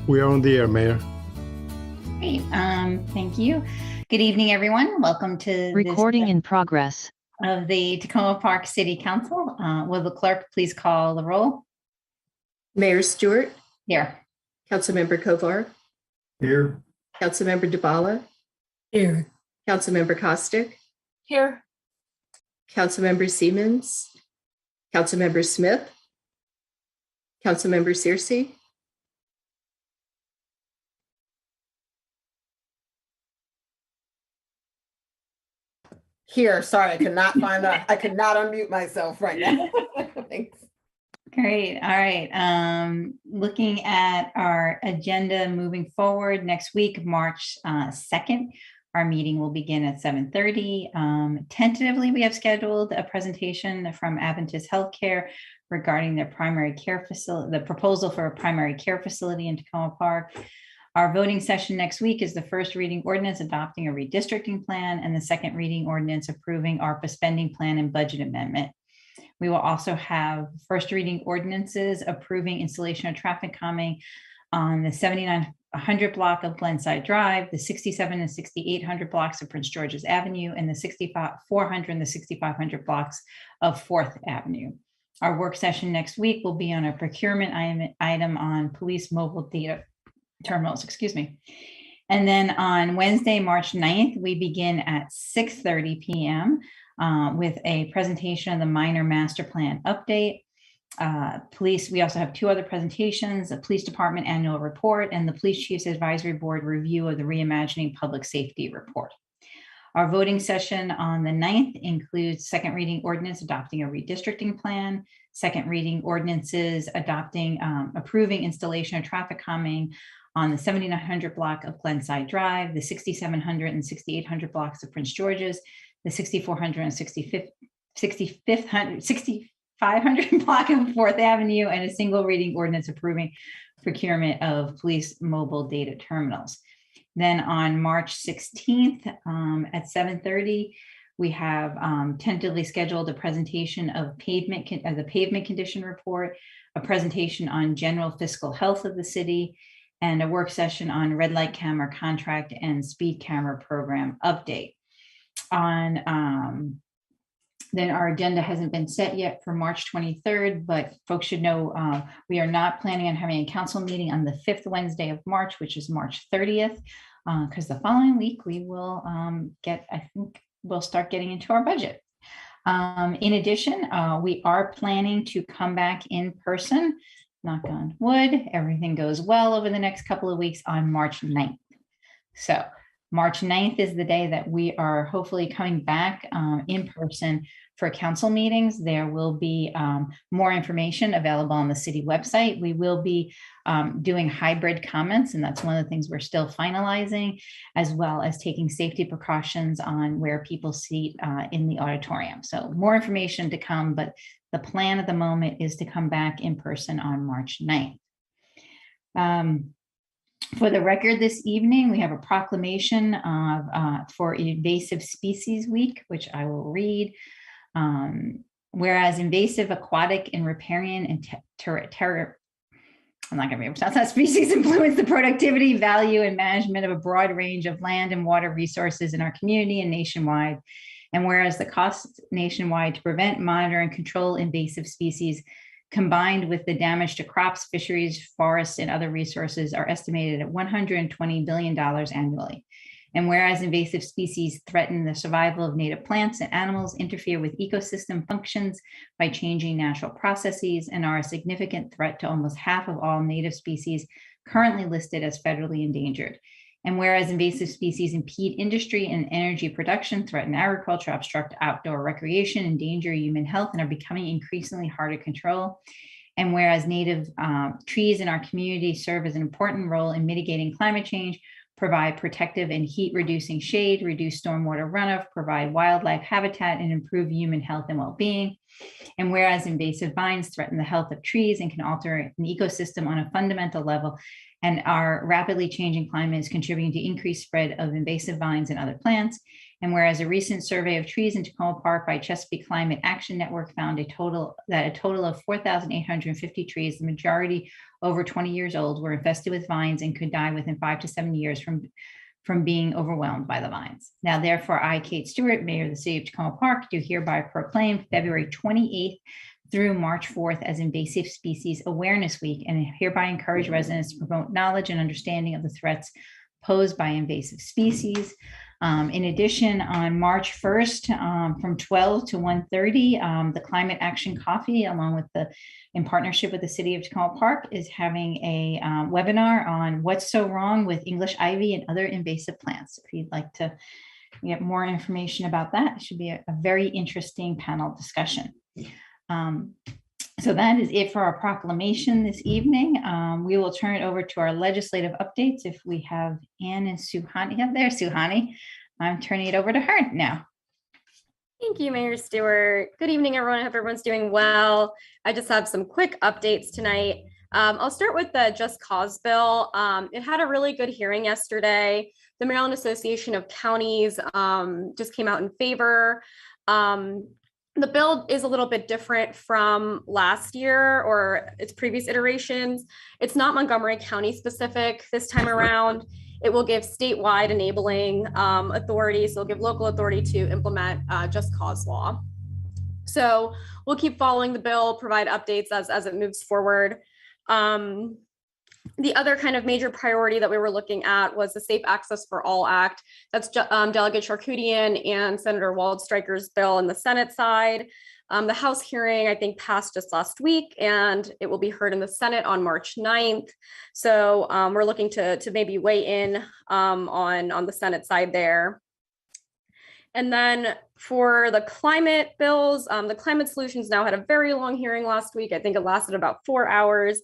We are on the air, Mayor. Great. Thank you. Good evening, everyone. Welcome to Recording in progress of the Tacoma Park City Council. Will the clerk please call the roll? Mayor Stewart. Here. Councilmember Kovar. Here. Councilmember Dubala. Here. Councilmember Kostick. Here. Councilmember Siemens. Councilmember Smith. Councilmember Searcy. Here. Sorry, I could not unmute myself right now. Thanks. Great. All right. Looking at our agenda moving forward, next week, March 2nd, our meeting will begin at 7:30. Tentatively, we have scheduled a presentation from Adventist Healthcare regarding their primary care facility, the proposal for a primary care facility in Tacoma Park. Our voting session next week is the first reading ordinance adopting a redistricting plan and the second reading ordinance approving ARPA spending plan and budget amendment. We will also have first reading ordinances approving installation of traffic calming on the 7900 block of Glenside Drive, the 67 and 6800 blocks of Prince George's Avenue, and the 6400 and the 6500 blocks of 4th Avenue. Our work session next week will be on a procurement item on police mobile data terminals, And then on Wednesday, March 9th, we begin at 6:30 p.m. With a presentation of the minor master plan update. Police, we also have two other presentations, the police department annual report and the police chief's advisory board review of the reimagining public safety report. Our voting session on the 9th includes second reading ordinance adopting a redistricting plan, second reading ordinances adopting, approving installation of traffic calming on the 7900 block of Glenside Drive, the 6700 and 6800 blocks of Prince George's, the 6400 and 6500 block of 4th Avenue, and a single reading ordinance approving procurement of police mobile data terminals. Then on March 16th at 7:30, we have tentatively scheduled a presentation of the pavement condition report, a presentation on general fiscal health of the city, and a work session on red light camera contract and speed camera program update. Then our agenda hasn't been set yet for March 23rd, but folks should know we are not planning on having a council meeting on the 5th Wednesday of March, which is March 30th, because the following week we will we'll start getting into our budget. In addition, we are planning to come back in person, knock on wood, everything goes well over the next couple of weeks on March 9th. So March 9th is the day that we are hopefully coming back in person for council meetings. There will be more information available on the city website. We will be doing hybrid comments, and that's one of the things we're still finalizing, as well as taking safety precautions on where people seat in the auditorium. So more information to come, but the plan at the moment is to come back in person on March 9th. For the record this evening, we have a proclamation for Invasive Species Week, which I will read. Whereas invasive aquatic and riparian and I'm not going to be able to pronounce that species influence the productivity, value, and management of a broad range of land and water resources in our community and nationwide. And whereas the costs nationwide to prevent, monitor, and control invasive species combined with the damage to crops, fisheries, forests, and other resources are estimated at $120 billion annually. And whereas invasive species threaten the survival of native plants and animals, interfere with ecosystem functions by changing natural processes, and are a significant threat to almost half of all native species currently listed as federally endangered. And whereas invasive species impede industry and energy production, threaten agriculture, obstruct outdoor recreation, endanger human health, and are becoming increasingly hard to control. And whereas native trees in our community serve as an important role in mitigating climate change, provide protective and heat-reducing shade, reduce stormwater runoff, provide wildlife habitat, and improve human health and well-being. And whereas invasive vines threaten the health of trees and can alter an ecosystem on a fundamental level, and our rapidly changing climate is contributing to increased spread of invasive vines and other plants. And whereas a recent survey of trees in Tacoma Park by Chesapeake Climate Action Network found a total of 4,850 trees, the majority over 20 years old, were infested with vines and could die within 5 to 7 years from being overwhelmed by the vines. Now, therefore, I, Kate Stewart, Mayor of the City of Tacoma Park, do hereby proclaim February 28th through March 4th as Invasive Species Awareness Week, and hereby encourage residents to promote knowledge and understanding of the threats posed by invasive species. In addition, on March 1st, from 12 to 1:30, the Climate Action Coffee, in partnership with the City of Tacoma Park, is having a webinar on what's so wrong with English ivy and other invasive plants. If you'd like to get more information about that, it should be a very interesting panel discussion. So that is it for our proclamation this evening. We will turn it over to our legislative updates. If we have Ann and Suhani up there, Suhani, I'm turning it over to her now. Thank you, Mayor Stewart. Good evening, everyone. I hope everyone's doing well. I just have some quick updates tonight. I'll start with the Just Cause bill. It had a really good hearing yesterday. The Maryland Association of Counties just came out in favor. The bill is a little bit different from last year or its previous iterations. It's not Montgomery County specific this time around. It will give statewide enabling authorities. So it'll give local authority to implement Just Cause law. So we'll keep following the bill, provide updates as it moves forward. The other kind of major priority that we were looking at was the Safe Access for All Act. That's Delegate Charkoudian and Senator Waldstreicher's bill in the Senate side. The House hearing, I think, passed just last week, and it will be heard in the Senate on March 9th. So we're looking to maybe weigh in on the Senate side there. And then for the climate bills, the Climate Solutions Now had a very long hearing last week. I think it lasted about 4 hours.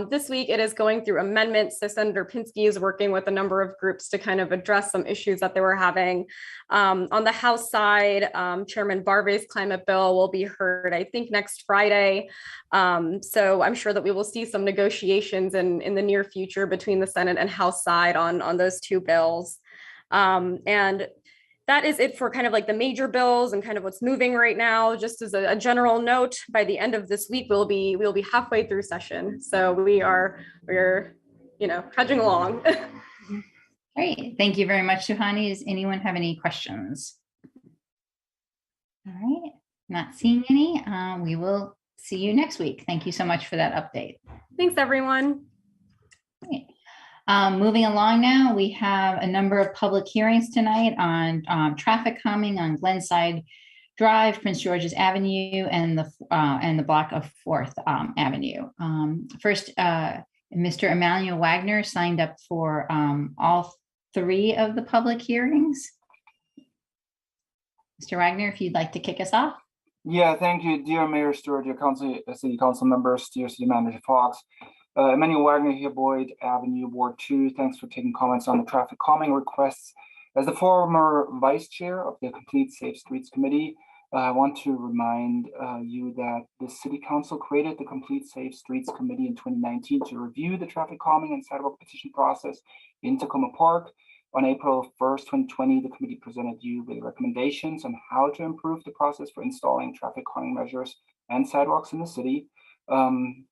This week it is going through amendments. So Senator Pinsky is working with a number of groups to kind of address some issues that they were having. On the House side, Chairman Barvey's climate bill will be heard, I think, next Friday. So I'm sure that we will see some negotiations in the near future between the Senate and House side on those two bills. And that is it for kind of like the major bills and kind of what's moving right now. Just as a general note, by the end of this week, we'll be halfway through session. So we're trudging along. Great. Thank you very much, Suhani. Does anyone have any questions? All right. Not seeing any. We will see you next week. Thank you so much for that update. Thanks, everyone. Great. Moving along now, we have a number of public hearings tonight on traffic calming on Glenside Drive, Prince George's Avenue, and the block of 4th Avenue. First, Mr. Emmanuel Wagner signed up for all 3 of the public hearings. Mr. Wagner, if you'd like to kick us off. Yeah, thank you, dear Mayor Stewart, dear City Council members, dear City Manager Fox. Emmanuel Wagner here, Boyd Avenue, Ward 2. Thanks for taking comments on the traffic calming requests. As the former vice chair of the Complete Safe Streets Committee, I want to remind you that the City Council created the Complete Safe Streets Committee in 2019 to review the traffic calming and sidewalk petition process in Tacoma Park. On April 1st, 2020, the committee presented you with recommendations on how to improve the process for installing traffic calming measures and sidewalks in the city.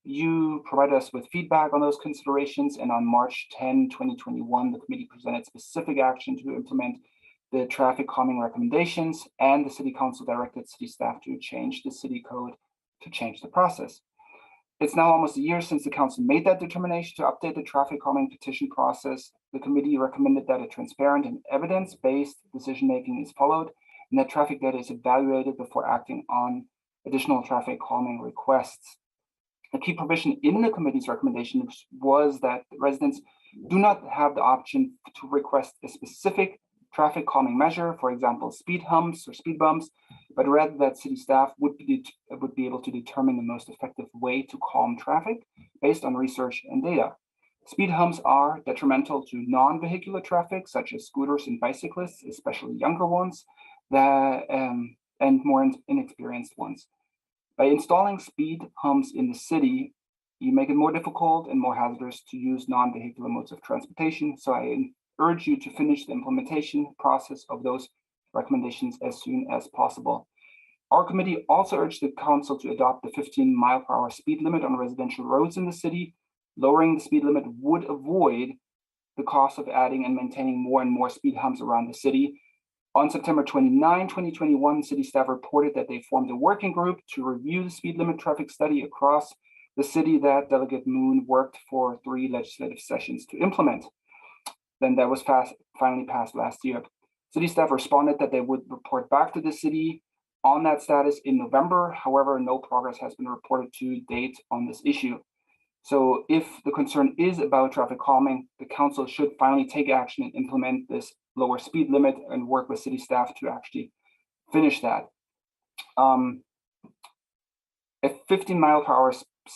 You provided us with feedback on those considerations, and on March 10, 2021, the committee presented specific action to implement the traffic calming recommendations, and the City Council directed city staff to change the city code to change the process. It's now almost a year since the council made that determination to update the traffic calming petition process. The committee recommended that a transparent and evidence-based decision-making is followed, and that traffic data is evaluated before acting on additional traffic calming requests. A key provision in the committee's recommendation was that residents do not have the option to request a specific traffic calming measure, for example, speed humps or speed bumps, but rather that city staff would be able to determine the most effective way to calm traffic based on research and data. Speed humps are detrimental to non-vehicular traffic, such as scooters and bicyclists, especially younger ones and more inexperienced ones. By installing speed humps in the city, you make it more difficult and more hazardous to use non-vehicular modes of transportation. So I urge you to finish the implementation process of those recommendations as soon as possible. Our committee also urged the council to adopt the 15-mile-per-hour speed limit on residential roads in the city. Lowering the speed limit would avoid the cost of adding and maintaining more and more speed humps around the city. On September 29, 2021, city staff reported that they formed a working group to review the speed limit traffic study across the city that Delegate Moon worked for 3 legislative sessions to implement. Then that was finally passed last year. City staff responded that they would report back to the city on that status in November. However, no progress has been reported to date on this issue. So if the concern is about traffic calming, the council should finally take action and implement this lower speed limit and work with city staff to actually finish that. A 15-mile-per-hour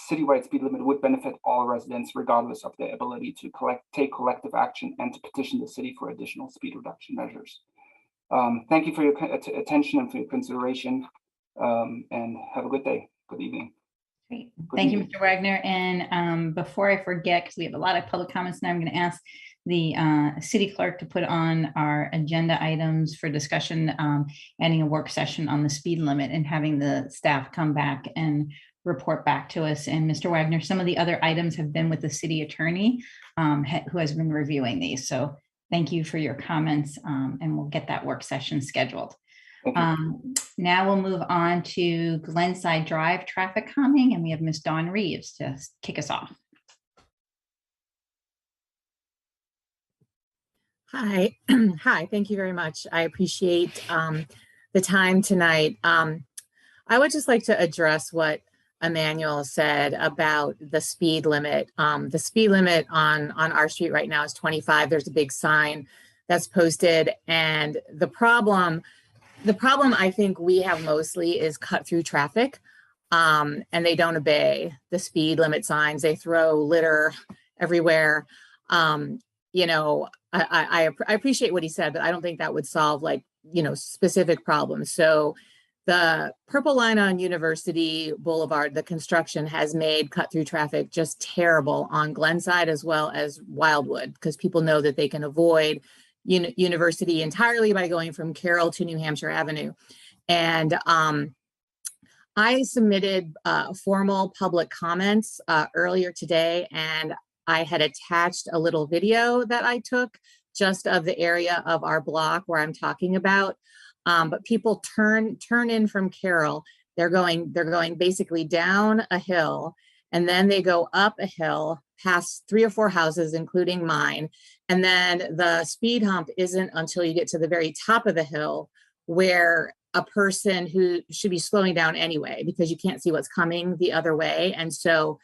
citywide speed limit would benefit all residents regardless of their ability to take collective action and to petition the city for additional speed reduction measures. Thank you for your attention and for your consideration, and have a good day. Good evening. Great. Thank you, Mr. Wagner. And before I forget, because we have a lot of public comments now, I'm going to ask the city clerk to put on our agenda items for discussion, ending a work session on the speed limit and having the staff come back and report back to us. And Mr. Wagner, some of the other items have been with the city attorney who has been reviewing these. So thank you for your comments, and we'll get that work session scheduled. Now we'll move on to Glenside Drive traffic calming, and we have Ms. Dawn Reeves to kick us off. Hi. Hi, thank you very much. I appreciate the time tonight. I would just like to address what Emmanuel said about the speed limit. The speed limit on our street right now is 25. There's a big sign that's posted, and the problem I think we have mostly is cut through traffic, and they don't obey the speed limit signs. They throw litter everywhere. You know, I appreciate what he said, but I don't think that would solve, like, you know, specific problems. So the purple line on University Boulevard, the construction has made cut through traffic just terrible on Glenside as well as Wildwood, because people know that they can avoid University entirely by going from Carroll to New Hampshire Avenue. And I submitted formal public comments earlier today, and I had attached a little video that I took just of the area of our block where I'm talking about. But people turn in from Carroll. They're going basically down a hill, and then they go up a hill past 3 or 4 houses, including mine. And then the speed hump isn't until you get to the very top of the hill, where a person who should be slowing down anyway, because you can't see what's coming the other way. And so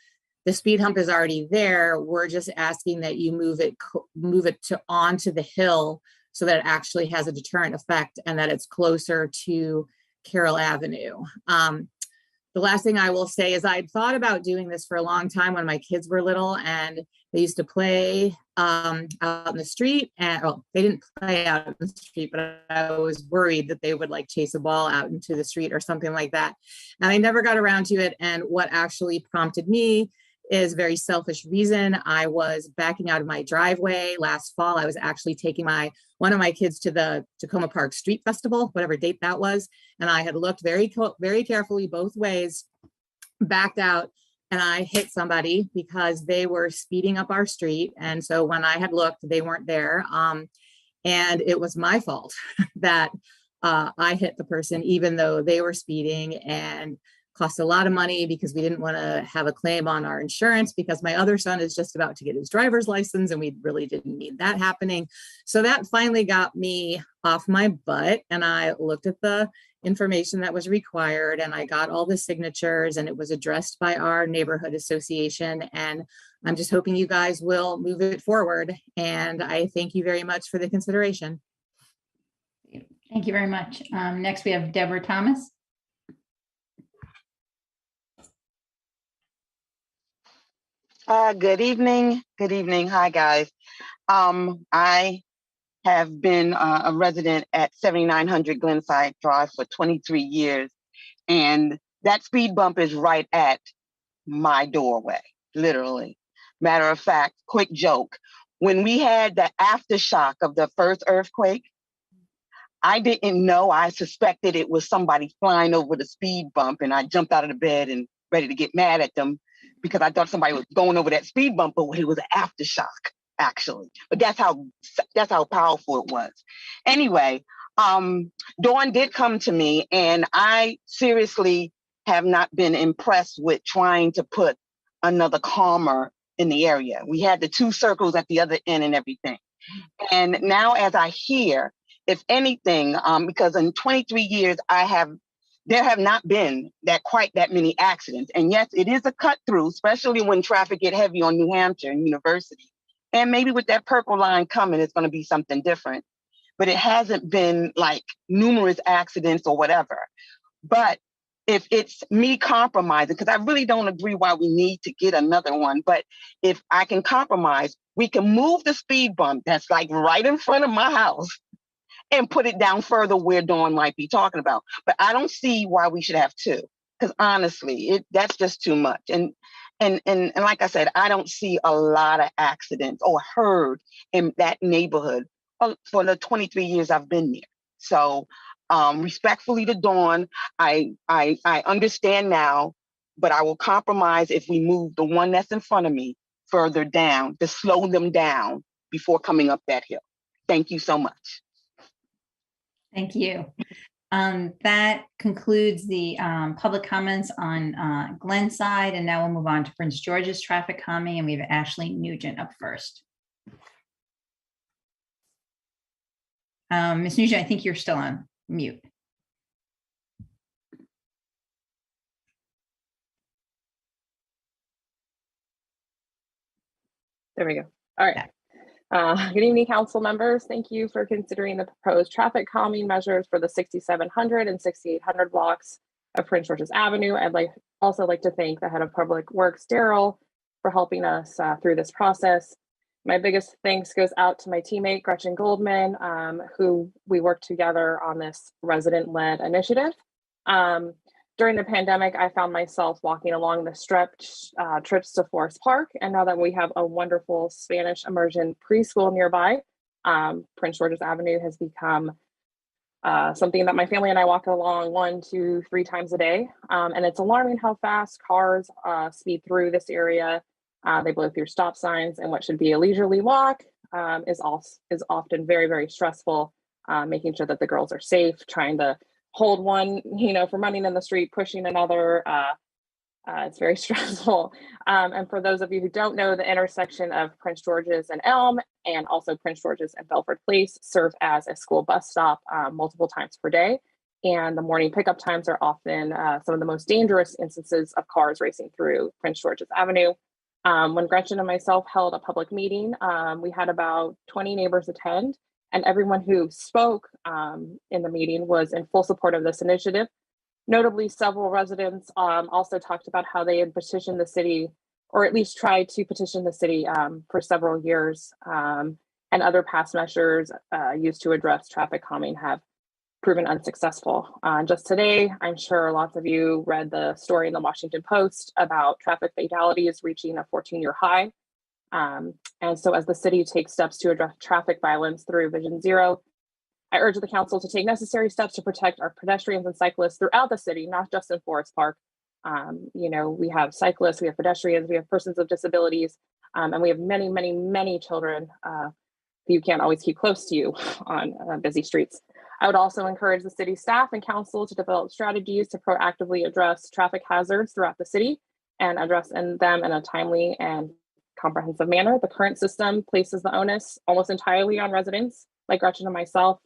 the speed hump is already there. We're just asking that you move it to onto the hill so that it actually has a deterrent effect and that it's closer to Carroll Avenue. The last thing I will say is I'd thought about doing this for a long time when my kids were little, and they used to play out in the street. And they didn't play out in the street, but I was worried that they would like chase a ball out into the street or something like that. And I never got around to it. And what actually prompted me is a very selfish reason. I was backing out of my driveway last fall. I was actually taking one of my kids to the Tacoma Park Street Festival, whatever date that was. And I had looked very carefully both ways, backed out, and I hit somebody because they were speeding up our street. And so when I had looked, they weren't there. And it was my fault that I hit the person, even though they were speeding, and cost a lot of money because we didn't want to have a claim on our insurance because my other son is just about to get his driver's license and we really didn't need that happening. So that finally got me off my butt, and I looked at the information that was required and I got all the signatures, and it was addressed by our neighborhood association. And I'm just hoping you guys will move it forward. And I thank you very much for the consideration. Thank you very much. Next, we have Deborah Thomas. Good evening. Good evening. Hi, guys. I have been a resident at 7900 Glenside Drive for 23 years. And That speed bump is right at my doorway, literally. Matter of fact, quick joke. When we had the aftershock of the first earthquake, I didn't know. I suspected it was somebody flying over the speed bump, and I jumped out of the bed and ready to get mad at them because I thought somebody was going over that speed bump, but it was an aftershock, actually. But that's how powerful it was. Anyway, Dawn did come to me, and I seriously have not been impressed with trying to put another calmer in the area. We had the 2 circles at the other end and everything. And now as I hear, if anything, because in 23 years, there have not been quite that many accidents. And yes, it is a cut through, especially when traffic get heavy on New Hampshire and University. And maybe with that purple line coming, it's going to be something different. But it hasn't been like numerous accidents or whatever. But if it's me compromising, because I really don't agree why we need to get another one, but if I can compromise, we can move the speed bump that's like right in front of my house and put it down further where Dawn might be talking about. But I don't see why we should have 2, because honestly, that's just too much. And like I said, I don't see a lot of accidents or heard in that neighborhood for the 23 years I've been there. So respectfully to Dawn, I understand now, but I will compromise if we move the one that's in front of me further down to slow them down before coming up that hill. Thank you so much. Thank you. That concludes the public comments on Glenn's side, and now we'll move on to Prince George's traffic calming, and we have Ashley Nugent up first. Ms. Nugent, I think you're still on mute. There we go. All right. Good evening, council members. Thank you for considering the proposed traffic calming measures for the 6700 and 6800 blocks of Prince George's Avenue. I'd also like to thank the head of public works, Daryl, for helping us through this process. My biggest thanks goes out to my teammate, Gretchen Goldman, who we worked together on this resident-led initiative. During the pandemic, I found myself walking along the stretch trips to Forest Park. And now that we have a wonderful Spanish immersion preschool nearby, Prince George's Avenue has become something that my family and I walk along 1, 2, 3 times a day. And it's alarming how fast cars speed through this area. They blow through stop signs, and what should be a leisurely walk is often very, very stressful, making sure that the girls are safe, trying to hold one, from running in the street, pushing another. It's very stressful. And for those of you who don't know, the intersection of Prince George's and Elm, and also Prince George's and Belford Place, serve as a school bus stop multiple times per day. And the morning pickup times are often some of the most dangerous instances of cars racing through Prince George's Avenue. When Gretchen and myself held a public meeting, we had about 20 neighbors attend, and everyone who spoke in the meeting was in full support of this initiative. Notably, several residents also talked about how they had petitioned the city, or at least tried to petition the city for several years, and other past measures used to address traffic calming have proven unsuccessful. Just today, I'm sure lots of you read the story in the Washington Post about traffic fatalities reaching a 14-year high. And so as the city takes steps to address traffic violence through Vision Zero, I urge the council to take necessary steps to protect our pedestrians and cyclists throughout the city, not just in Forest Park. We have cyclists, we have pedestrians, we have persons with disabilities, and we have many, many, many children who you can't always keep close to you on busy streets. I would also encourage the city staff and council to develop strategies to proactively address traffic hazards throughout the city and address them in a timely and comprehensive manner. The current system places the onus almost entirely on residents like Gretchen and myself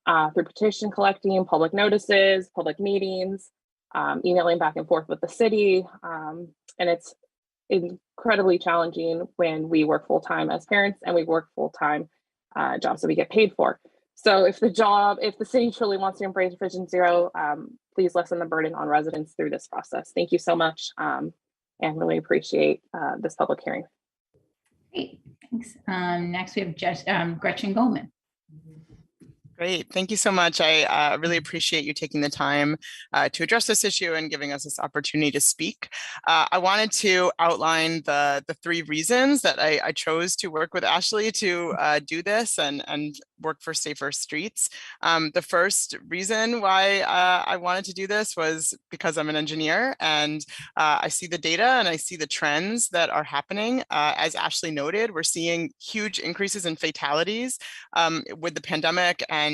through petition collecting, public notices, public meetings, emailing back and forth with the city. And it's incredibly challenging when we work full-time as parents and we work full-time jobs that we get paid for. So if the city truly wants to embrace Vision Zero, please lessen the burden on residents through this process. Thank you so much, and really appreciate this public hearing. Great, thanks. Next we have Gretchen Goldman. Great. Thank you so much. I really appreciate you taking the time to address this issue and giving us this opportunity to speak. I wanted to outline the three reasons that I chose to work with Ashley to do this and work for safer streets. The first reason why I wanted to do this was because I'm an engineer and I see the data and I see the trends that are happening. As Ashley noted, we're seeing huge increases in fatalities with the pandemic and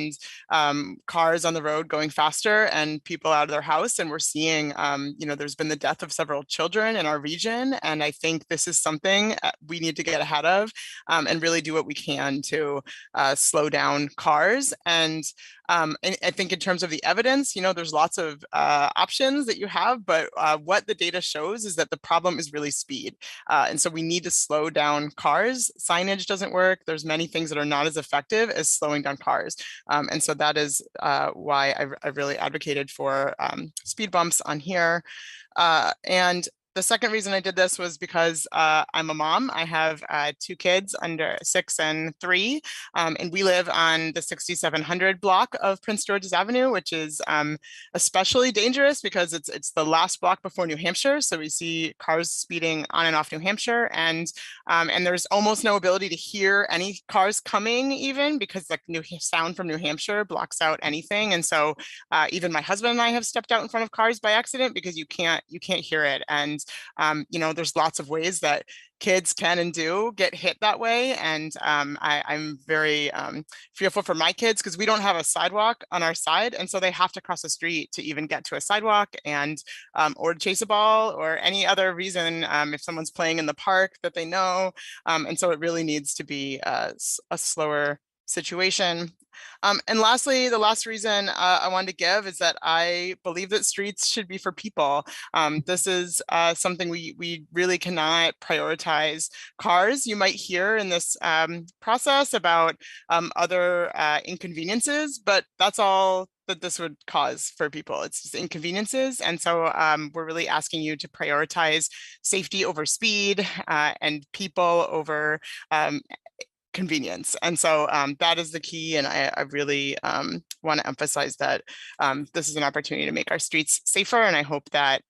cars on the road going faster and people out of their house. And we're seeing, there's been the death of several children in our region. And I think this is something we need to get ahead of and really do what we can to slow down cars. And I think in terms of the evidence, there's lots of options that you have, but what the data shows is that the problem is really speed. And so we need to slow down cars. Signage doesn't work. There's many things that are not as effective as slowing down cars. And so that is why I really advocated for speed bumps on here. And the second reason I did this was because I'm a mom. I have 2 kids under 6 and 3, and we live on the 6700 block of Prince George's Avenue, which is especially dangerous because it's the last block before New Hampshire. So we see cars speeding on and off New Hampshire, and there's almost no ability to hear any cars coming, even because the new sound from New Hampshire blocks out anything. And so even my husband and I have stepped out in front of cars by accident because you can't hear it. And there's lots of ways that kids can and do get hit that way. And I'm very fearful for my kids because we don't have a sidewalk on our side. And so they have to cross the street to even get to a sidewalk and or to chase a ball or any other reason if someone's playing in the park that they know. And so it really needs to be a slower situation. And lastly, the last reason I wanted to give is that I believe that streets should be for people. This is something we really cannot prioritize cars. You might hear in this process about other inconveniences, but that's all that this would cause for people. It's just inconveniences. And so we're really asking you to prioritize safety over speed and people over convenience. And so that is the key. And I really want to emphasize that this is an opportunity to make our streets safer. And I hope that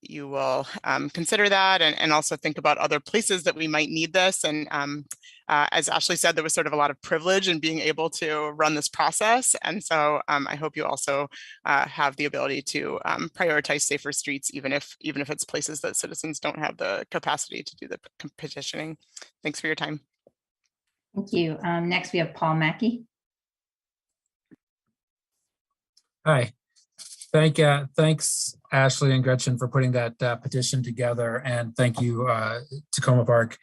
you will consider that and also think about other places that we might need this. And as Ashley said, there was sort of a lot of privilege in being able to run this process. And so I hope you also have the ability to prioritize safer streets, even if it's places that citizens don't have the capacity to do the petitioning. Thanks for your time. Thank you. Next, we have Paul Mackey. Hi. Thanks, Ashley and Gretchen, for putting that petition together. And thank you, Tacoma Park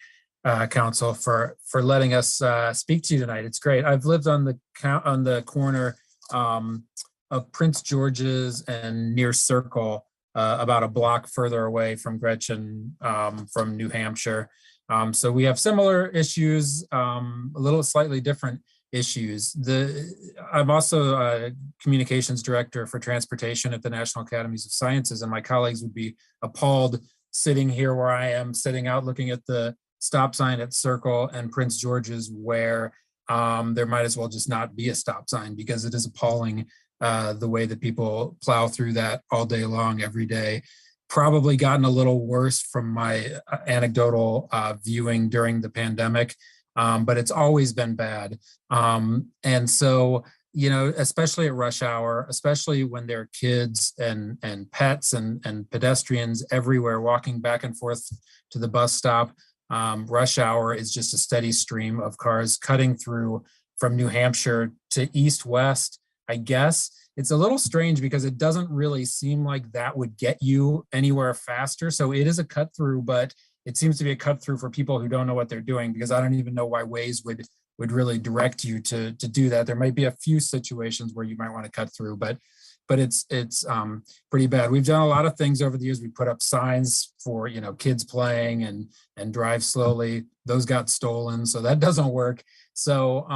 Council, for letting us speak to you tonight. It's great. I've lived on the corner of Prince George's and near Circle, about a block further away from Gretchen, from New Hampshire. So we have similar issues, a little slightly different issues. I'm also a communications director for transportation at the National Academies of Sciences, and my colleagues would be appalled sitting here where I am, sitting out looking at the stop sign at Circle and Prince George's, where there might as well just not be a stop sign, because it is appalling the way that people plow through that all day long, every day. Probably gotten a little worse from my anecdotal viewing during the pandemic, but it's always been bad. And so, especially at rush hour, especially when there are kids and pets and pedestrians everywhere walking back and forth to the bus stop, rush hour is just a steady stream of cars cutting through from New Hampshire to east-west, I guess. It's a little strange because it doesn't really seem like that would get you anywhere faster. So it is a cut through, but it seems to be a cut through for people who don't know what they're doing, because I don't even know why Waze would really direct you to do that. There might be a few situations where you might want to cut through, but it's pretty bad. We've done a lot of things over the years. We put up signs for, kids playing and drive slowly. Those got stolen, so that doesn't work. So,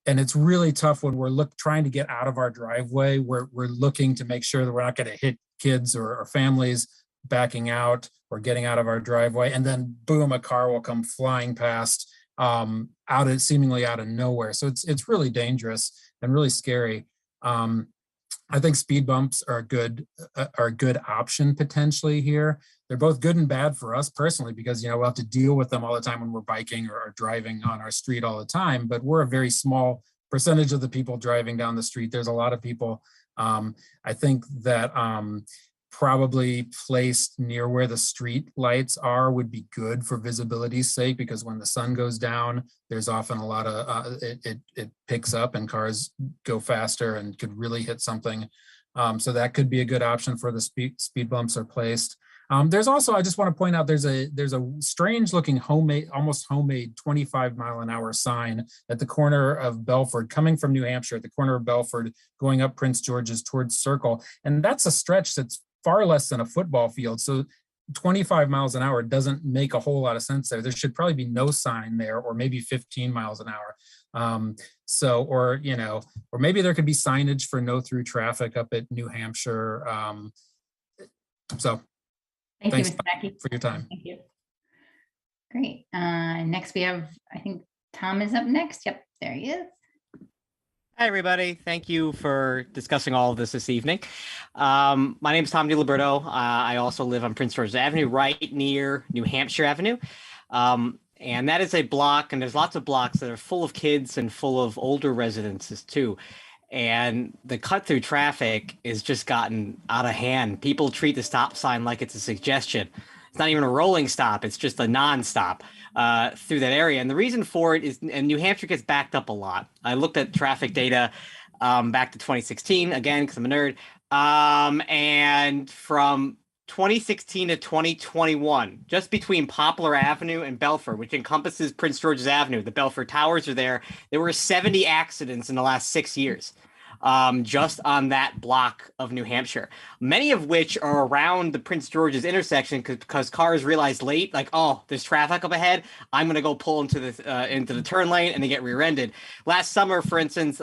and it's really tough when we're trying to get out of our driveway. We're looking to make sure that we're not going to hit kids or families backing out or getting out of our driveway. And then boom, a car will come flying past seemingly out of nowhere. So it's really dangerous and really scary. I think speed bumps are a good option potentially here. They're both good and bad for us personally because we'll have to deal with them all the time when we're biking or driving on our street all the time. But we're a very small percentage of the people driving down the street. There's a lot of people. I think that probably placed near where the street lights are would be good for visibility's sake, because when the sun goes down, there's often a lot of it picks up and cars go faster and could really hit something. So that could be a good option for the speed bumps are placed. There's also, I just want to point out, there's a strange looking almost homemade 25-mile-an-hour sign at the corner of Belford, coming from New Hampshire, at the corner of Belford, going up Prince George's towards Circle. And that's a stretch that's far less than a football field. So 25 miles an hour doesn't make a whole lot of sense there. There should probably be no sign there, or maybe 15 miles an hour. Or maybe there could be signage for no through traffic up at New Hampshire. Thank you, Ms. Mackey, for your time. Thank you. Great. Next we have, I think Tom is up next. Yep, there he is. Hi, everybody. Thank you for discussing all of this evening. My name is Tom DiLiberto. I also live on Prince George's Avenue, right near New Hampshire Avenue. And that is a block, and there's lots of blocks that are full of kids and full of older residences too. And the cut through traffic is just gotten out of hand. People treat the stop sign like it's a suggestion. It's not even a rolling stop. It's just a non-stop through that area. And the reason for it is, and New Hampshire gets backed up a lot. I looked at traffic data back to 2016, again, because I'm a nerd. And from 2016 to 2021, just between Poplar Avenue and Belford, which encompasses Prince George's Avenue, the Belford Towers are there. There were 70 accidents in the last 6 years. Just on that block of New Hampshire, many of which are around the Prince George's intersection because cars realize late, like, oh, there's traffic up ahead. I'm going to go pull into the turn lane, and they get rear-ended. Last summer, for instance,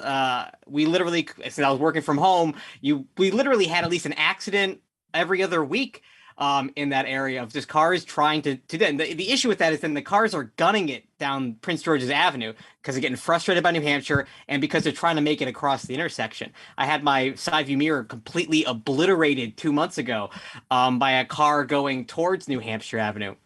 we literally, since I was working from home, we literally had at least an accident every other week in that area of just cars trying to do that. And the issue with that is then the cars are gunning it down Prince George's Avenue because they're getting frustrated by New Hampshire and because they're trying to make it across the intersection. I had my side view mirror completely obliterated 2 months ago by a car going towards New Hampshire Avenue.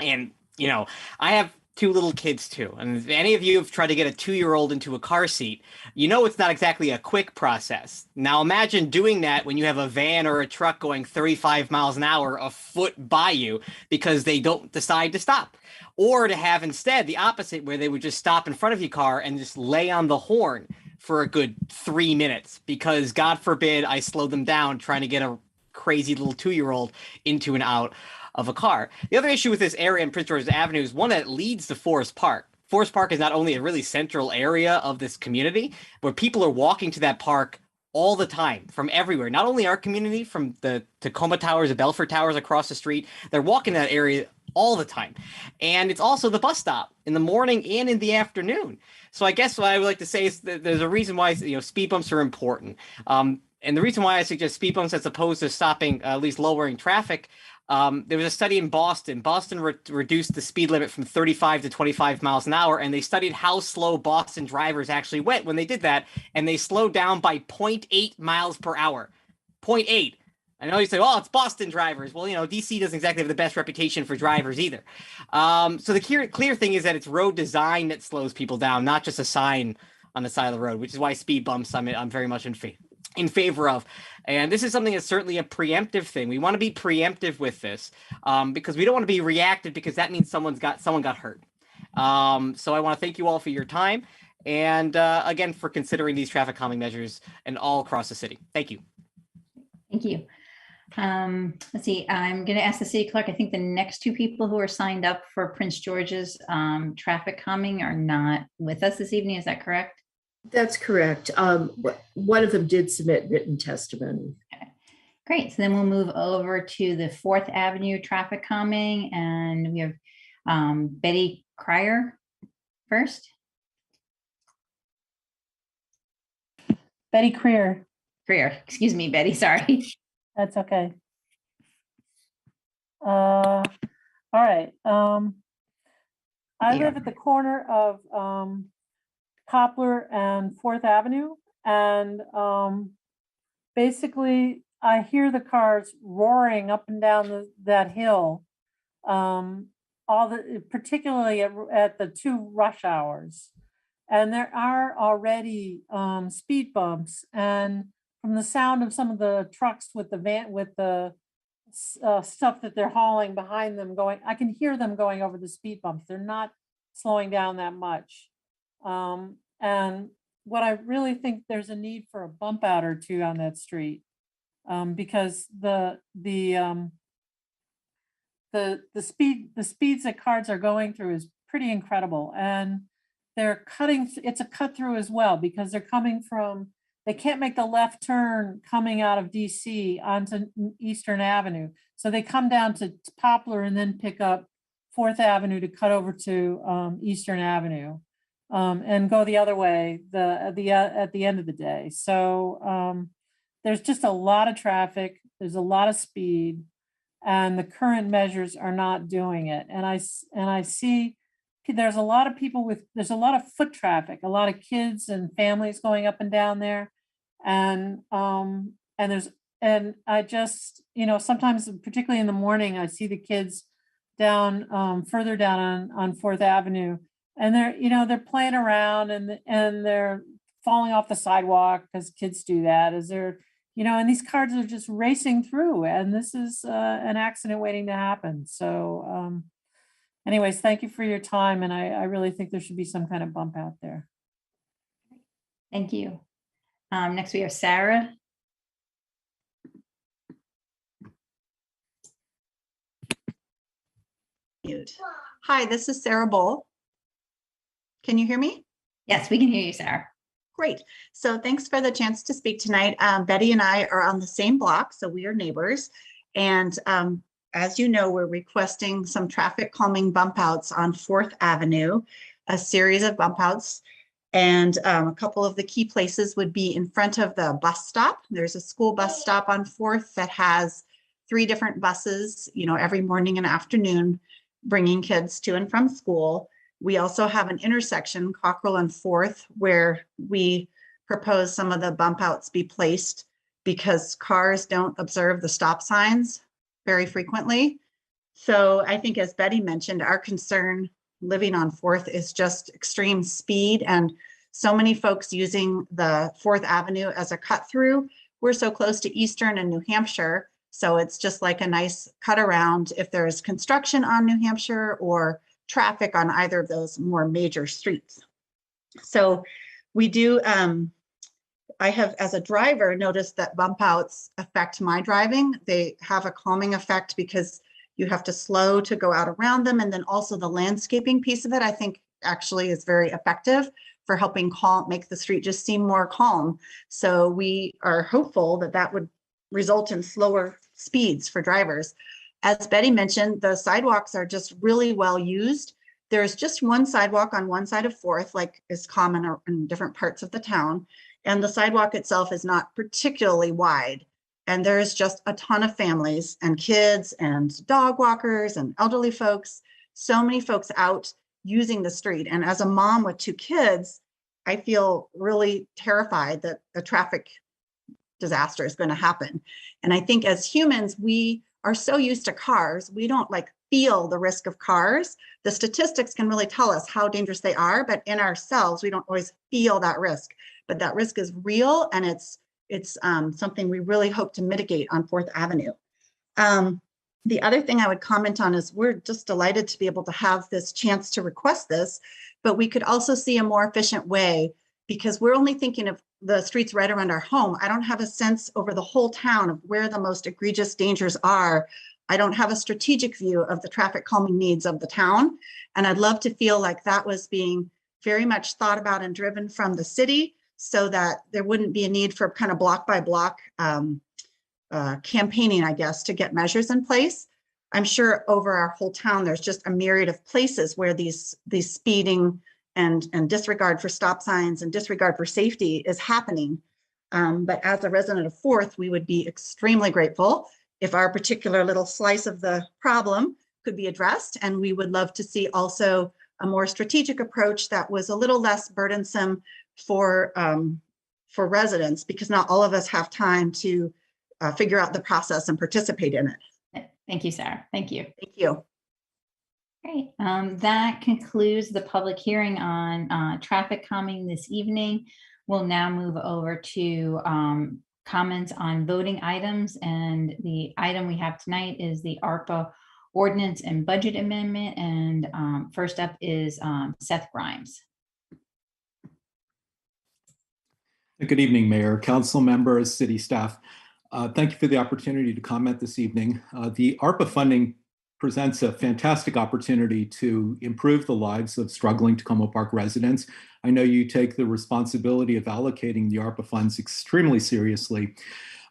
And, I have 2 little kids too. And if any of you have tried to get a 2-year-old into a car seat, it's not exactly a quick process. Now imagine doing that when you have a van or a truck going 35 miles an hour a foot by you because they don't decide to stop. Or to have instead the opposite, where they would just stop in front of your car and just lay on the horn for a good 3 minutes because, God forbid, I slow them down trying to get a crazy little 2-year-old into and out of a car. The other issue with this area in Prince George's Avenue is one that leads to Forest Park. Forest Park is not only a really central area of this community, where people are walking to that park all the time from everywhere. Not only our community, from the Tacoma Towers, the Belford Towers across the street, they're walking that area all the time. And it's also the bus stop in the morning and in the afternoon. So I guess what I would like to say is that there's a reason why speed bumps are important. And the reason why I suggest speed bumps as opposed to stopping, at least lowering traffic, there was a study in Boston. Boston reduced the speed limit from 35 to 25 miles an hour, and they studied how slow Boston drivers actually went when they did that, and they slowed down by 0.8 miles per hour. 0.8. I know you say, well, it's Boston drivers. Well, DC doesn't exactly have the best reputation for drivers either. So the clear thing is that it's road design that slows people down, not just a sign on the side of the road, which is why speed bumps I'm very much in favor of. And this is something that's certainly a preemptive thing. We want to be preemptive with this because we don't want to be reactive, because that means someone got hurt. So I want to thank you all for your time and again for considering these traffic calming measures and all across the city. Thank you. Thank you. Let's see, I'm going to ask the city clerk. I think the next 2 people who are signed up for Prince George's traffic calming are not with us this evening. Is that correct? That's correct. One of them did submit written testimony. Okay. Great. So then we'll move over to the 4th Avenue traffic calming, and we have Betty Cryer first. Betty Creer. Excuse me, Betty. Sorry. That's okay. All right. I Yeah. live at the corner of Poplar and Fourth Avenue, and basically I hear the cars roaring up and down that hill. Particularly at the 2 rush hours. And there are already speed bumps, and from the sound of some of the trucks with the stuff that they're hauling behind them going, I can hear them going over the speed bumps. They're not slowing down that much. And what I really think there's a need for a bump out or two on that street, because the speeds that cars are going through is pretty incredible, and they're cutting. It's a cut through as well, because they're coming from. They can't make the left turn coming out of DC onto Eastern Avenue, so they come down to Poplar and then pick up Fourth Avenue to cut over to Eastern Avenue, and go the other way at the end of the day. So there's just a lot of traffic. There's a lot of speed. And the current measures are not doing it. And I see there's a lot of there's a lot of foot traffic, a lot of kids and families going up and down there. And I just, sometimes, particularly in the morning, I see the kids down further down on Fourth Avenue, and they're playing around and they're falling off the sidewalk, because kids do that, and these cars are just racing through, and this is an accident waiting to happen. So anyways, thank you for your time. And I really think there should be some kind of bump out there. Thank you. Next we have Sarah. Hi, this is Sarah Bull. Can you hear me? Yes, we can hear you, Sarah. Great. So thanks for the chance to speak tonight. Betty and I are on the same block, so we are neighbors. And as you know, we're requesting some traffic calming bump outs on 4th Avenue, a series of bump outs. And a couple of the key places would be in front of the bus stop. There's a school bus stop on 4th that has 3 different buses, every morning and afternoon, bringing kids to and from school. We also have an intersection, Cockrell and 4th, where we propose some of the bump outs be placed because cars don't observe the stop signs very frequently. So I think, as Betty mentioned, our concern living on 4th is just extreme speed, and so many folks using the 4th Avenue as a cut through. We're so close to Eastern and New Hampshire, so it's just like a nice cut around if there's construction on New Hampshire or traffic on either of those more major streets. So we do, I have, as a driver, noticed that bump outs affect my driving. They have a calming effect because you have to slow to go out around them. And then also the landscaping piece of it, I think actually is very effective for helping make the street just seem more calm. So we are hopeful that that would result in slower speeds for drivers. As Betty mentioned, the sidewalks are just really well used. There's just one sidewalk on one side of 4th, like is common in different parts of the town. And the sidewalk itself is not particularly wide. And there's just a ton of families and kids and dog walkers and elderly folks, so many folks out using the street. And as a mom with 2 kids, I feel really terrified that a traffic disaster is going to happen. And I think as humans, we are so used to cars, we don't feel the risk of cars. The statistics can really tell us how dangerous they are, but in ourselves, we don't always feel that risk. But that risk is real, and it's something we really hope to mitigate on 4th Avenue. The other thing I would comment on is we're just delighted to be able to have this chance to request this, but we could also see a more efficient way, because we're only thinking of the streets right around our home. I don't have a sense over the whole town of where the most egregious dangers are. I don't have a strategic view of the traffic calming needs of the town. And I'd love to feel like that was being very much thought about and driven from the city, so that there wouldn't be a need for kind of block by block campaigning, I guess, to get measures in place. I'm sure over our whole town, there's just a myriad of places where these speeding and disregard for stop signs and disregard for safety is happening. But as a resident of 4th, we would be extremely grateful if our particular little slice of the problem could be addressed. And we would love to see also a more strategic approach that was a little less burdensome for residents, because not all of us have time to figure out the process and participate in it. Thank you, Sarah. Thank you. Thank you. Great. That concludes the public hearing on traffic calming this evening. We'll now move over to comments on voting items. And the item we have tonight is the ARPA ordinance and budget amendment. And first up is Seth Grimes. Good evening, Mayor, council members, city staff. Thank you for the opportunity to comment this evening. The ARPA funding presents a fantastic opportunity to improve the lives of struggling Tacoma Park residents. I know you take the responsibility of allocating the ARPA funds extremely seriously.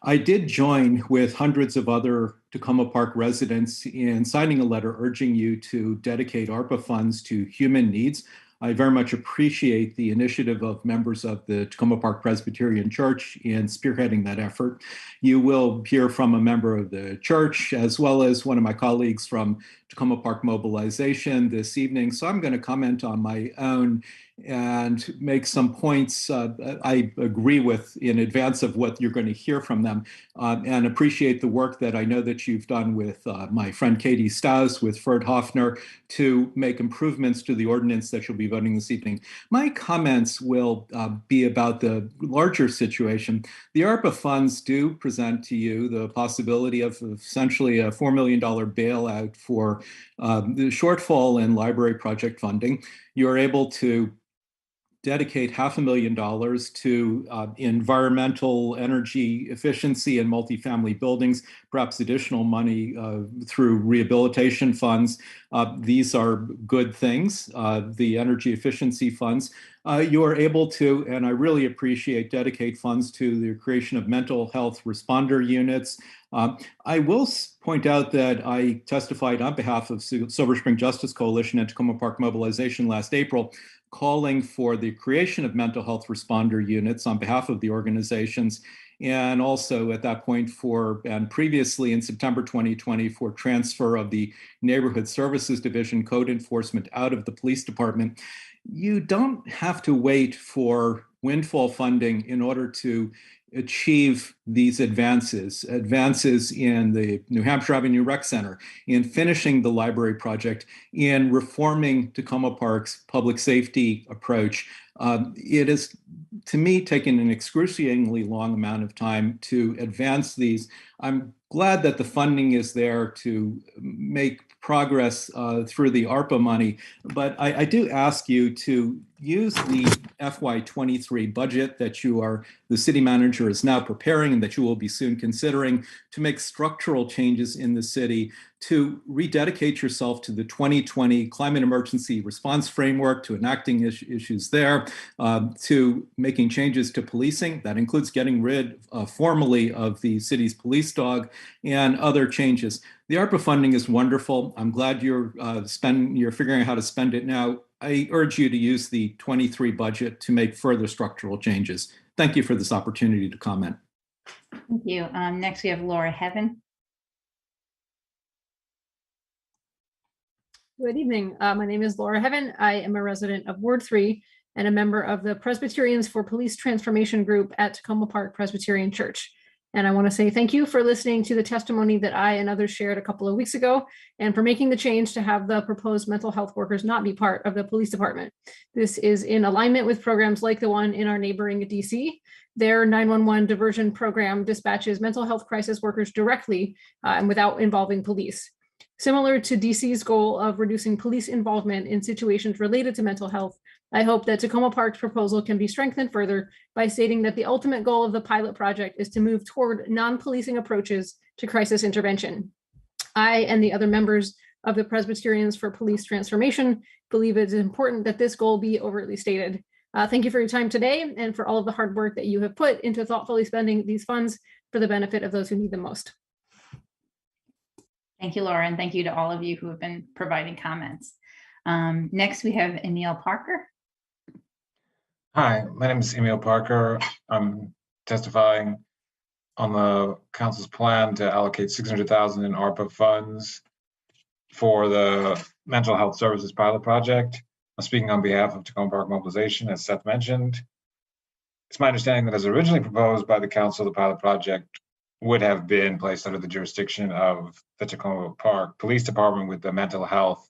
I did join with hundreds of other Tacoma Park residents in signing a letter urging you to dedicate ARPA funds to human needs. I very much appreciate the initiative of members of the Tacoma Park Presbyterian Church in spearheading that effort. You will hear from a member of the church, as well as one of my colleagues from Tacoma Park Mobilization this evening. So I'm going to comment on my own and make some points I agree with in advance of what you're going to hear from them, and appreciate the work that I know that you've done with my friend Katie Staus, with Ferd Hoffner, to make improvements to the ordinance that you'll be voting this evening. My comments will be about the larger situation. The ARPA funds do present to you the possibility of essentially a $4 million bailout for the shortfall in library project funding. You're able to dedicate $500,000 to environmental energy efficiency in multifamily buildings, perhaps additional money through rehabilitation funds. These are good things, the energy efficiency funds. You are able to, and I really appreciate, dedicate funds to the creation of mental health responder units. I will point out that I testified on behalf of Silver Spring Justice Coalition and Tacoma Park Mobilization last April, calling for the creation of mental health responder units on behalf of the organizations, and also at that point and previously in September 2020 for transfer of the Neighborhood Services Division code enforcement out of the police department. You don't have to wait for windfall funding in order to achieve these advances in the New Hampshire Avenue Rec Center, in finishing the library project, in reforming Tacoma Park's public safety approach. It is, to me, taken an excruciatingly long amount of time to advance these. I'm glad that the funding is there to make progress through the ARPA money, but I do ask you to use the FY23 budget that the city manager is now preparing and that you will be soon considering, to make structural changes in the city, to rededicate yourself to the 2020 climate emergency response framework, to enacting issues there, to making changes to policing. That includes getting rid formally of the city's police dog and other changes. The ARPA funding is wonderful. I'm glad you're figuring out how to spend it now. I urge you to use the 23 budget to make further structural changes. Thank you for this opportunity to comment. Thank you. Next, we have Laura Heaven. Good evening. My name is Laura Heaven. I am a resident of Ward 3 and a member of the Presbyterians for Police Transformation Group at Tacoma Park Presbyterian Church. And I want to say thank you for listening to the testimony that I and others shared a couple of weeks ago, and for making the change to have the proposed mental health workers not be part of the police department. This is in alignment with programs like the one in our neighboring DC. Their 911 diversion program dispatches mental health crisis workers directly and without involving police. Similar to DC's goal of reducing police involvement in situations related to mental health, I hope that Tacoma Park's proposal can be strengthened further by stating that the ultimate goal of the pilot project is to move toward non-policing approaches to crisis intervention. I and the other members of the Presbyterians for Police Transformation believe it is important that this goal be overtly stated. Thank you for your time today and for all of the hard work that you have put into thoughtfully spending these funds for the benefit of those who need them most. Thank you, Laura, and thank you to all of you who have been providing comments. Next, we have Emil Parker. Hi, my name is Emil Parker. I'm testifying on the council's plan to allocate $600,000 in ARPA funds for the mental health services pilot project. I'm speaking on behalf of Tacoma Park Mobilization, as Seth mentioned. It's my understanding that as originally proposed by the council, the pilot project would have been placed under the jurisdiction of the Tacoma Park Police Department with the mental health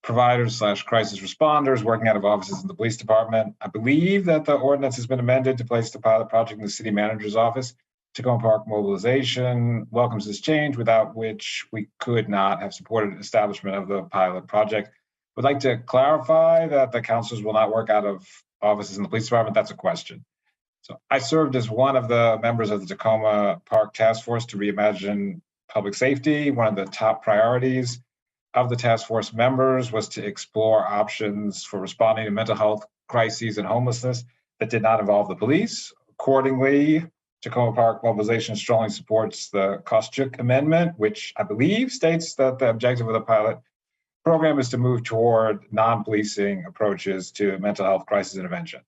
providers / crisis responders working out of offices in the police department. I believe that the ordinance has been amended to place the pilot project in the city manager's office. Tacoma Park Mobilization welcomes this change, without which we could not have supported establishment of the pilot project. Would like to clarify that the councilors will not work out of offices in the police department. That's a question. So I served as one of the members of the Tacoma Park Task Force to reimagine public safety. One of the top priorities of the task force members was to explore options for responding to mental health crises and homelessness that did not involve the police. Accordingly, Tacoma Park Mobilization strongly supports the Koscheck Amendment, which I believe states that the objective of the pilot program is to move toward non-policing approaches to mental health crisis intervention.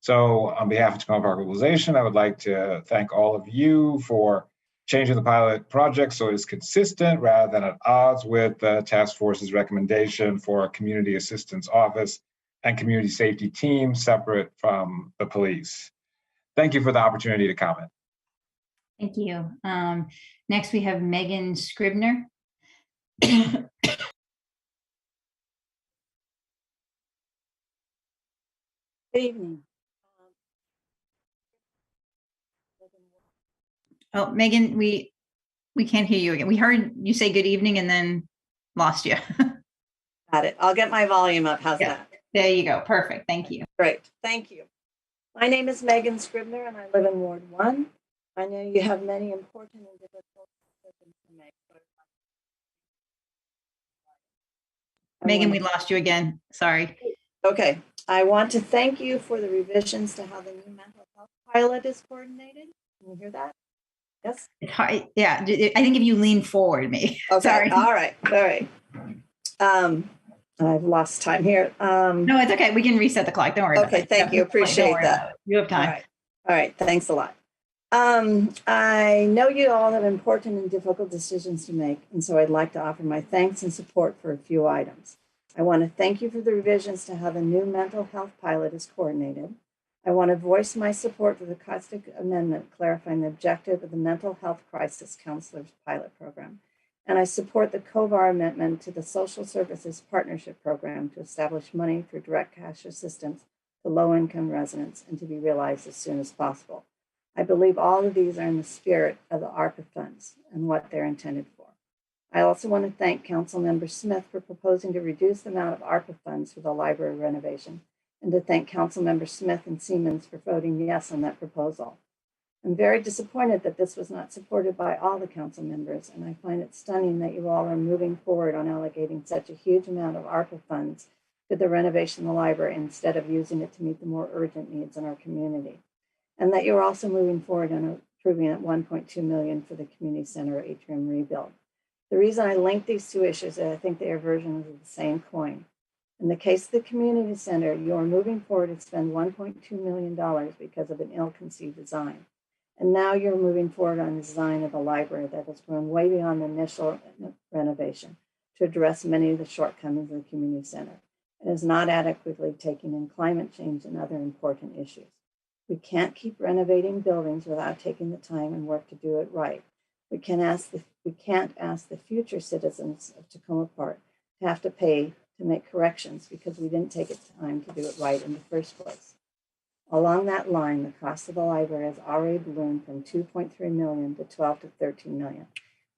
So on behalf of Tacoma Park Mobilization, I would like to thank all of you for changing the pilot project so it is consistent rather than at odds with the task force's recommendation for a community assistance office and community safety team separate from the police. Thank you for the opportunity to comment. Thank you. Next, we have Megan Scribner. Good evening. Oh, Megan, we can't hear you again. We heard you say good evening and then lost you. Got it. I'll get my volume up. How's that? There you go. Perfect. Thank you. Great. Thank you. My name is Megan Scribner and I live in Ward 1. I know you have many important and difficult decisions to make. Megan, we lost you again. Sorry. Okay. I want to thank you for the revisions to how the new mental health pilot is coordinated. Can you hear that? Yes. It's hard. Yeah. I think if you lean forward, me. Okay. Sorry. All right. All right. I've lost time here. No, it's okay. We can reset the clock. Don't worry. Okay. Thank you. Appreciate that. You have time. All right. Thanks a lot. I know you all have important and difficult decisions to make, and so I'd like to offer my thanks and support for a few items. I want to thank you for the revisions to how the new mental health pilot is coordinated. I want to voice my support for the Koscheck Amendment clarifying the objective of the Mental Health Crisis Counselors Pilot Program. And I support the COVAR Amendment to the Social Services Partnership Program to establish money through direct cash assistance to low-income residents and to be realized as soon as possible. I believe all of these are in the spirit of the ARPA funds and what they're intended for. I also want to thank Councilmember Smith for proposing to reduce the amount of ARPA funds for the library renovation, and to thank Councilmember Smith and Siemens for voting yes on that proposal. I'm very disappointed that this was not supported by all the council members, and I find it stunning that you all are moving forward on allocating such a huge amount of ARPA funds to the renovation of the library instead of using it to meet the more urgent needs in our community. And that you're also moving forward on approving at $1.2 million for the community center atrium rebuild. The reason I link these two issues is I think they are versions of the same coin. In the case of the community center, you are moving forward to spend $1.2 million because of an ill-conceived design. And now you're moving forward on the design of the library that has grown way beyond the initial renovation to address many of the shortcomings of the community center. It is not adequately taking in climate change and other important issues. We can't keep renovating buildings without taking the time and work to do it right. We can't ask the future citizens of Tacoma Park to have to pay to make corrections because we didn't take the time to do it right in the first place. Along that line, the cost of the library has already ballooned from $2.3 million to $12 to $13 million,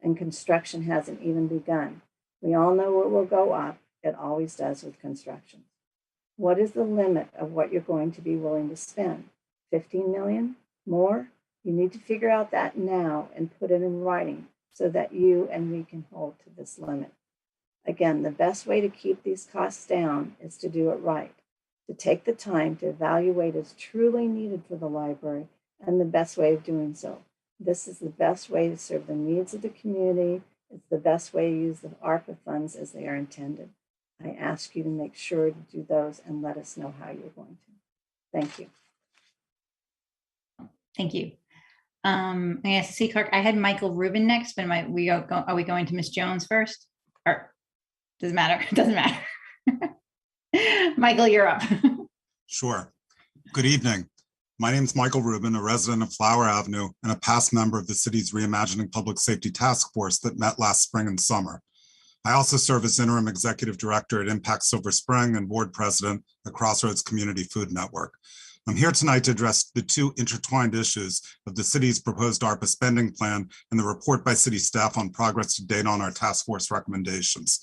and construction hasn't even begun. We all know it will go up. It always does with construction. What is the limit of what you're going to be willing to spend? 15 million? More? You need to figure out that now and put it in writing so that you and we can hold to this limit. Again, the best way to keep these costs down is to do it right, to take the time to evaluate what's truly needed for the library and the best way of doing so. This is the best way to serve the needs of the community. It's the best way to use the ARPA funds as they are intended. I ask you to make sure to do those and let us know how you're going to. Thank you. Thank you. I asked the city clerk. I had Michael Rubin next, but are we going to Ms. Jones first? Or doesn't matter. It doesn't matter. Michael, you're up. Sure. Good evening. My name is Michael Rubin, a resident of Flower Avenue and a past member of the city's Reimagining Public Safety Task Force that met last spring and summer. I also serve as interim executive director at Impact Silver Spring and board president at Crossroads Community Food Network. I'm here tonight to address the two intertwined issues of the city's proposed ARPA spending plan and the report by city staff on progress to date on our task force recommendations.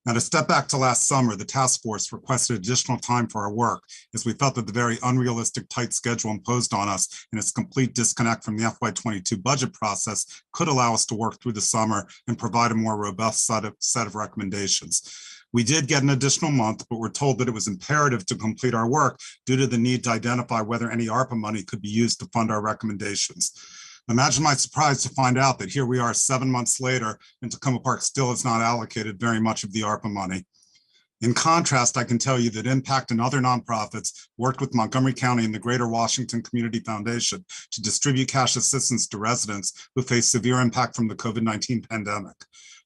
Now, to step back to last summer, the task force requested additional time for our work as we felt that the very unrealistic tight schedule imposed on us and its complete disconnect from the FY22 budget process could allow us to work through the summer and provide a more robust set of recommendations. We did get an additional month, but we're told that it was imperative to complete our work due to the need to identify whether any ARPA money could be used to fund our recommendations. Imagine my surprise to find out that here we are 7 months later and Tacoma Park still has not allocated very much of the ARPA money. In contrast, I can tell you that Impact and other nonprofits worked with Montgomery County and the Greater Washington Community Foundation to distribute cash assistance to residents who face severe impact from the COVID-19 pandemic.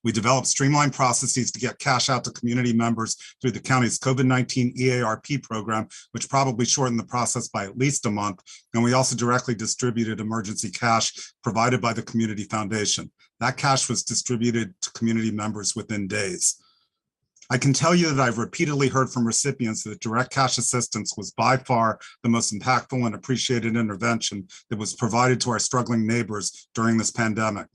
We developed streamlined processes to get cash out to community members through the county's COVID-19 EARP program, which probably shortened the process by at least a month. And we also directly distributed emergency cash provided by the Community Foundation. That cash was distributed to community members within days. I can tell you that I've repeatedly heard from recipients that direct cash assistance was by far the most impactful and appreciated intervention that was provided to our struggling neighbors during this pandemic.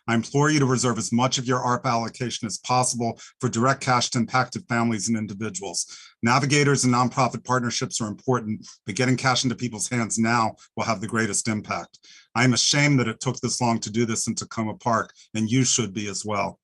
I implore you to reserve as much of your ARPA allocation as possible for direct cash to impacted families and individuals. Navigators and nonprofit partnerships are important, but getting cash into people's hands now will have the greatest impact. I am ashamed that it took this long to do this in Tacoma Park, and you should be as well.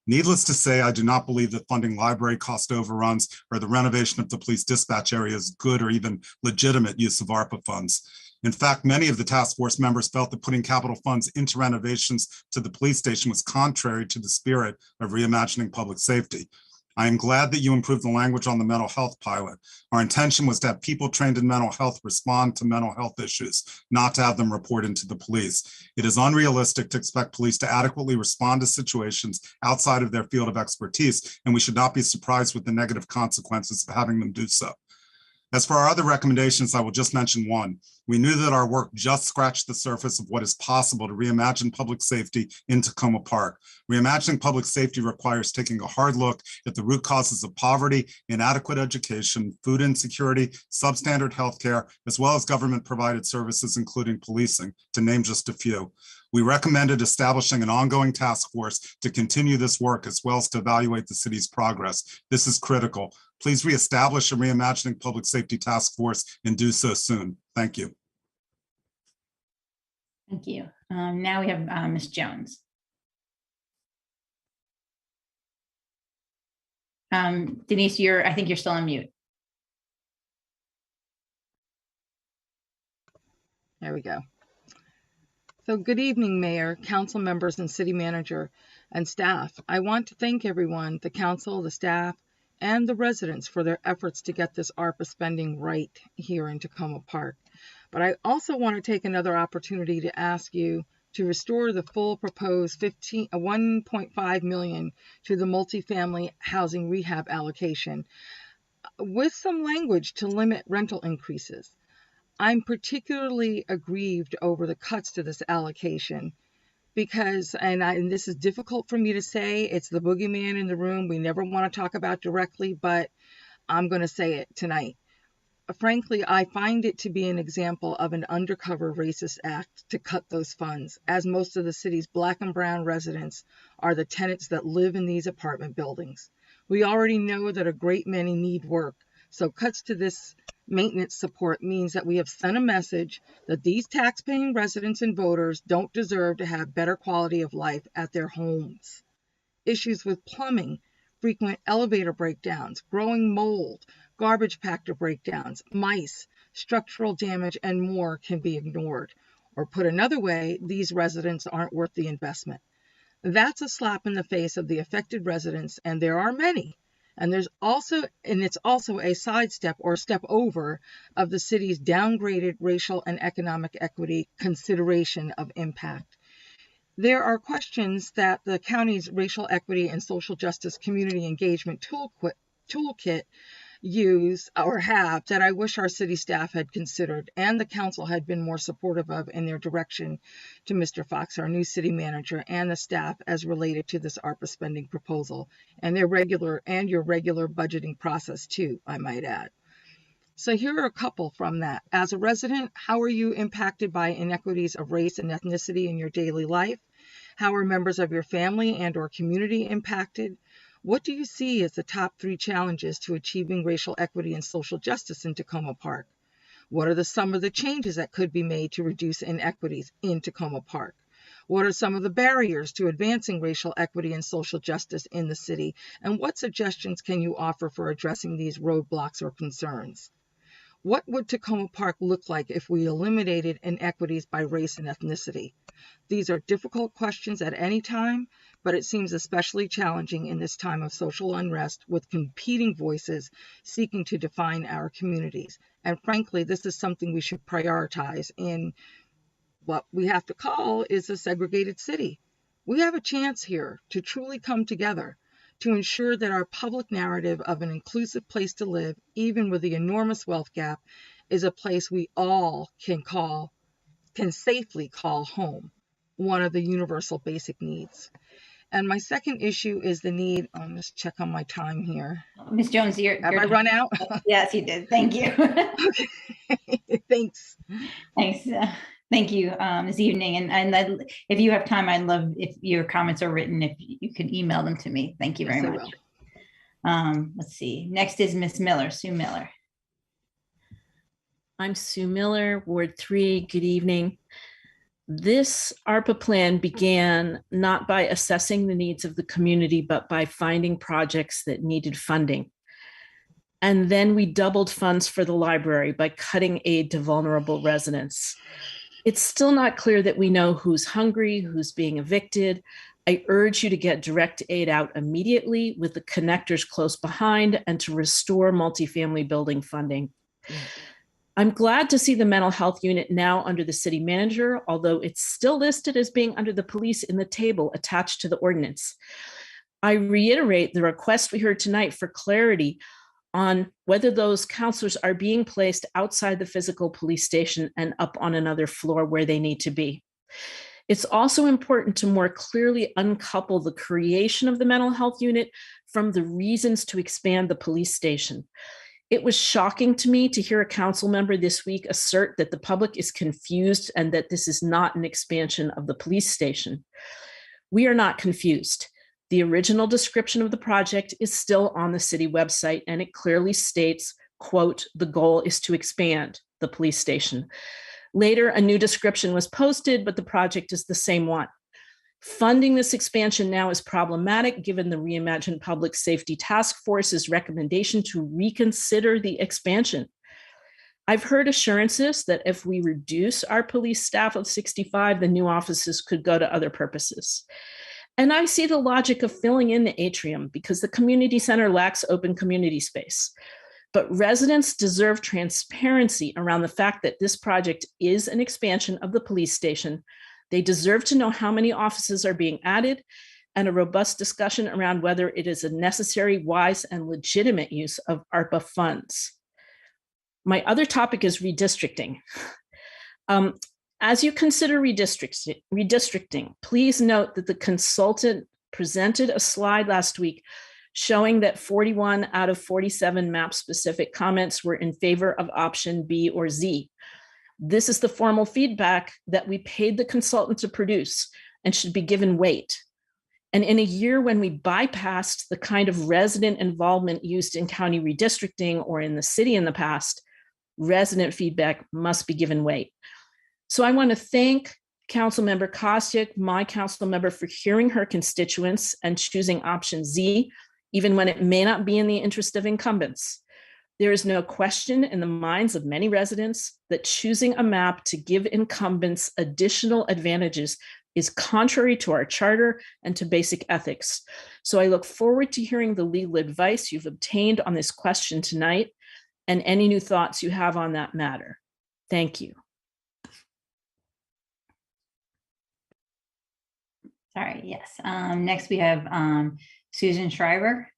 Needless to say, I do not believe that funding library cost overruns or the renovation of the police dispatch area is good or even legitimate use of ARPA funds. In fact, many of the task force members felt that putting capital funds into renovations to the police station was contrary to the spirit of reimagining public safety. I am glad that you improved the language on the mental health pilot. Our intention was to have people trained in mental health respond to mental health issues, not to have them report into the police. It is unrealistic to expect police to adequately respond to situations outside of their field of expertise, and we should not be surprised with the negative consequences of having them do so. As for our other recommendations, I will just mention one. We knew that our work just scratched the surface of what is possible to reimagine public safety in Tacoma Park. Reimagining public safety requires taking a hard look at the root causes of poverty, inadequate education, food insecurity, substandard healthcare, as well as government-provided services, including policing, to name just a few. We recommended establishing an ongoing task force to continue this work as well as to evaluate the city's progress. This is critical. Please reestablish a reimagining public safety task force and do so soon. Thank you. Thank you. Now we have Ms. Jones. Denise, I think you're still on mute. There we go. So good evening, Mayor, council members, and city manager and staff. I want to thank everyone, the council, the staff, and the residents for their efforts to get this ARPA spending right here in Tacoma Park. But I also want to take another opportunity to ask you to restore the full proposed $1.5 million to the multifamily housing rehab allocation with some language to limit rental increases. I'm particularly aggrieved over the cuts to this allocation because, and this is difficult for me to say, it's the boogeyman in the room we never want to talk about directly, but I'm going to say it tonight. Frankly, I find it to be an example of an undercover racist act to cut those funds, as most of the city's Black and brown residents are the tenants that live in these apartment buildings. We already know that a great many need work, so cuts to this maintenance support means that we have sent a message that these tax-paying residents and voters don't deserve to have better quality of life at their homes. Issues with plumbing, frequent elevator breakdowns, growing mold, garbage compactor breakdowns, mice, structural damage, and more can be ignored. Or put another way, these residents aren't worth the investment. That's a slap in the face of the affected residents, and there are many. And it's also a sidestep or step over of the city's downgraded racial and economic equity consideration of impact. There are questions that the county's racial equity and social justice community engagement toolkit use or have that I wish our city staff had considered and the council had been more supportive of in their direction to Mr. Fox, our new city manager, and the staff as related to this ARPA spending proposal and your regular budgeting process too, I might add. So here are a couple from that. As a resident, how are you impacted by inequities of race and ethnicity in your daily life? How are members of your family and or community impacted? What do you see as the top 3 challenges to achieving racial equity and social justice in Tacoma Park? What are some of the changes that could be made to reduce inequities in Tacoma Park? What are some of the barriers to advancing racial equity and social justice in the city? And what suggestions can you offer for addressing these roadblocks or concerns? What would Tacoma Park look like if we eliminated inequities by race and ethnicity? These are difficult questions at any time, but it seems especially challenging in this time of social unrest with competing voices seeking to define our communities. And frankly, this is something we should prioritize in what we have to call is a segregated city. We have a chance here to truly come together to ensure that our public narrative of an inclusive place to live, even with the enormous wealth gap, is a place we all can safely call home, one of the universal basic needs. And my second issue is the need, I'll just check on my time here. Ms. Jones, Have I run out? Yes, you did. Thank you. Okay, thanks. Thanks. Thank you this evening. And if you have time, I'd love if your comments are written, if you could email them to me. Thank you very Yes, I much. Let's see. Next is Ms. Miller, Sue Miller. I'm Sue Miller, Ward 3. Good evening. This ARPA plan began not by assessing the needs of the community, but by finding projects that needed funding. And then we doubled funds for the library by cutting aid to vulnerable residents. It's still not clear that we know who's hungry, who's being evicted. I urge you to get direct aid out immediately with the connectors close behind and to restore multifamily building funding. I'm glad to see the mental health unit now under the city manager, although it's still listed as being under the police in the table attached to the ordinance. I reiterate the request we heard tonight for clarity on whether those counselors are being placed outside the physical police station and up on another floor where they need to be. It's also important to more clearly uncouple the creation of the mental health unit from the reasons to expand the police station. It was shocking to me to hear a council member this week assert that the public is confused and that this is not an expansion of the police station. We are not confused. The original description of the project is still on the city website, and it clearly states, quote, "The goal is to expand the police station." Later, a new description was posted, but the project is the same one. Funding this expansion now is problematic given the Reimagined Public Safety Task Force's recommendation to reconsider the expansion. I've heard assurances that if we reduce our police staff of 65, the new offices could go to other purposes. And I see the logic of filling in the atrium because the community center lacks open community space. But residents deserve transparency around the fact that this project is an expansion of the police station. They deserve to know how many offices are being added and a robust discussion around whether it is a necessary, wise, and legitimate use of ARPA funds. My other topic is redistricting. As you consider redistricting, please note that the consultant presented a slide last week showing that 41 out of 47 map-specific comments were in favor of option B or Z. This is the formal feedback that we paid the consultant to produce and should be given weight. And in a year when we bypassed the kind of resident involvement used in county redistricting or in the city in the past, resident feedback must be given weight. So I want to thank Councilmember Kostyuk, my council member, for hearing her constituents and choosing option Z, even when it may not be in the interest of incumbents. There is no question in the minds of many residents that choosing a map to give incumbents additional advantages is contrary to our charter and to basic ethics. So I look forward to hearing the legal advice you've obtained on this question tonight and any new thoughts you have on that matter. Thank you. All right, yes. Next we have Susan Schreiber.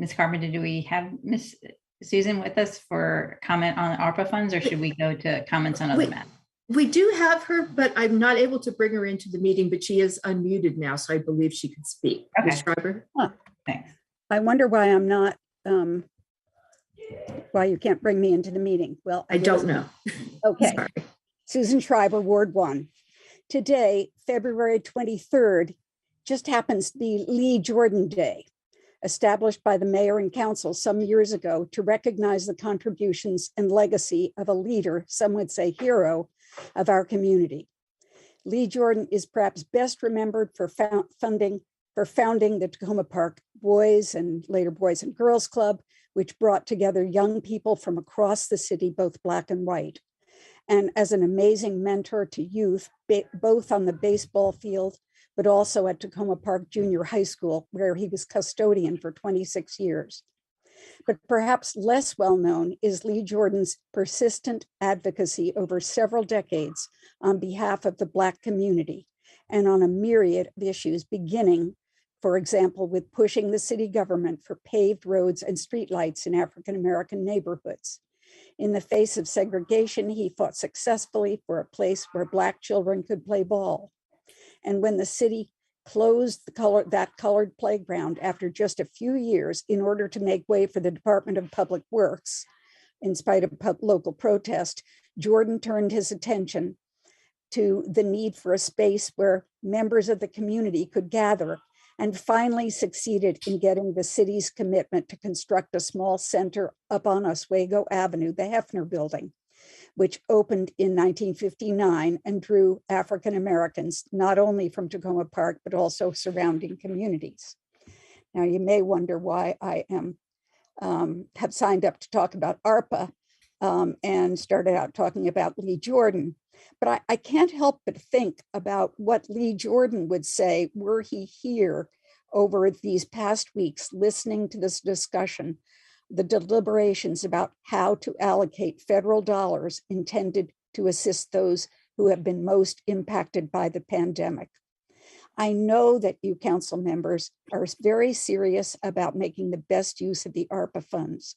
Ms. Carpenter, do we have Ms. Susan with us for comment on ARPA funds, or should we go to comments on other matters? We do have her, but I'm not able to bring her into the meeting, but she is unmuted now, so I believe she can speak. Okay. Ms. Schreiber? Thanks. I wonder why I'm not, why you can't bring me into the meeting. Well, I don't know. Okay. Sorry. Susan Schreiber, Ward 1. Today, February 23rd, just happens to be Lee Jordan Day, established by the mayor and council some years ago to recognize the contributions and legacy of a leader, some would say hero, of our community. Lee Jordan is perhaps best remembered for founding the Tacoma Park Boys and later Boys and Girls Club, which brought together young people from across the city, both Black and white, and as an amazing mentor to youth, both on the baseball field, but also at Tacoma Park Junior High School, where he was custodian for 26 years. But perhaps less well-known is Lee Jordan's persistent advocacy over several decades on behalf of the Black community and on a myriad of issues, beginning, for example, with pushing the city government for paved roads and streetlights in African-American neighborhoods. In the face of segregation, he fought successfully for a place where Black children could play ball. And when the city closed that colored playground after just a few years in order to make way for the Department of Public Works, in spite of local protest, Jordan turned his attention to the need for a space where members of the community could gather, and finally succeeded in getting the city's commitment to construct a small center up on Oswego Avenue, the Hefner Building, which opened in 1959 and drew African Americans, not only from Tacoma Park, but also surrounding communities. Now, you may wonder why I have signed up to talk about ARPA and started out talking about Lee Jordan. But I can't help but think about what Lee Jordan would say were he here over these past weeks, listening to this discussion, the deliberations about how to allocate federal dollars intended to assist those who have been most impacted by the pandemic. I know that you council members are very serious about making the best use of the ARPA funds.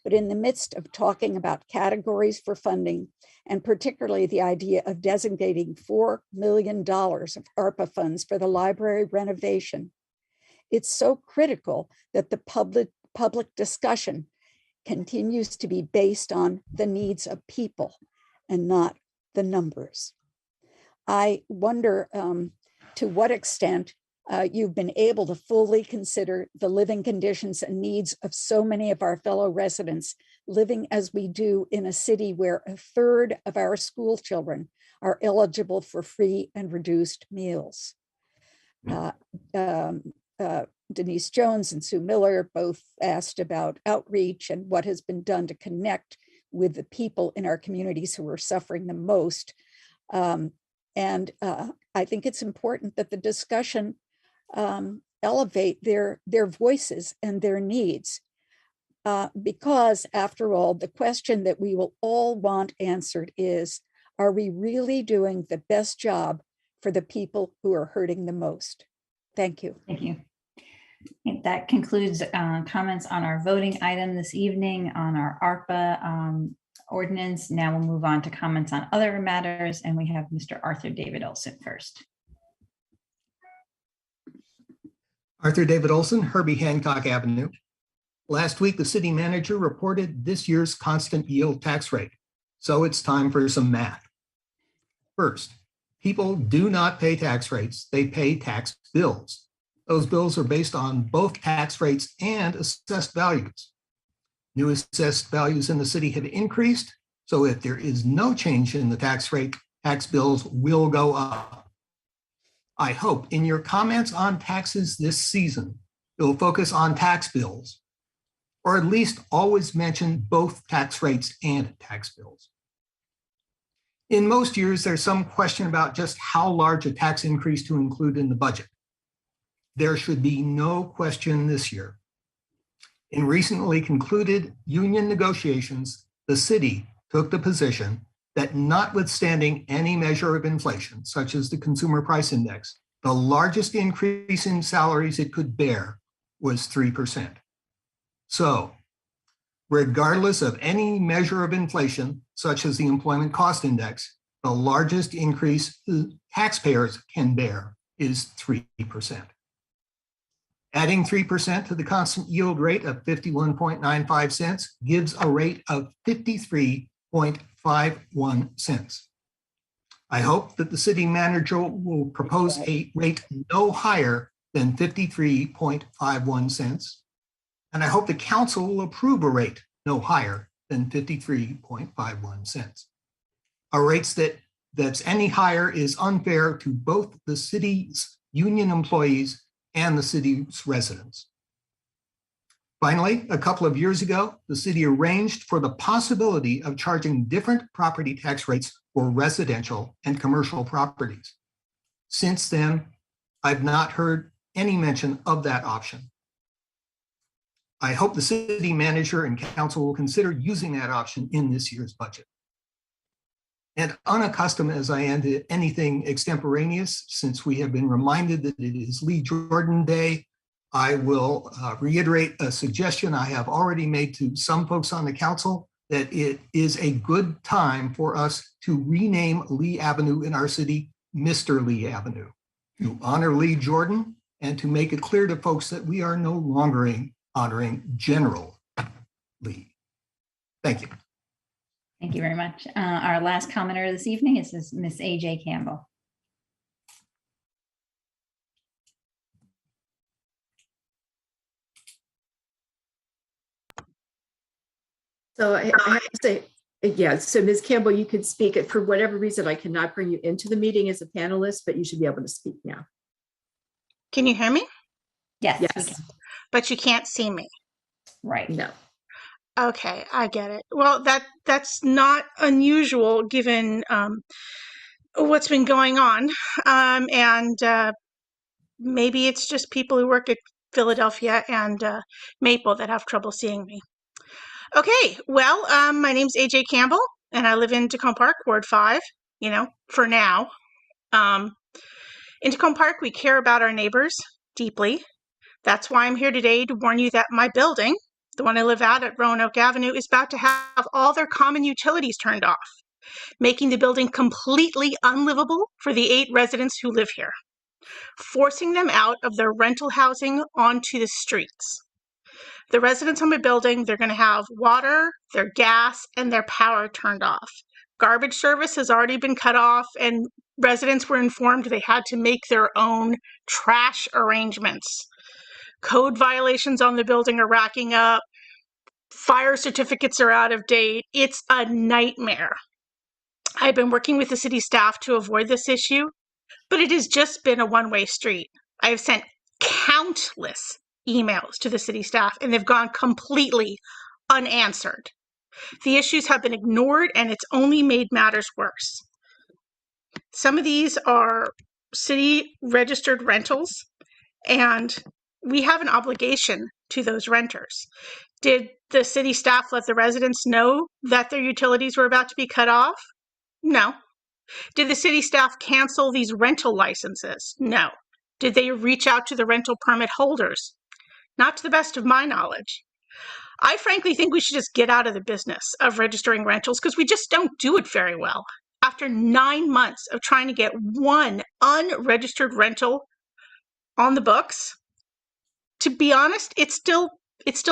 But in the midst of talking about categories for funding, and particularly the idea of designating $4 million of ARPA funds for the library renovation, it's so critical that the public discussion continues to be based on the needs of people and not the numbers. I wonder to what extent you've been able to fully consider the living conditions and needs of so many of our fellow residents living as we do in a city where a third of our school children are eligible for free and reduced meals. Denise Jones and Sue Miller both asked about outreach and what has been done to connect with the people in our communities who are suffering the most. I think it's important that the discussion elevate their voices and their needs. Because after all, the question that we will all want answered is, are we really doing the best job for the people who are hurting the most? Thank you. Thank you. That concludes comments on our voting item this evening on our ARPA ordinance. Now we'll move on to comments on other matters, and we have Mr. Arthur David Olson first. Arthur David Olson, Herbie Hancock Avenue. Last week, the city manager reported this year's constant yield tax rate. So it's time for some math. First, people do not pay tax rates, they pay tax bills. Those bills are based on both tax rates and assessed values. New assessed values in the city have increased, so if there is no change in the tax rate, tax bills will go up. I hope in your comments on taxes this season, you'll focus on tax bills, or at least always mention both tax rates and tax bills. In most years, there's some question about just how large a tax increase to include in the budget. There should be no question this year. In recently concluded union negotiations, the city took the position that notwithstanding any measure of inflation, such as the Consumer Price Index, the largest increase in salaries it could bear was 3%. So regardless of any measure of inflation, such as the Employment Cost Index, the largest increase taxpayers can bear is 3%. Adding 3% to the constant yield rate of 51.95 cents gives a rate of 53.51 cents. I hope that the city manager will propose a rate no higher than 53.51 cents. And I hope the council will approve a rate no higher than 53.51 cents. A rate that's any higher is unfair to both the city's union employees and the city's residents. Finally, a couple of years ago, the city arranged for the possibility of charging different property tax rates for residential and commercial properties. Since then, I've not heard any mention of that option. I hope the city manager and council will consider using that option in this year's budget. And unaccustomed as I am to anything extemporaneous, since we have been reminded that it is Lee Jordan Day, I will reiterate a suggestion I have already made to some folks on the council, that it is a good time for us to rename Lee Avenue in our city, Mr. Lee Avenue, to honor Lee Jordan and to make it clear to folks that we are no longer honoring General Lee. Thank you. Thank you very much. Our last commenter this evening is Ms. AJ Campbell. So I have to say, yeah, so Ms. Campbell, you could speak. For whatever reason, I cannot bring you into the meeting as a panelist, but you should be able to speak now. Can you hear me? Yes. Yes. But you can't see me. Right. No. Okay, I get it. Well, that's not unusual given what's been going on. And maybe it's just people who work at Philadelphia and Maple that have trouble seeing me. Okay, well, my name's AJ Campbell, and I live in Tacoma Park, Ward 5, for now. In Tacoma Park, we care about our neighbors deeply. That's why I'm here today to warn you that my building, the one I live at Roanoke Avenue, is about to have all their common utilities turned off, making the building completely unlivable for the 8 residents who live here, forcing them out of their rental housing onto the streets. The residents on my building, they're going to have water, their gas, and their power turned off. Garbage service has already been cut off, and residents were informed they had to make their own trash arrangements. Code violations on the building are racking up. Fire certificates are out of date. It's a nightmare. I've been working with the city staff to avoid this issue, but it has just been a one-way street. I have sent countless emails to the city staff, and they've gone completely unanswered. The issues have been ignored, and it's only made matters worse. Some of these are city registered rentals, and we have an obligation to those renters. Did the city staff let the residents know that their utilities were about to be cut off? No. Did the city staff cancel these rental licenses? No. Did they reach out to the rental permit holders? Not to the best of my knowledge. I frankly think we should just get out of the business of registering rentals because we just don't do it very well. After 9 months of trying to get one unregistered rental on the books, to be honest, it still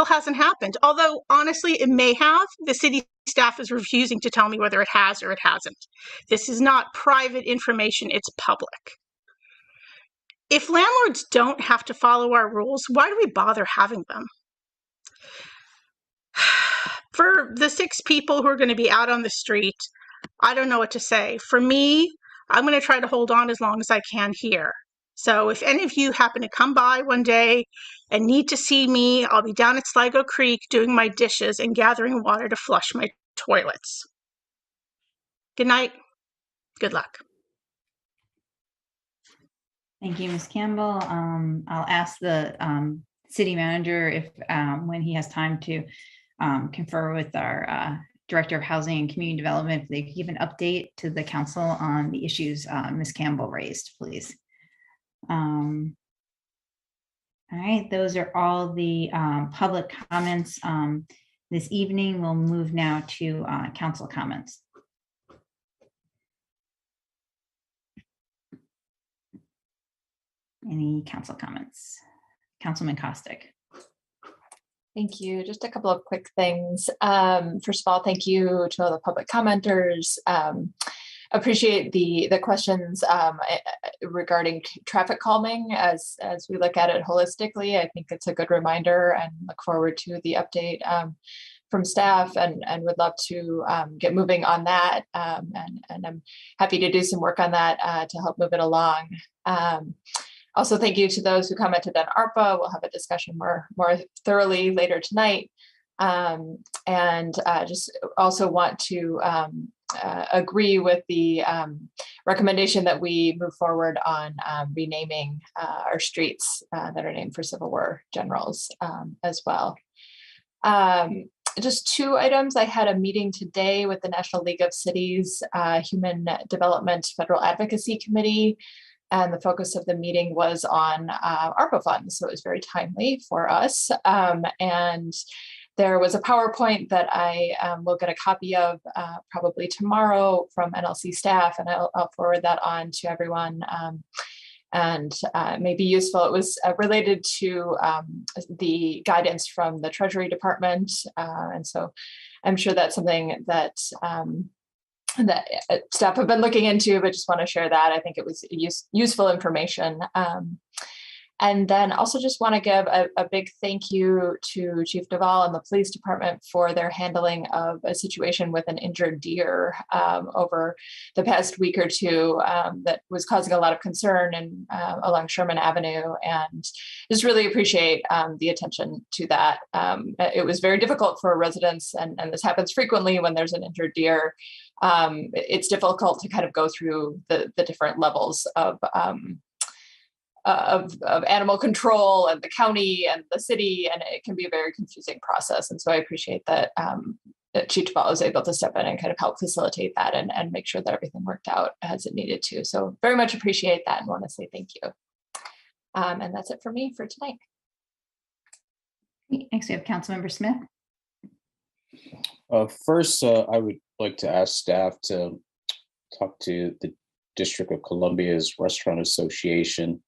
hasn't happened. Although, honestly, it may have. The city staff is refusing to tell me whether it has or it hasn't. This is not private information, it's public. If landlords don't have to follow our rules, why do we bother having them? For the 6 people who are going to be out on the street, I don't know what to say. For me, I'm going to try to hold on as long as I can here. So if any of you happen to come by one day and need to see me, I'll be down at Sligo Creek doing my dishes and gathering water to flush my toilets. Good night. Good luck. Thank you, Ms. Campbell. I'll ask the city manager if when he has time to confer with our Director of Housing and Community Development, if they could give an update to the council on the issues Ms. Campbell raised, please. All right, those are all the public comments this evening. We'll move now to council comments. Any council comments? Councilman Costick. Thank you. Just a couple of quick things. First of all, thank you to all the public commenters. Appreciate the questions regarding traffic calming as we look at it holistically. I think it's a good reminder and look forward to the update from staff and would love to get moving on that. And I'm happy to do some work on that to help move it along. Also, thank you to those who commented on ARPA. We'll have a discussion more thoroughly later tonight. And just also want to agree with the recommendation that we move forward on renaming our streets that are named for Civil War generals as well. Just two items. I had a meeting today with the National League of Cities Human Development Federal Advocacy Committee. And the focus of the meeting was on ARPA funds. So it was very timely for us. And there was a PowerPoint that I will get a copy of probably tomorrow from NLC staff, and I'll forward that on to everyone. And it may be useful. It was related to the guidance from the Treasury Department. And so I'm sure that's something that that staff have been looking into, but just want to share that. I think it was useful information. And then also just want to give a big thank you to Chief Duvall and the police department for their handling of a situation with an injured deer over the past week or two that was causing a lot of concern and along Sherman Avenue, and just really appreciate the attention to that. It was very difficult for residents, and this happens frequently when there's an injured deer. It's difficult to kind of go through the different levels of animal control and the county and the city, and it can be a very confusing process. And so I appreciate that, that Chief Duvall was able to step in and kind of help facilitate that and make sure that everything worked out as it needed to. So very much appreciate that and want to say thank you. And that's it for me for tonight. Next we have Councilmember Smith. First, I would like to ask staff to talk to the District of Columbia's Restaurant Association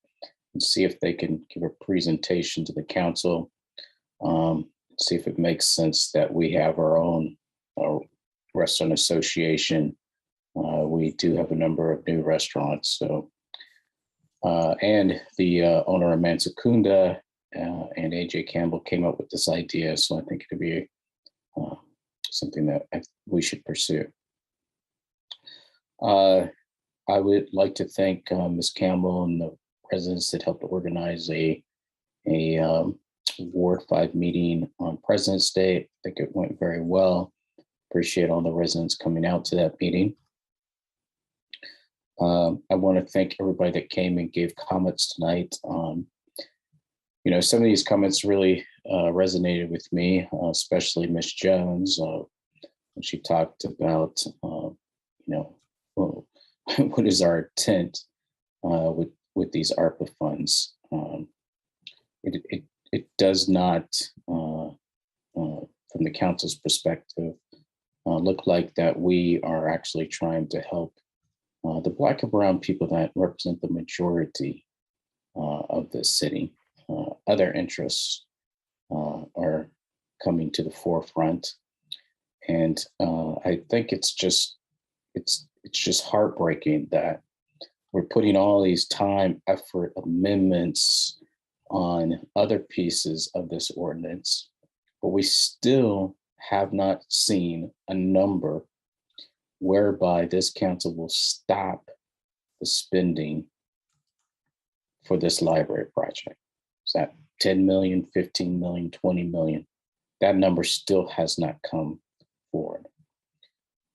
and see if they can give a presentation to the council, see if it makes sense that we have our own restaurant association. We do have a number of new restaurants, so and the owner of Mansakunda and AJ Campbell came up with this idea, so I think it could be something that we should pursue. I would like to thank Ms. Campbell and the residents that helped organize a Ward 5 meeting on President's Day. I think it went very well. Appreciate all the residents coming out to that meeting. I want to thank everybody that came and gave comments tonight. You know, some of these comments really resonated with me, especially Ms. Jones, when she talked about, you know, well, what is our intent with these ARPA funds. It does not, from the council's perspective, look like that we are actually trying to help the Black and brown people that represent the majority of the city. Other interests are coming to the forefront, and I think it's just heartbreaking that we're putting all these time, effort, amendments on other pieces of this ordinance, but we still have not seen a number whereby this council will stop the spending for this library project. Is that 10 million, 15 million, 20 million? That number still has not come forward.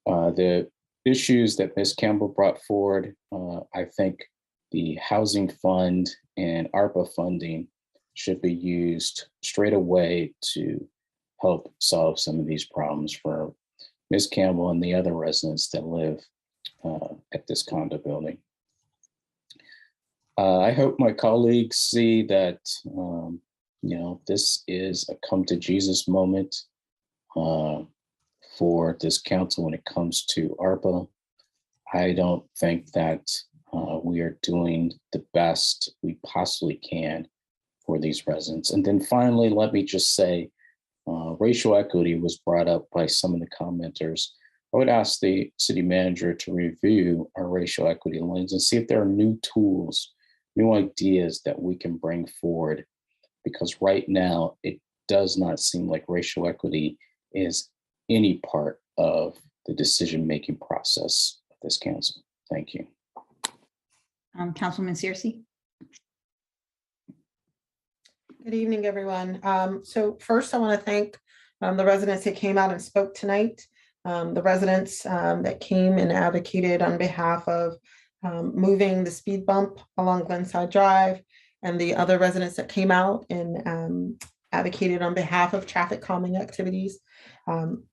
The issues that Ms. Campbell brought forward, I think the housing fund and ARPA funding should be used straight away to help solve some of these problems for Ms. Campbell and the other residents that live at this condo building. I hope my colleagues see that, this is a come to Jesus moment for this council when it comes to ARPA. I don't think that we are doing the best we possibly can for these residents. And then finally, let me just say, racial equity was brought up by some of the commenters. I would ask the city manager to review our racial equity lens and see if there are new tools, new ideas that we can bring forward. Because right now, it does not seem like racial equity is any part of the decision-making process of this council. Thank you. Councilwoman Searcy. Good evening, everyone. So first, I want to thank the residents that came out and spoke tonight. The residents that came and advocated on behalf of moving the speed bump along Glenside Drive, and the other residents that came out and advocated on behalf of traffic calming activities.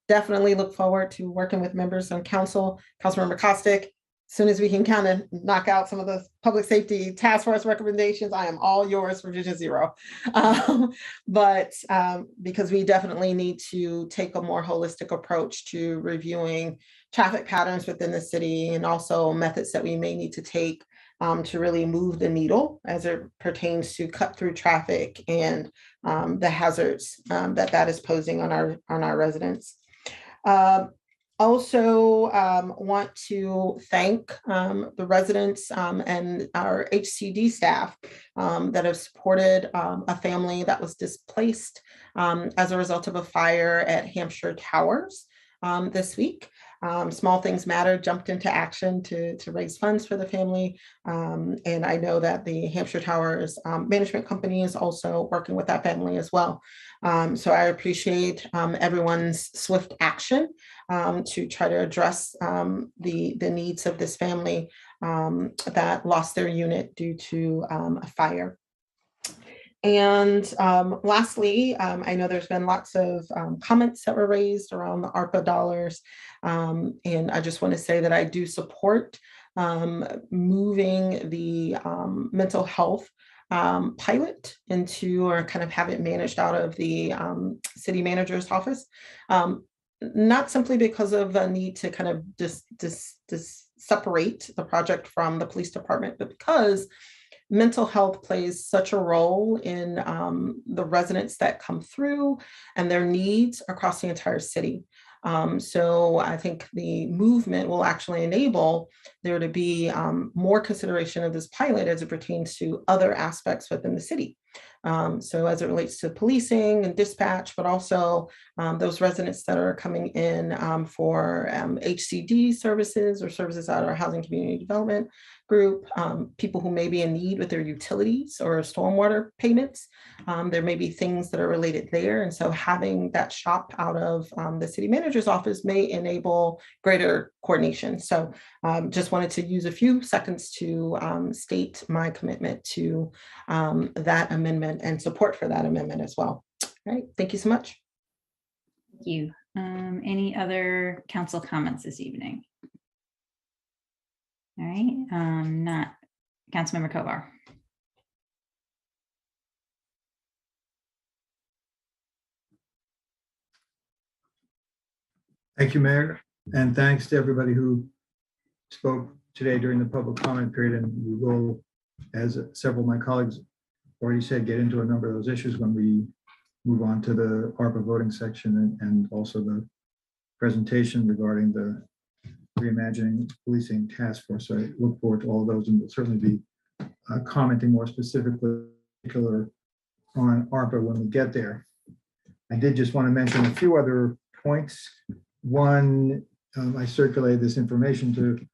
Definitely look forward to working with members on council, Councilmember Costick. As soon as we can kind of knock out some of the public safety task force recommendations, I am all yours for Vision Zero. But because we definitely need to take a more holistic approach to reviewing traffic patterns within the city, and also methods that we may need to take to really move the needle as it pertains to cut through traffic and the hazards that is posing on our residents. Also want to thank the residents and our HCD staff that have supported a family that was displaced as a result of a fire at Hampshire Towers this week. Small Things Matter jumped into action to raise funds for the family. And I know that the Hampshire Towers management company is also working with that family as well. So I appreciate everyone's swift action to try to address the needs of this family that lost their unit due to a fire. And lastly, I know there's been lots of comments that were raised around the ARPA dollars. And I just want to say that I do support moving the mental health pilot into, or kind of have it managed out of the city manager's office. Not simply because of the need to kind of just separate the project from the police department, but because mental health plays such a role in the residents that come through and their needs across the entire city. So I think the movement will actually enable there to be more consideration of this pilot as it pertains to other aspects within the city. So as it relates to policing and dispatch, but also those residents that are coming in for HCD services or services out of our housing community development group, people who may be in need with their utilities or stormwater payments. There may be things that are related there. And so having that shop out of the city manager's office may enable greater coordination. So just wanted to use a few seconds to state my commitment to that amendment and support for that amendment as well. All right, thank you so much. Thank you. Any other council comments this evening? All right, not Councilmember Kovar. Thank you, Mayor, and thanks to everybody who spoke today during the public comment period. And we will, as several of my colleagues already said, get into a number of those issues when we move on to the ARPA voting section and also the presentation regarding the Reimagining Policing Task Force. So I look forward to all of those, and will certainly be commenting more specifically on ARPA when we get there. I did just want to mention a few other points. One, I circulated this information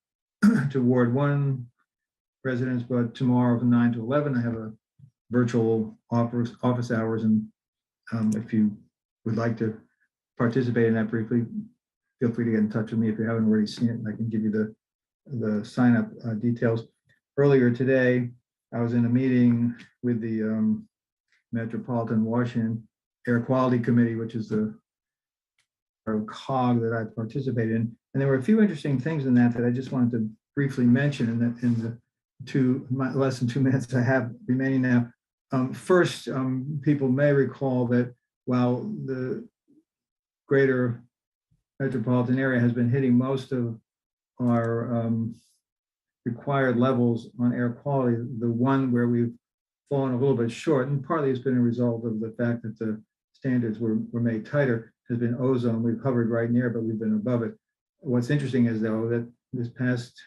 to Ward 1 residents, but tomorrow from 9 to 11, I have a virtual office hours. And if you would like to participate in that briefly, feel free to get in touch with me if you haven't already seen it, and I can give you the sign up details. Earlier today, I was in a meeting with the Metropolitan Washington Air Quality Committee, which is the COG that I participated in. And there were a few interesting things in that I just wanted to briefly mention. And in less than 2 minutes I have remaining now. First, people may recall that while the greater metropolitan area has been hitting most of our required levels on air quality, the one where we've fallen a little bit short, and partly it's been a result of the fact that the standards were made tighter, has been ozone. We've hovered right near, but we've been above it. What's interesting is, though, that this past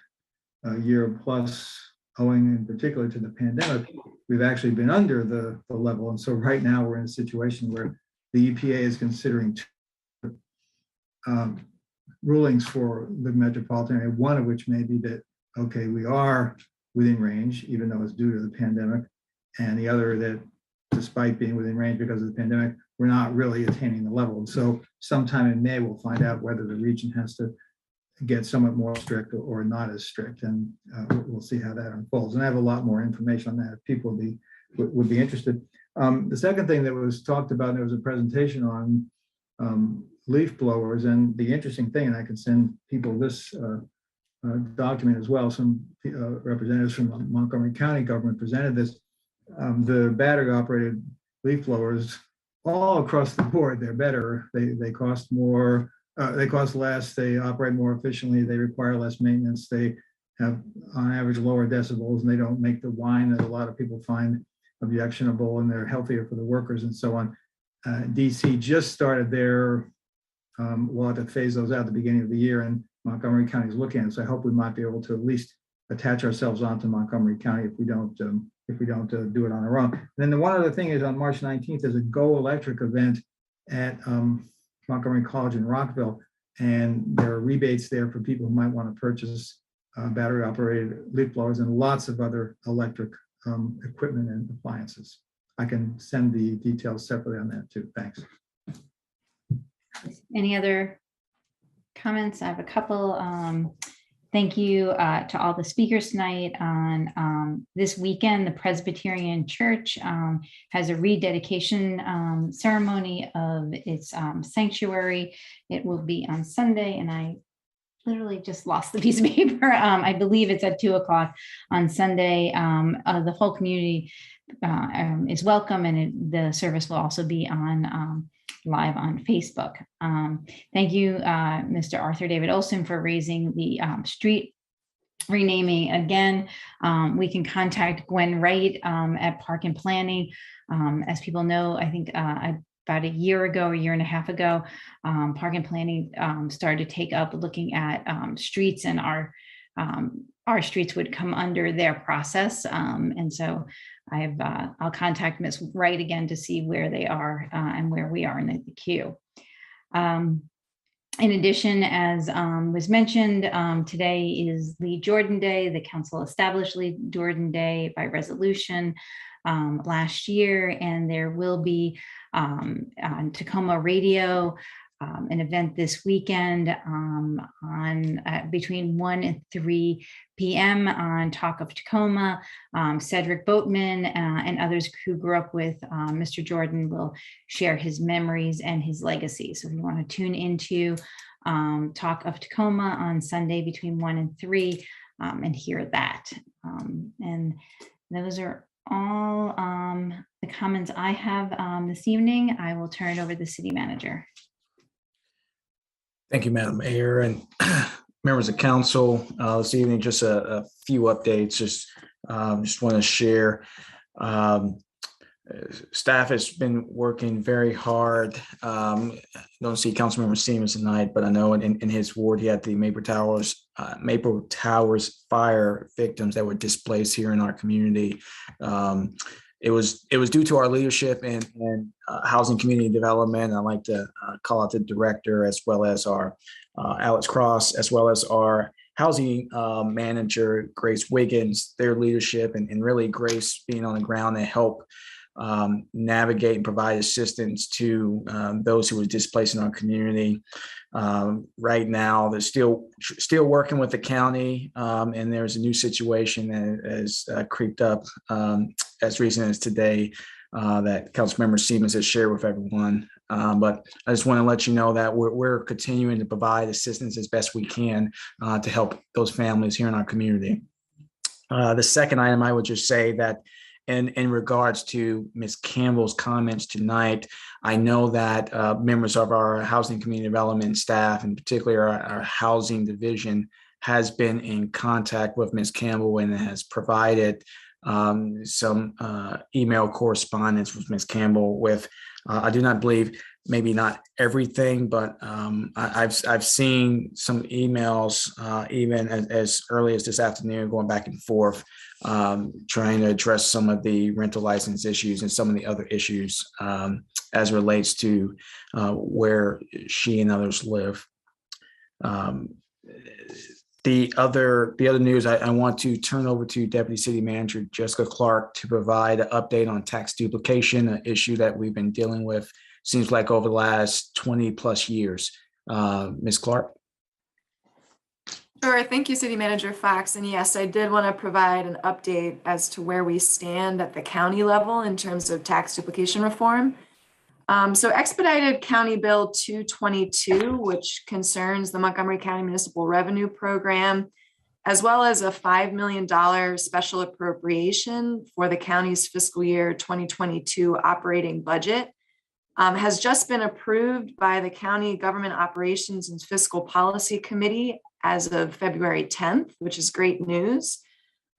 year plus, owing in particular to the pandemic, we've actually been under the level. And so right now we're in a situation where the EPA is considering rulings for the metropolitan area, one of which may be that, okay, we are within range, even though it's due to the pandemic, and the other that despite being within range because of the pandemic, we're not really attaining the level. And so sometime in May, we'll find out whether the region has to get somewhat more strict or not as strict, and we'll see how that unfolds. And I have a lot more information on that if people would be interested. The second thing that was talked about, there was a presentation on leaf blowers, and the interesting thing, and I can send people this document as well, some representatives from Montgomery County government presented this. The battery operated leaf blowers all across the board, they're better. They cost more. They cost less, they operate more efficiently, they require less maintenance, they have on average lower decibels, and they don't make the whine that a lot of people find objectionable, and they're healthier for the workers and so on. DC just started their, we'll have to phase those out at the beginning of the year, and Montgomery County is looking at it. So I hope we might be able to at least attach ourselves onto Montgomery County if we don't do it on our own. And then the one other thing is on March 19th, there's a Go Electric event at Montgomery College in Rockville, and there are rebates there for people who might want to purchase battery operated leaf blowers and lots of other electric equipment and appliances. I can send the details separately on that too. Thanks. Any other comments? I have a couple. Thank you to all the speakers tonight. On this weekend, the Presbyterian Church has a rededication ceremony of its sanctuary. It will be on Sunday, and I literally just lost the piece of paper. I believe it's at 2:00 on Sunday. The whole community is welcome, and the service will also be on live on Facebook. Thank you, Mr. Arthur David Olson, for raising the street renaming again. We can contact Gwen Wright at Park and Planning. As people know, I think about a year and a half ago, Park and Planning started to take up looking at streets, and our streets would come under their process. And so I'll contact Ms. Wright again to see where they are and where we are in the queue. In addition, as was mentioned, today is Lee Jordan Day. The council established Lee Jordan Day by resolution last year, and there will be on Tacoma Radio an event this weekend on between 1 and 3 p.m. on Talk of Tacoma. Cedric Boatman and others who grew up with Mr. Jordan will share his memories and his legacy. So if you want to tune into Talk of Tacoma on Sunday between 1 and 3 and hear that. And those are all the comments I have this evening. I will turn it over to the city manager. Thank you, Madam Mayor and members of council. This evening, just a few updates. Just want to share. Staff has been working very hard. Don't see Councilmember Siemens tonight, but I know in his ward he had the Maple Towers fire victims that were displaced here in our community. It was due to our leadership in housing community development. I'd like to call out the director, as well as our Alex Cross, as well as our housing manager, Grace Wiggins, their leadership, and really Grace being on the ground to help navigate and provide assistance to those who were displaced in our community. Right now, they're still working with the county, and there's a new situation that has creeped up as recent as today that Councilmember Siemens has shared with everyone. But I just want to let you know that we're continuing to provide assistance as best we can to help those families here in our community. The second item, I would just say that in regards to Ms. Campbell's comments tonight, I know that members of our housing community development staff, in particular our housing division, has been in contact with Ms. Campbell and has provided some email correspondence with Ms. Campbell with, I do not believe, maybe not everything, but I've seen some emails even as early as this afternoon going back and forth, trying to address some of the rental license issues and some of the other issues as relates to where she and others live. The other news, I want to turn over to Deputy City Manager Jessica Clark to provide an update on tax duplication, an issue that we've been dealing with, seems like over the last 20 plus years. Ms. Clark? Sure. Thank you, City Manager Fox. And yes, I did want to provide an update as to where we stand at the county level in terms of tax duplication reform. So Expedited County Bill 222, which concerns the Montgomery County Municipal Revenue Program, as well as a $5 million special appropriation for the county's fiscal year 2022 operating budget, has just been approved by the County Government Operations and Fiscal Policy Committee as of February 10th, which is great news.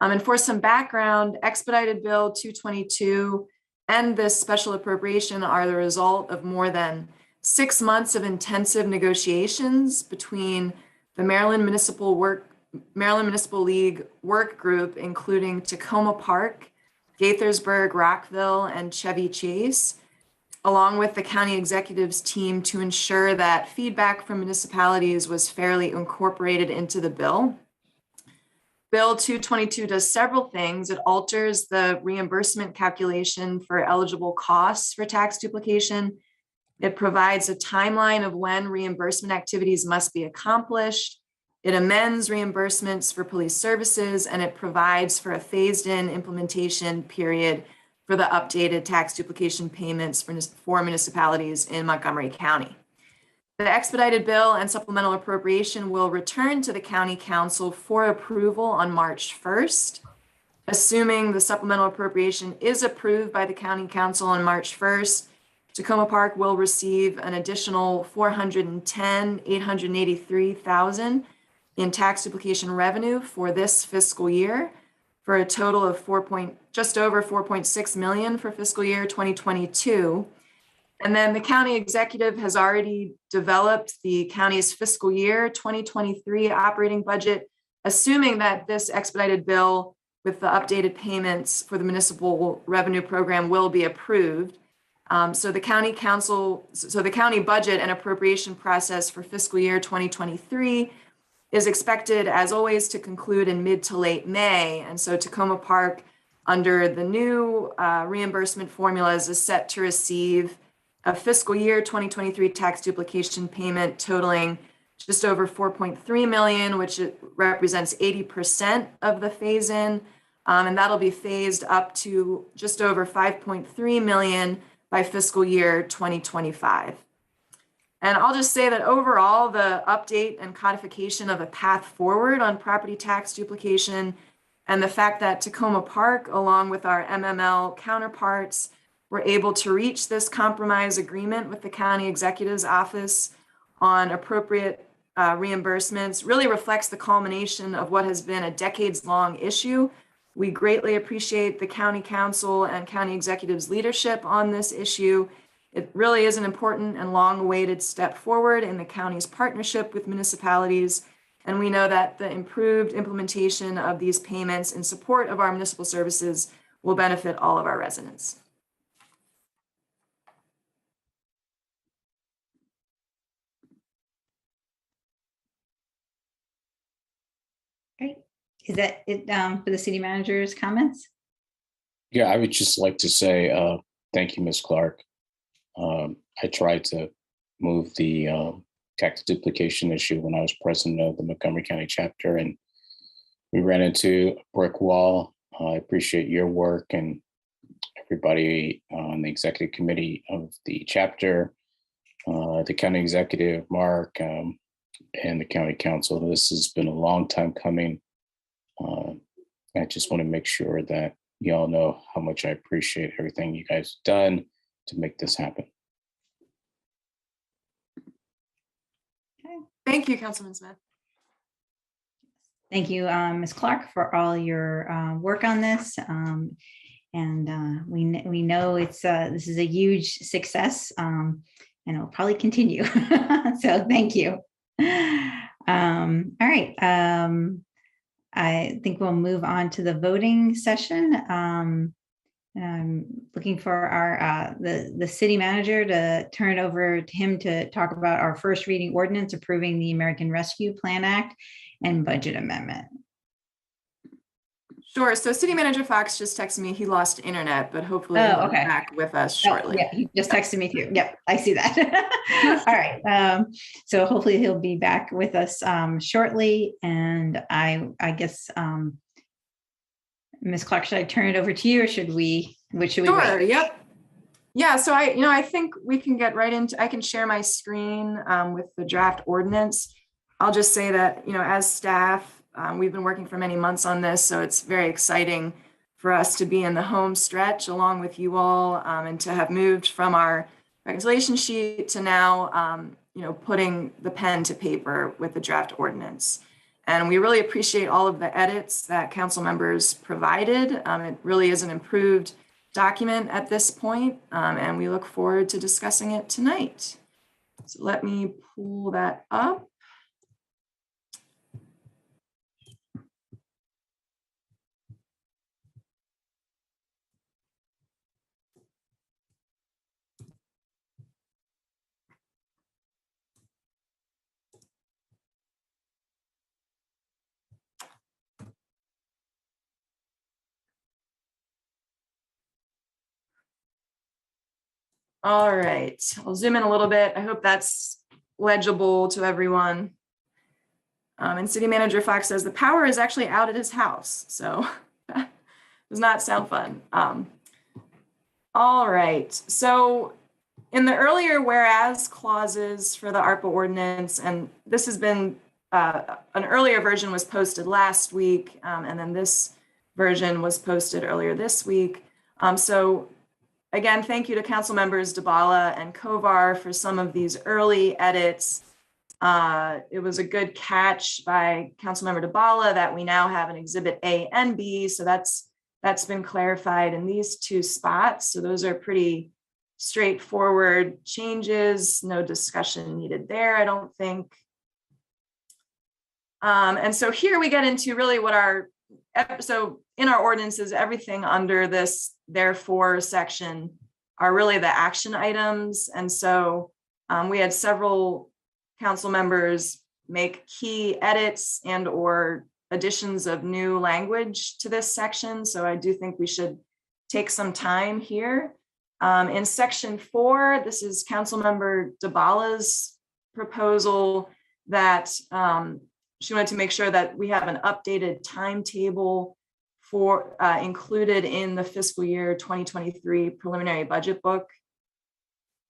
And for some background, Expedited Bill 222 and this special appropriation are the result of more than 6 months of intensive negotiations between the Maryland Municipal League Work Group, including Tacoma Park, Gaithersburg, Rockville, and Chevy Chase, along with the county executives team, to ensure that feedback from municipalities was fairly incorporated into the bill. Bill 222 does several things. It alters the reimbursement calculation for eligible costs for tax duplication. It provides a timeline of when reimbursement activities must be accomplished. It amends reimbursements for police services, and it provides for a phased-in implementation period for the updated tax duplication payments for municipalities in Montgomery County. The expedited bill and supplemental appropriation will return to the County Council for approval on March 1st. Assuming the supplemental appropriation is approved by the County Council on March 1st, Tacoma Park will receive an additional $410,883,000 in tax duplication revenue for this fiscal year, for a total of just over $4.6 million for fiscal year 2022. And then the county executive has already developed the county's fiscal year 2023 operating budget, assuming that this expedited bill with the updated payments for the municipal revenue program will be approved. So the county budget and appropriation process for fiscal year 2023 is expected, as always, to conclude in mid to late May. And so Tacoma Park, under the new reimbursement formulas, is set to receive a fiscal year 2023 tax duplication payment totaling just over $4.3 million, which represents 80% of the phase-in. And that'll be phased up to just over $5.3 million by fiscal year 2025. And I'll just say that overall, the update and codification of a path forward on property tax duplication, and the fact that Tacoma Park, along with our MML counterparts, were able to reach this compromise agreement with the county executive's office on appropriate reimbursements really reflects the culmination of what has been a decades-long issue. We greatly appreciate the county council and county executive's leadership on this issue. It really is an important and long-awaited step forward in the county's partnership with municipalities. And we know that the improved implementation of these payments in support of our municipal services will benefit all of our residents. Great. Is that it for the city manager's comments? Yeah, I would just like to say thank you, Ms. Clark. I tried to move the tax duplication issue when I was president of the Montgomery County chapter, and we ran into a brick wall. I appreciate your work and everybody on the executive committee of the chapter, the county executive, Mark, and the county council. This has been a long time coming. I just want to make sure that y'all know how much I appreciate everything you guys have done to make this happen. Thank you, Councilman Smith. Thank you, Ms. Clark, for all your work on this. We know it's this is a huge success, and it'll probably continue. So thank you. All right. I think we'll move on to the voting session. I'm looking for our the city manager to turn it over to him to talk about our first reading ordinance approving the American Rescue Plan Act and budget amendment. Sure. So City Manager Fox just texted me he lost internet, but hopefully he'll be back with us shortly. Yeah, he just texted me too. Yep, I see that. All right. So hopefully he'll be back with us shortly. And I guess, Ms. Clark, should I turn it over to you, or should we? Which should we? Sure. wait? Yep. Yeah. So I think we can get right into. I can share my screen with the draft ordinance. I'll just say that as staff. We've been working for many months on this, so it's very exciting for us to be in the home stretch along with you all, and to have moved from our reconciliation sheet to now, putting the pen to paper with the draft ordinance. And we really appreciate all of the edits that council members provided. It really is an improved document at this point, and we look forward to discussing it tonight. So let me pull that up. All right, I'll zoom in a little bit. I hope that's legible to everyone. And City Manager Fox says the power is actually out at his house, so that does not sound fun. All right, so in the earlier whereas clauses for the ARPA ordinance, and this has been, an earlier version was posted last week, and then this version was posted earlier this week. So again, thank you to Council Members Dabala and Kovar for some of these early edits. It was a good catch by Councilmember Dabala that we now have an Exhibit A and B, so that's been clarified in these two spots. So those are pretty straightforward changes, no discussion needed there, I don't think. And so here we get into really what so in our ordinances, everything under this therefore section are really the action items. And so we had several council members make key edits and or additions of new language to this section. So I do think we should take some time here. In section 4, this is Councilmember Dabala's proposal that she wanted to make sure that we have an updated timetable for included in the fiscal year 2023 preliminary budget book.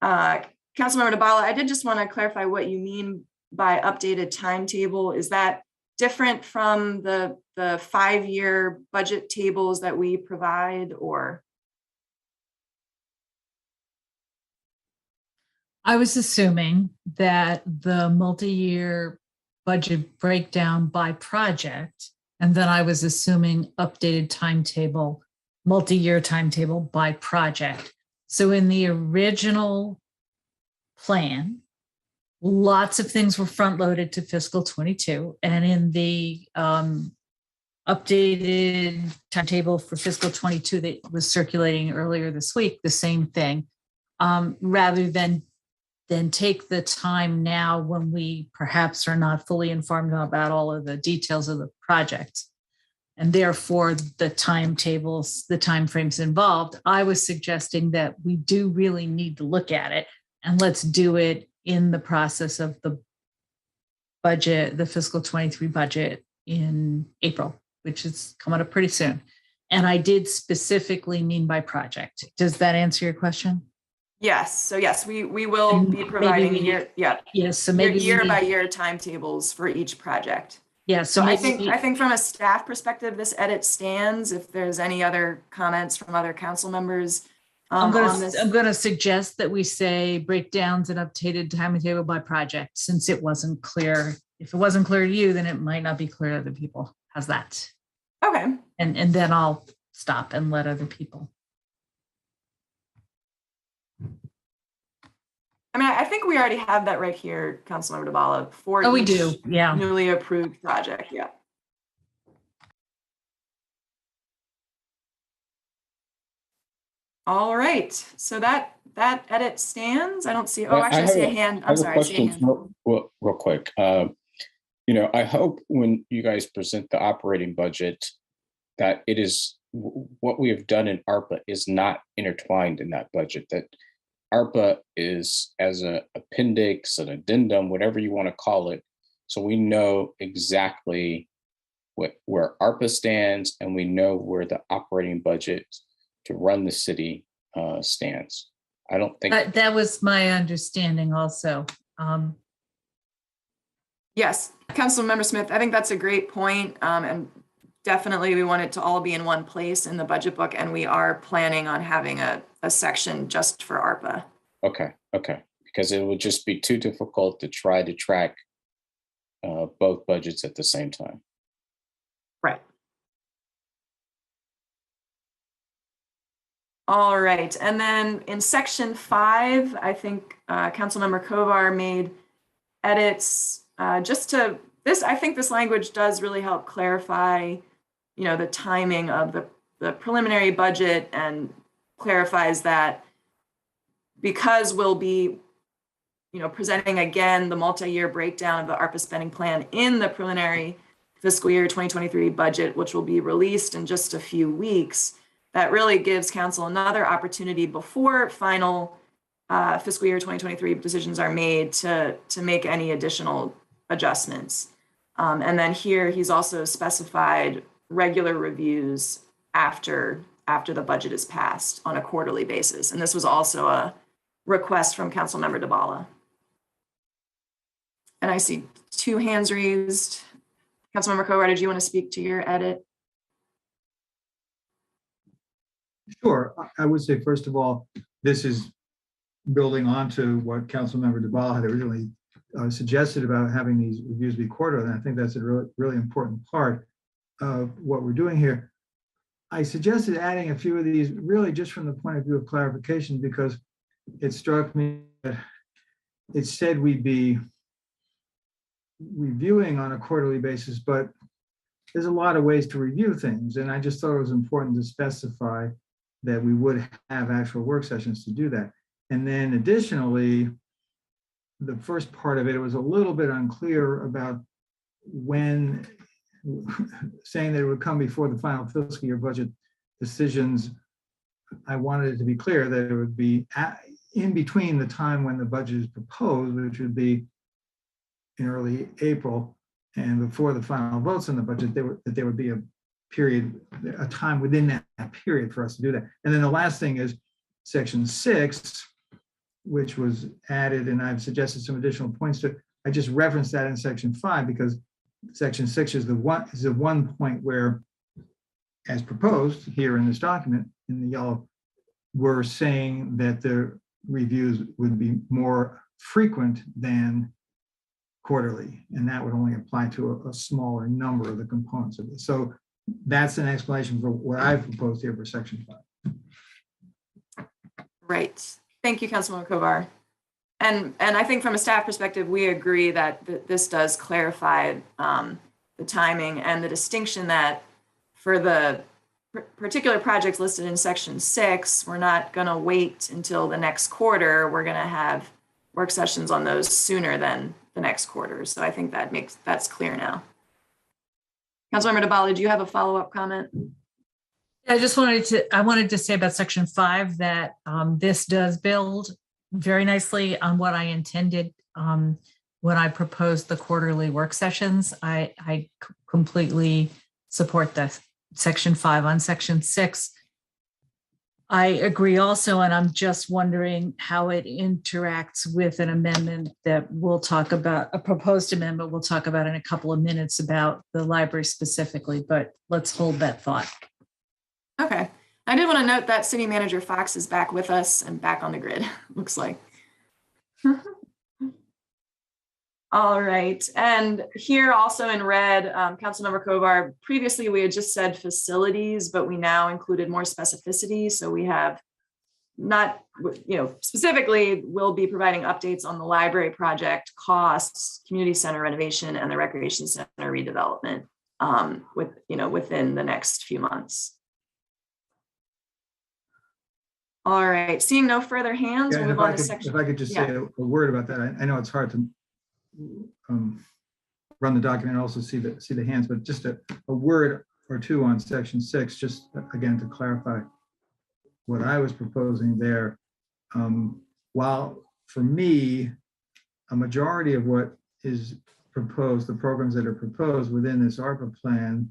Councilmember Dabala, I did just want to clarify what you mean by updated timetable. Is that different from the 5-year budget tables that we provide, or? I was assuming that the multi-year budget breakdown by project, and then I was assuming updated timetable, multi-year timetable by project. So in the original plan, lots of things were front-loaded to fiscal 22, and in the updated timetable for fiscal 22 that was circulating earlier this week, the same thing, rather than take the time now when we perhaps are not fully informed about all of the details of the project, and therefore the timetables, the timeframes involved. I was suggesting that we do really need to look at it, and let's do it in the process of the budget, the fiscal 23 budget in April, which is coming up pretty soon. And I did specifically mean by project. Does that answer your question? Yes. So yes, we will be providing year by year timetables for each project. Yeah, So I think, maybe- from a staff perspective, this edit stands. If there's any other comments from other council members I'm on this. gonna suggest that we say breakdowns and updated timetable by project, since it wasn't clear. If it wasn't clear to you, then it might not be clear to other people. How's that? Okay. And then I'll stop and let other people. I mean, I think we already have that right here, Councilmember Dabala, for Oh, we each do, yeah. newly approved project, yeah. All right, so that edit stands. I don't see, oh, actually, I see a hand. I'm sorry, I see a hand. Real quick. You know, I hope when you guys present the operating budget, that it is what we have done in ARPA is not intertwined in that budget, that ARPA is as an appendix, an addendum, whatever you want to call it. So we know exactly where ARPA stands, and we know where the operating budget to run the city stands. I don't think That was my understanding also. Yes, Councilmember Smith, I think that's a great point. And definitely we want it to all be in one place in the budget book, and we are planning on having a section just for ARPA. Okay, because it would just be too difficult to try to track both budgets at the same time. Right. All right, and then in section 5, I think Councilmember Kovar made edits just to this. I think this language does really help clarify, you know, the timing of the preliminary budget, and clarifies that because we'll be, you know, presenting again the multi-year breakdown of the ARPA spending plan in the preliminary fiscal year 2023 budget, which will be released in just a few weeks. That really gives council another opportunity before final fiscal year 2023 decisions are made to make any additional adjustments. And then here he's also specified regular reviews after the budget is passed on a quarterly basis. And this was also a request from Councilmember Dabala. And I see 2 hands raised. Councilmember Kovar, did you want to speak to your edit? Sure. I would say, first of all, this is building on to what Councilmember Dabala had originally suggested about having these reviews be quarterly. And I think that's a really important part of what we're doing here. I suggested adding a few of these really just from the point of view of clarification, because it struck me that it said we'd be reviewing on a quarterly basis, but there's a lot of ways to review things. And I just thought it was important to specify that we would have actual work sessions to do that. And then additionally, the first part of it was a little bit unclear about when, saying that it would come before the final fiscal year budget decisions. I wanted it to be clear that it would be in between the time when the budget is proposed, which would be in early April, and before the final votes on the budget, that there would be a period, a time within that period for us to do that. And then the last thing is section 6, which was added, and I've suggested some additional points to it. I just referenced that in section 5 because section 6 is the one point where, as proposed here in this document in the yellow, we're saying that the reviews would be more frequent than quarterly, and that would only apply to a smaller number of the components of it. So that's an explanation for what I've proposed here for section 5. Right. Thank you, Councilmember Kovar. And I think from a staff perspective, we agree that this does clarify the timing and the distinction that for the particular projects listed in section 6, we're not going to wait until the next quarter. We're going to have work sessions on those sooner than the next quarter. So I think that's clear now. Councilmember Dabala, do you have a follow-up comment? I wanted to say about section 5 that this does build very nicely on what I intended when I proposed the quarterly work sessions. I completely support that section 5. On section 6, I agree also, and I'm just wondering how it interacts with an amendment that we'll talk about, a proposed amendment we'll talk about in a couple of minutes about the library specifically, but let's hold that thought. Okay. I did want to note that City Manager Fox is back with us and back on the grid, looks like. All right, and here also in red, Councilmember Kovar, previously we had just said facilities, but we now included more specificity. So we have not, specifically we'll be providing updates on the library project costs, community center renovation, and the recreation center redevelopment within the next few months. All right, seeing no further hands, Yeah, we'll move on to section. If I could just say a word about that. I know it's hard to run the document and also see the hands, but just a word or two on section 6, just again to clarify what I was proposing there. While for me, a majority of what is proposed, the programs that are proposed within this ARPA plan,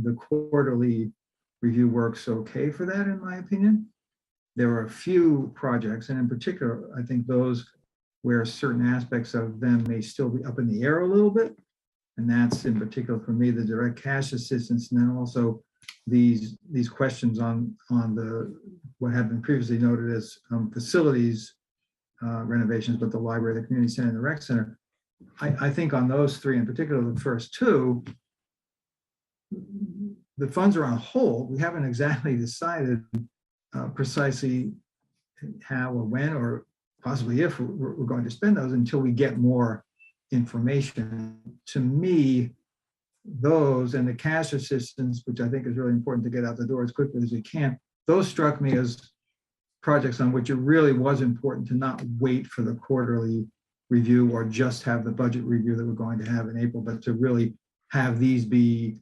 the quarterly review works okay for that, in my opinion. There are a few projects, and in particular, I think those where certain aspects of them may still be up in the air a little bit. And that's in particular for me, the direct cash assistance, and then also these questions on the what had been previously noted as facilities renovations, but the library, the community center, and the rec center. I think on those three, in particular, the first two, the funds are on hold. We haven't exactly decided precisely how or when or possibly if we're going to spend those until we get more information. To me, those and the cash assistance, which I think is really important to get out the door as quickly as we can, those struck me as projects on which it really was important to not wait for the quarterly review or just have the budget review that we're going to have in April, but to really have these be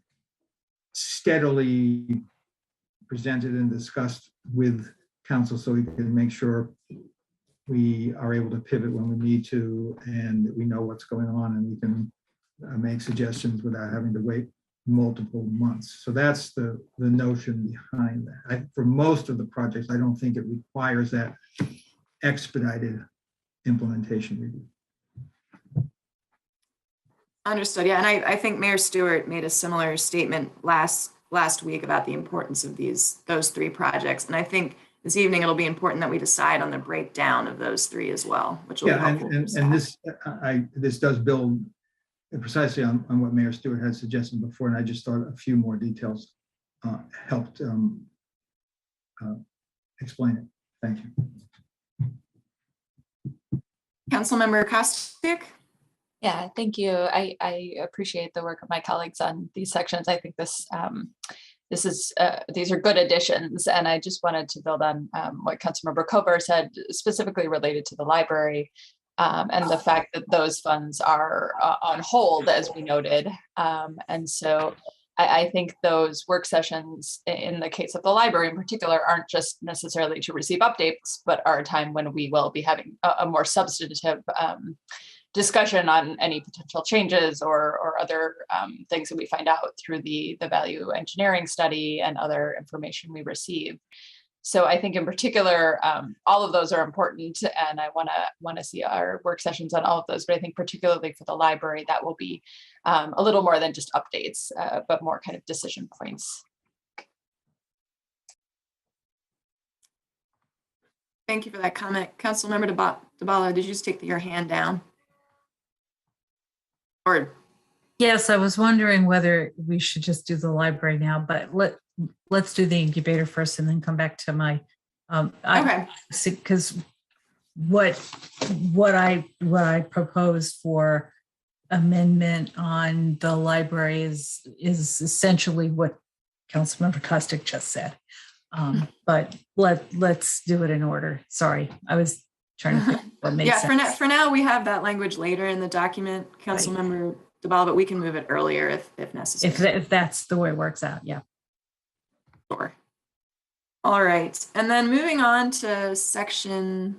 steadily presented and discussed with council so we can make sure we are able to pivot when we need to, and we know what's going on, and we can make suggestions without having to wait multiple months. So that's the notion behind that. For most of the projects, I don't think it requires that expedited implementation review. Understood. Yeah, and I think Mayor Stewart made a similar statement last week about the importance of those three projects, and I think this evening it'll be important that we decide on the breakdown of those three as well, which will be helpful. And this does build precisely on what Mayor Stewart had suggested before, and I just thought a few more details helped explain it. Thank you. Councilmember Kostick. Yeah, thank you. I appreciate the work of my colleagues on these sections. I think these are good additions, and I just wanted to build on what Councilmember Kovar said, specifically related to the library and the fact that those funds are on hold, as we noted. And so I think those work sessions, in the case of the library in particular, aren't just necessarily to receive updates, but are a time when we will be having a more substantive discussion on any potential changes or other things that we find out through the value engineering study and other information we receive. So I think in particular, all of those are important, and I want to see our work sessions on all of those. But I think particularly for the library, that will be a little more than just updates, but more kind of decision points. Thank you for that comment. Councilmember Dabala, did you just take your hand down? Or yes, I was wondering whether we should just do the library now, but let's do the incubator first and then come back to my okay. Because what I proposed for amendment on the library is essentially what Councilmember Kostick just said. But let's do it in order. Sorry, I was trying to think what made sense. For now, we have that language later in the document, Councilmember Dabala, but we can move it earlier if necessary. If that's the way it works out, yeah. Sure. All right, and then moving on to section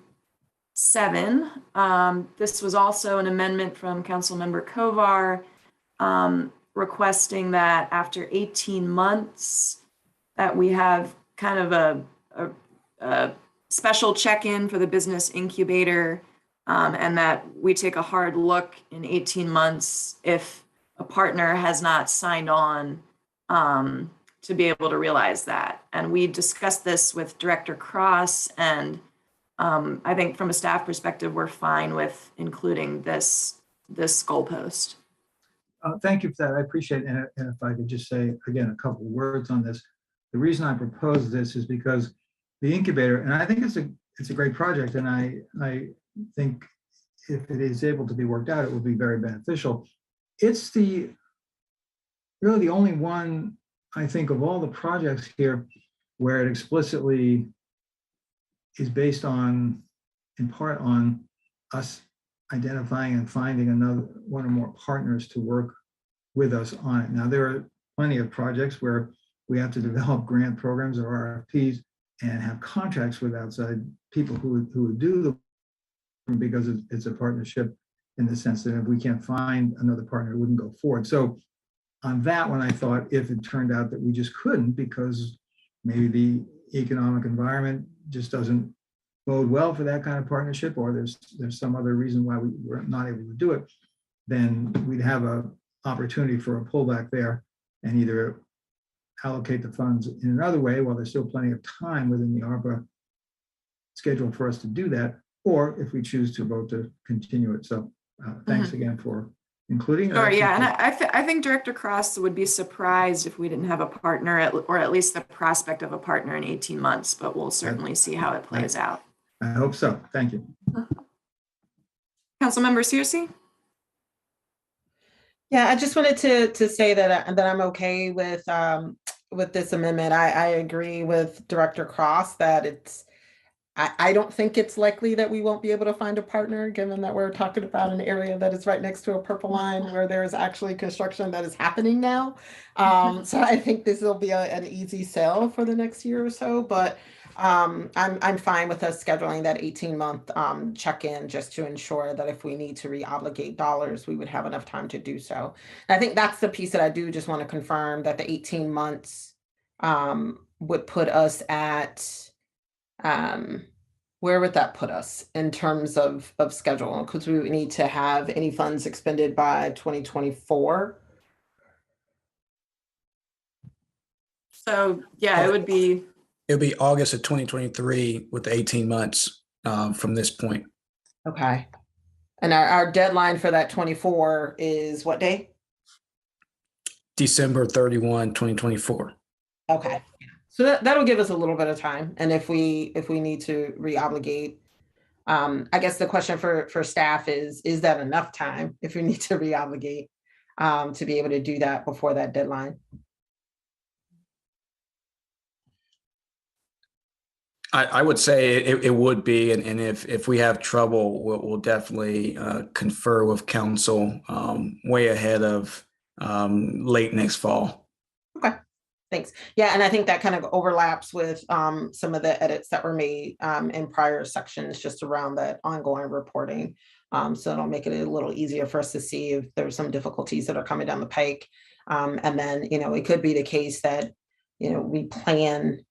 7. This was also an amendment from Councilmember Kovar, requesting that after 18 months that we have kind of a special check-in for the business incubator, and that we take a hard look in 18 months if a partner has not signed on to be able to realize that. And we discussed this with Director Cross, and I think from a staff perspective, we're fine with including this goalpost. Thank you for that. I appreciate it. And if I could just say, again, a couple of words on this. The reason I propose this is because the incubator, and I think it's a great project, and I think if it is able to be worked out, it will be very beneficial. It's really the only one, I think, of all the projects here where it explicitly is based on, in part, on us identifying and finding one or more partners to work with us on it. Now, there are plenty of projects where we have to develop grant programs or RFPs and have contracts with outside people who would do the, because it's a partnership in the sense that if we can't find another partner, it wouldn't go forward. So on that one, I thought if it turned out that we just couldn't, because maybe the economic environment just doesn't bode well for that kind of partnership, or there's some other reason why we were not able to do it, then we'd have an opportunity for a pullback there and either allocate the funds in another way while there's still plenty of time within the ARPA schedule for us to do that, or if we choose to vote to continue it. So thanks again for including it. Sure, yeah, and I think Director Cross would be surprised if we didn't have a partner, or at least the prospect of a partner in 18 months, but we'll certainly see how it plays out. I hope so. Thank you. Councilmember Searcy? Yeah, I just wanted to say that I'm okay with this amendment. I agree with Director Cross that I don't think it's likely that we won't be able to find a partner, given that we're talking about an area that is right next to a purple line where there is actually construction that is happening now. So I think this will be an easy sell for the next year or so, but I'm fine with us scheduling that 18-month check-in just to ensure that if we need to reobligate dollars, we would have enough time to do so. And I think that's the piece that I do just want to confirm, that the 18 months would put us at, where would that put us in terms of schedule? Because we would need to have any funds expended by 2024. So yeah, it would be August of 2023 with the 18 months from this point. Okay. And our deadline for that 24 is what day? December 31, 2024. Okay. So that'll give us a little bit of time. And if we need to reobligate, I guess the question for staff is that enough time if we need to reobligate to be able to do that before that deadline? I would say it would be, and if we have trouble, we'll definitely confer with council way ahead of late next fall. Okay, thanks. Yeah, and I think that kind of overlaps with some of the edits that were made in prior sections just around that ongoing reporting. So it'll make it a little easier for us to see if there's some difficulties that are coming down the pike. And then, it could be the case that, we plan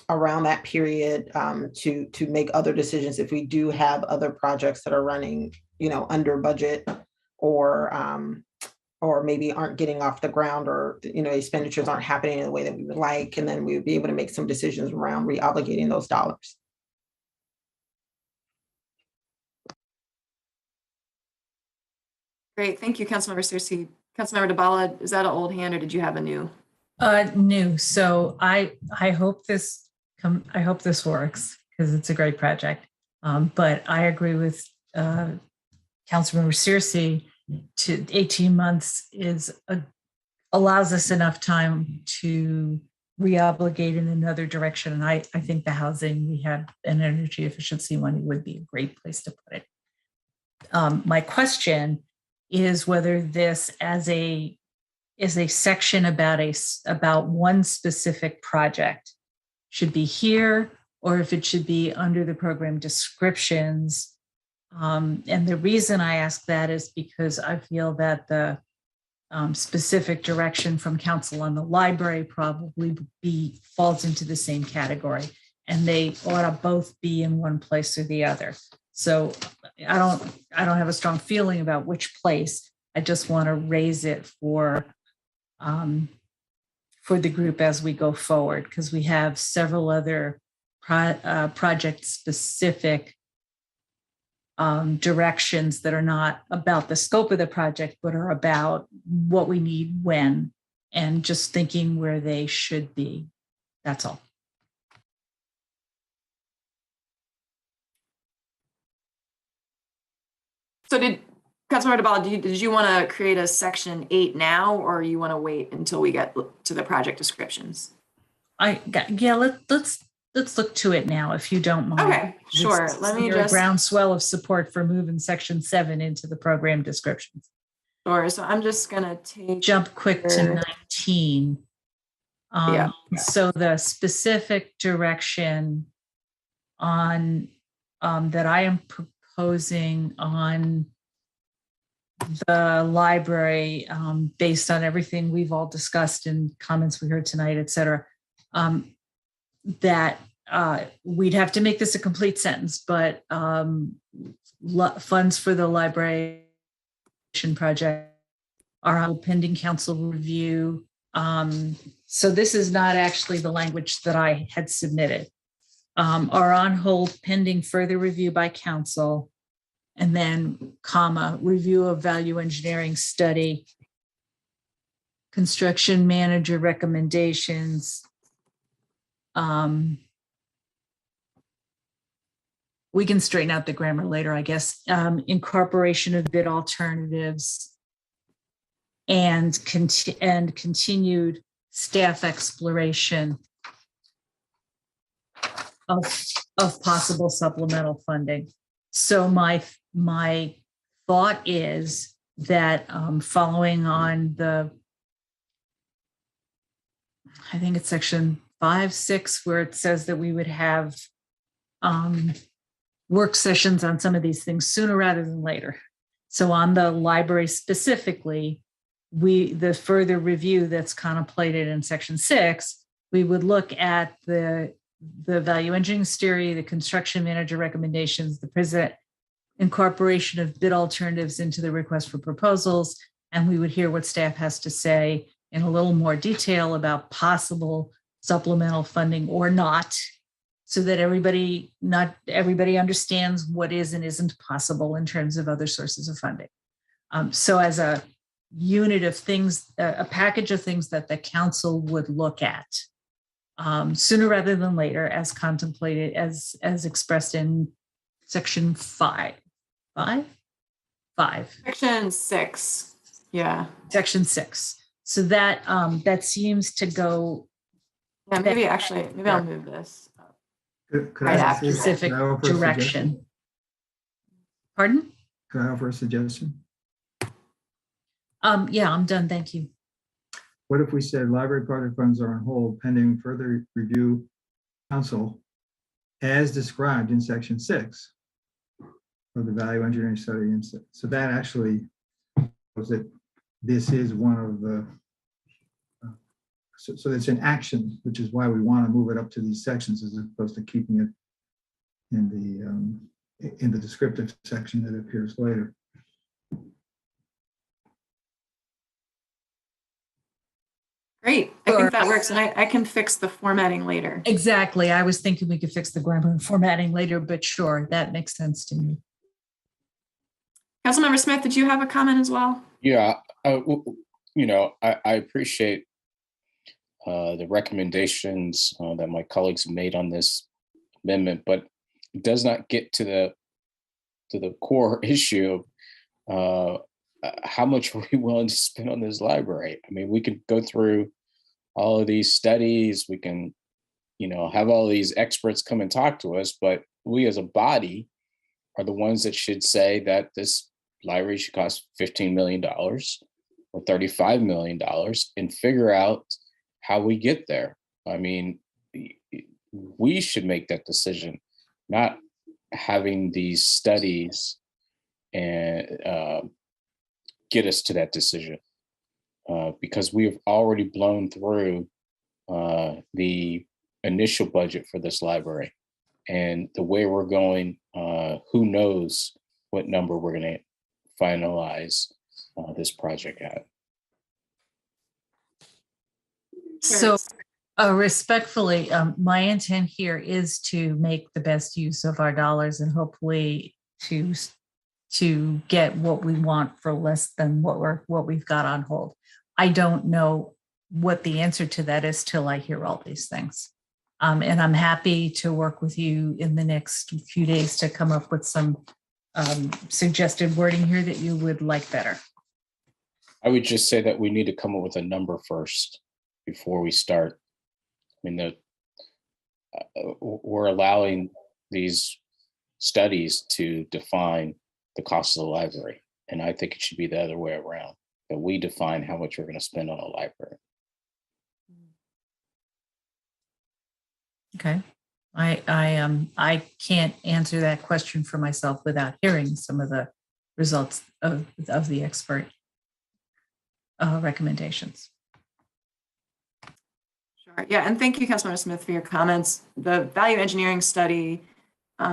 around that period to make other decisions if we do have other projects that are running, under budget or maybe aren't getting off the ground, or expenditures aren't happening in the way that we would like, and then we would be able to make some decisions around reobligating those dollars. great. Thank you, Councilmember Searcy. Councilmember DeBala, is that an old hand or did you have a new? New. So I hope this works because it's a great project. But I agree with Councilmember Searcy. To 18 months allows us enough time to reobligate in another direction. And I think the housing rehab and energy efficiency money would be a great place to put it. My question is whether this is a section about one specific project should be here, or if it should be under the program descriptions. And the reason I ask that is because I feel that the specific direction from council on the library probably falls into the same category, and they ought to both be in one place or the other. So I don't have a strong feeling about which place. I just want to raise it for the group as we go forward, because we have several other project specific directions that are not about the scope of the project, but are about what we need when, and just thinking where they should be. That's all. So Councilmember Duvall, did you want to create a section 8 now, or you want to wait until we get to the project descriptions? Let's look to it now, if you don't mind. Okay, sure. Let me just just groundswell of support for moving section 7 into the program descriptions. Sure. So I'm just gonna jump quick to 19. Yeah. So the specific direction on that I am proposing on the library, based on everything we've all discussed and comments we heard tonight, et cetera, that we'd have to make this a complete sentence, but funds for the library project are on pending council review. So this is not actually the language that I had submitted. Are on hold pending further review by council, and then comma, review of value engineering study, construction manager recommendations. We can straighten out the grammar later, I guess. Incorporation of bid alternatives and continued staff exploration of possible supplemental funding. So my thought is that following on I think it's section 5, 6, where it says that we would have work sessions on some of these things sooner rather than later. So on the library specifically, the further review that's contemplated in section 6, we would look at the value engineering theory, the construction manager recommendations, the present incorporation of bid alternatives into the request for proposals, and we would hear what staff has to say in a little more detail about possible supplemental funding or not, so that not everybody understands what is and isn't possible in terms of other sources of funding. So as a unit of things, a package of things that the council would look at sooner rather than later, as contemplated, as expressed in section 5. Section 6. Yeah. Section 6. So that seems to go. Yeah, maybe I'll move this. Could Right I after specific could I offer a direction. suggestion? Pardon? Can I offer a suggestion? Yeah, I'm done. Thank you. What if we said library project funds are on hold pending further review council as described in section 6 of the value engineering study? And so that actually was that this is one of the, so it's an action, which is why we want to move it up to these sections as opposed to keeping it in the descriptive section that appears later. Great. I think that works. And I can fix the formatting later. Exactly. I was thinking we could fix the grammar and formatting later, but sure, that makes sense to me. Councilmember Smith, did you have a comment as well? Yeah, I appreciate the recommendations that my colleagues have made on this amendment, but it does not get to the core issue of how much are we willing to spend on this library. I mean, we could go through all of these studies, we can, have all these experts come and talk to us, but we as a body are the ones that should say that this library should cost $15 million or $35 million and figure out how we get there. I mean, we should make that decision, not having these studies and get us to that decision. because we've already blown through the initial budget for this library. And the way we're going, who knows what number we're going to finalize this project at. So respectfully, my intent here is to make the best use of our dollars and hopefully to get what we want for less than what we've got on hold. I don't know what the answer to that is till I hear all these things. And I'm happy to work with you in the next few days to come up with some suggested wording here that you would like better. I would just say that we need to come up with a number first before we start. I mean, we're allowing these studies to define the cost of the library. And I think it should be the other way around, that we define how much we're going to spend on a library. Okay. I can't answer that question for myself without hearing some of the results of the expert recommendations. Sure. Yeah, and thank you, Councilmember Smith, for your comments. The value engineering study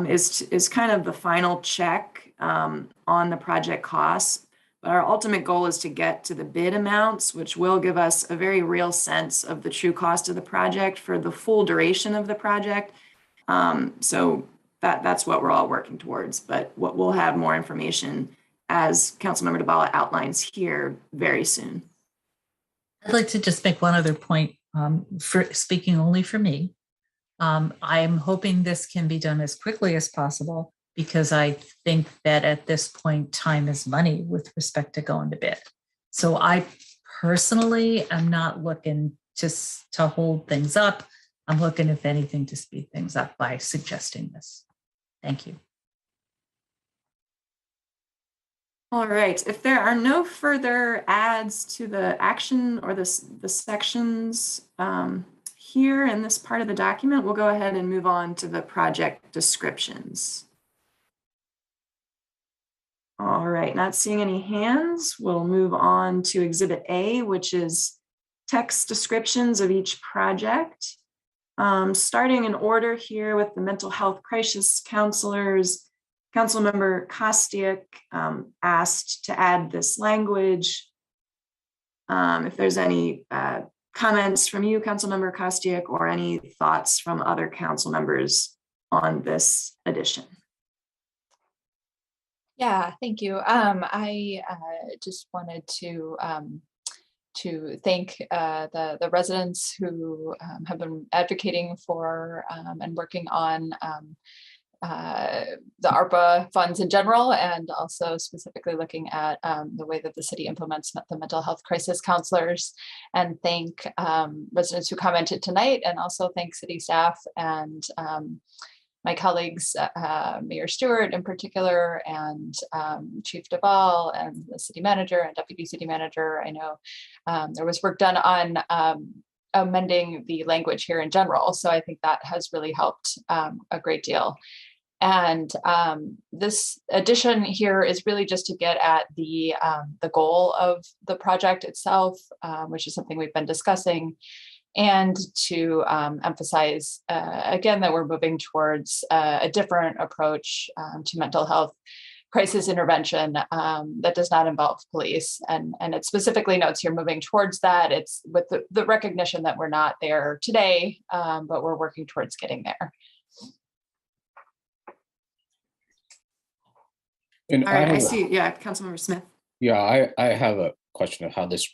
is kind of the final check on the project costs. But our ultimate goal is to get to the bid amounts, which will give us a very real sense of the true cost of the project for the full duration of the project. So that's what we're all working towards. But we'll have more information as Councilmember Dabala outlines here very soon. I'd like to just make one other point, for speaking only for me. I'm hoping this can be done as quickly as possible, because I think that at this point, time is money with respect to going to bid. So I personally am not looking to hold things up. I'm looking, if anything, to speed things up by suggesting this. Thank you. All right, if there are no further adds to the action or the sections here in this part of the document, we'll go ahead and move on to the project descriptions. All right, not seeing any hands, we'll move on to Exhibit A, which is text descriptions of each project. Starting in order here with the mental health crisis counselors, Councilmember Kostiuk asked to add this language. If there's any comments from you, Councilmember Kostiuk, or any thoughts from other council members on this addition. Yeah, thank you. I just wanted to thank the residents who have been advocating for and working on the ARPA funds in general, and also specifically looking at the way that the city implements the mental health crisis counselors, and thank residents who commented tonight, and also thank city staff and my colleagues, Mayor Stewart in particular, and Chief Duvall, and the city manager and deputy city manager. I know there was work done on amending the language here in general. So I think that has really helped a great deal. And this addition here is really just to get at the goal of the project itself, which is something we've been discussing, and to emphasize again that we're moving towards a different approach to mental health crisis intervention that does not involve police. And it specifically notes here moving towards that. It's with the recognition that we're not there today, but we're working towards getting there. And all right, I see. Yeah, Councilmember Smith. Yeah, I have a question of how this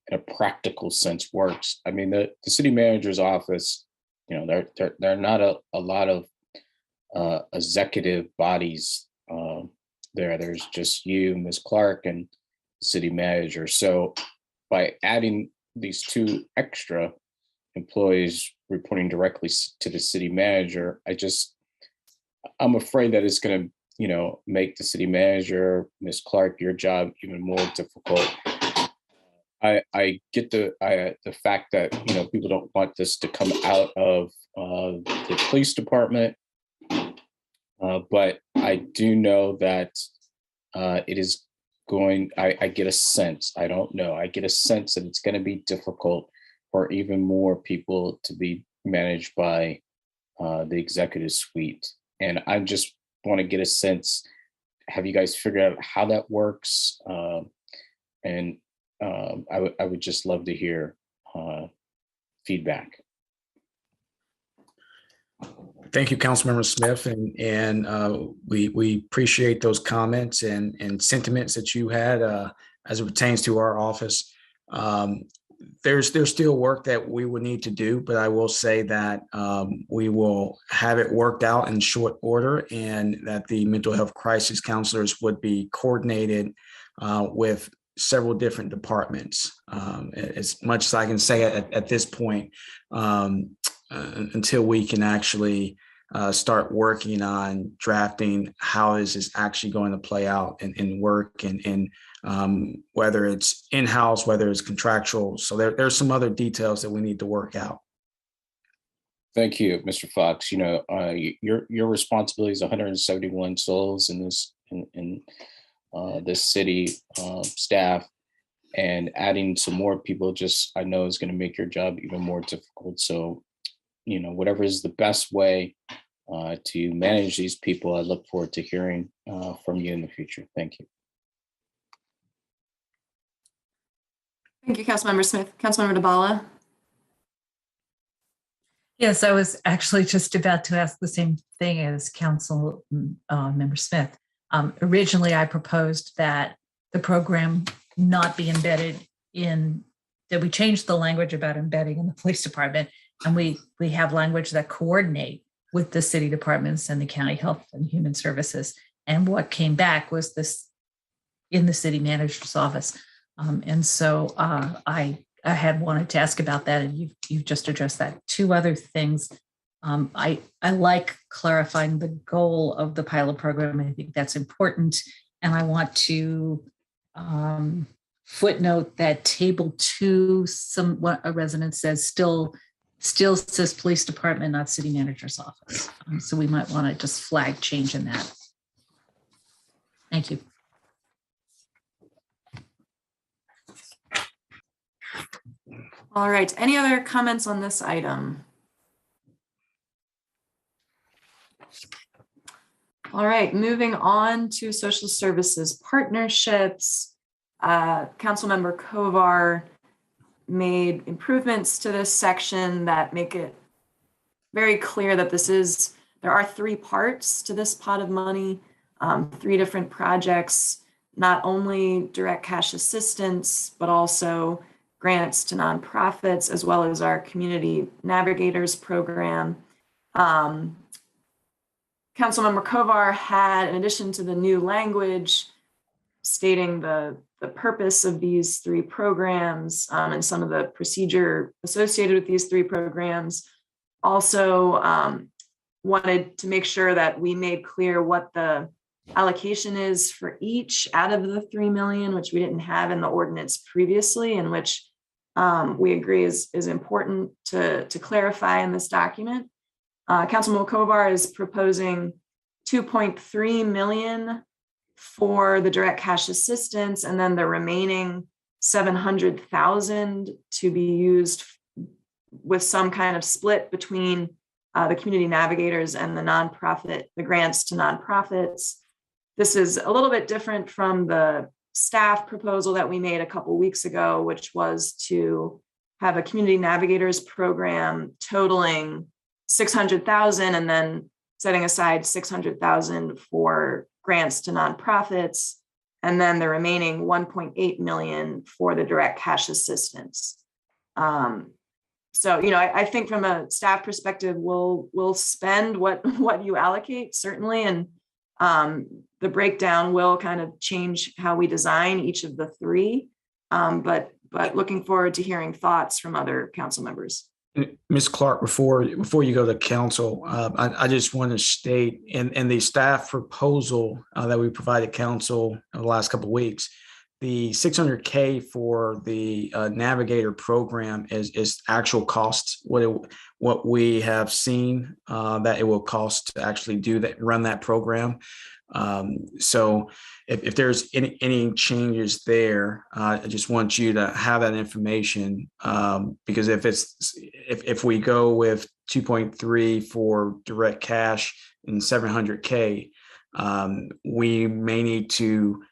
in a practical sense works. I mean, the city manager's office, you know, there are not a lot of executive bodies there. There's just you, Ms. Clark, and the city manager. So by adding these two extra employees reporting directly to the city manager, I'm afraid that it's going to, you know, make the city manager, Ms. Clark, your job even more difficult. I get the fact that, you know, people don't want this to come out of the police department, but I do know that it is I get a sense, I don't know, I get a sense that it's going to be difficult for even more people to be managed by the executive suite. And I just want to get a sense, have you guys figured out how that works? And I would just love to hear feedback. Thank you, Councilmember Smith, and we appreciate those comments and sentiments that you had as it pertains to our office. There's still work that we would need to do, but I will say that we will have it worked out in short order, and that the mental health crisis counselors would be coordinated with several different departments. As much as I can say at this point, until we can actually start working on drafting how this is actually going to play out and work, and whether it's in-house, whether it's contractual. So there's some other details that we need to work out. Thank you, Mr. Fox. You know, your responsibility is 171 souls in this city staff, and adding some more people I know is going to make your job even more difficult. So, you know, whatever is the best way to manage these people, I look forward to hearing from you in the future. Thank you. Thank you, Councilmember Smith. Councilmember DeBala. Yes, I was actually just about to ask the same thing as Council Member Smith. Originally, I proposed that the program not be embedded that we changed the language about embedding in the police department, and we have language that coordinate with the city departments and the county health and human services. And what came back was this in the city manager's office. And so I had wanted to ask about that, and you've just addressed that. Two other things. I like clarifying the goal of the pilot program. I think that's important. And I want to footnote that table 2, what a resident says still says police department, not city manager's office. So we might want to just flag change in that. Thank you. All right, any other comments on this item? All right, moving on to social services partnerships. Councilmember Kovar made improvements to this section that make it very clear that there are 3 parts to this pot of money, 3 different projects, not only direct cash assistance, but also grants to nonprofits, as well as our Community Navigators program. Councilmember Kovar had, in addition to the new language stating the purpose of these 3 programs and some of the procedure associated with these 3 programs, also wanted to make sure that we made clear what the allocation is for each out of the 3 million, which we didn't have in the ordinance previously, and which we agree is important to clarify in this document. Councilman Kovar is proposing 2.3 million for the direct cash assistance, and then the remaining 700,000 to be used with some kind of split between the Community Navigators and the grants to nonprofits. This is a little bit different from the staff proposal that we made a couple weeks ago, which was to have a Community Navigators program totaling 600,000 and then setting aside 600,000 for grants to nonprofits, and then the remaining 1.8 million for the direct cash assistance. So, you know, I think from a staff perspective, we'll spend what you allocate, certainly, and the breakdown will kind of change how we design each of the 3, but looking forward to hearing thoughts from other council members. Ms. Clark, before you go to council, I just want to state in the staff proposal that we provided council in the last couple of weeks, the $600K for the Navigator program is actual costs. What we have seen that it will cost to actually run that program. So if there's any changes there, I just want you to have that information, because if we go with 2.3 for direct cash and 700K, we may need to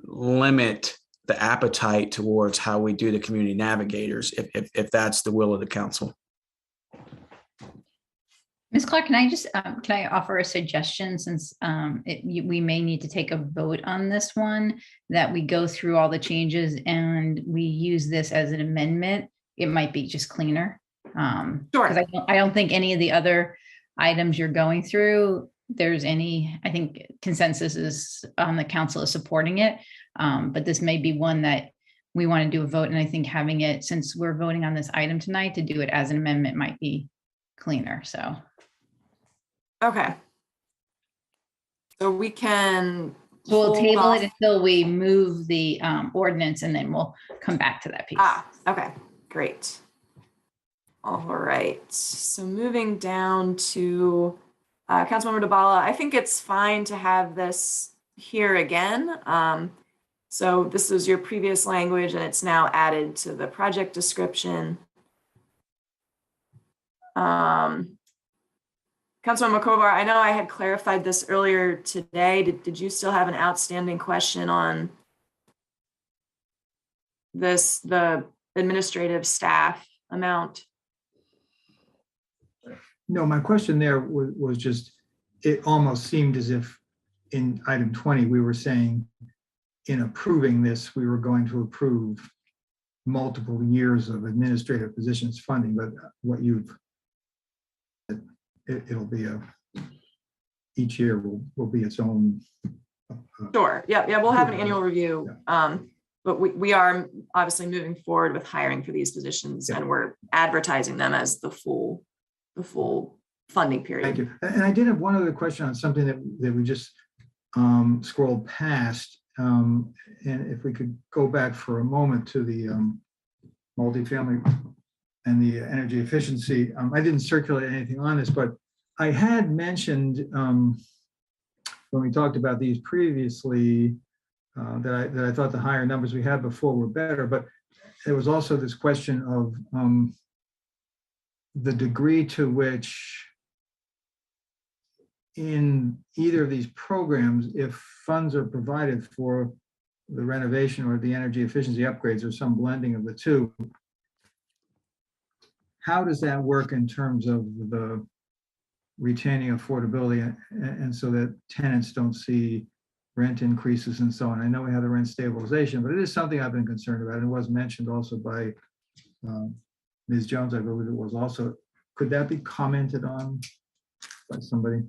limit the appetite towards how we do the community navigators, if that's the will of the council. Ms. Clark, can I just, can I offer a suggestion, since we may need to take a vote on this one, that we go through all the changes and we use this as an amendment? It might be just cleaner. Sure. Because I don't think any of the other items you're going through, there's any, I think consensus is on the council is supporting it. But this may be one that we want to do a vote. And I think having it, since we're voting on this item tonight, to do it as an amendment might be cleaner, so. Okay. So we can. So we'll hold table off. it until we move the ordinance, and then we'll come back to that piece. Okay, great. All right, so moving down to Councilmember DeBala, I think it's fine to have this here again. So this is your previous language and it's now added to the project description. Councilman Kovar, I know I had clarified this earlier today. Did you still have an outstanding question on this, the administrative staff amount? No, my question there was just, it almost seemed as if in item 20, we were saying in approving this, we were going to approve multiple years of administrative positions funding, but what you've, it'll be each year will be its own. Sure, yeah, we'll have an annual review. But we are obviously moving forward with hiring for these positions, and we're advertising them as the full funding period. Thank you. And I did have one other question on something that we just scrolled past. And if we could go back for a moment to the multifamily and the energy efficiency. I didn't circulate anything on this, but I had mentioned when we talked about these previously that I thought the higher numbers we had before were better, but there was also this question of the degree to which in either of these programs, if funds are provided for the renovation or the energy efficiency upgrades or some blending of the two, how does that work in terms of the retaining affordability and so that tenants don't see rent increases and so on? I know we have the rent stabilization, but it is something I've been concerned about. It was mentioned also by Ms. Jones, I believe it was also. Could that be commented on by somebody?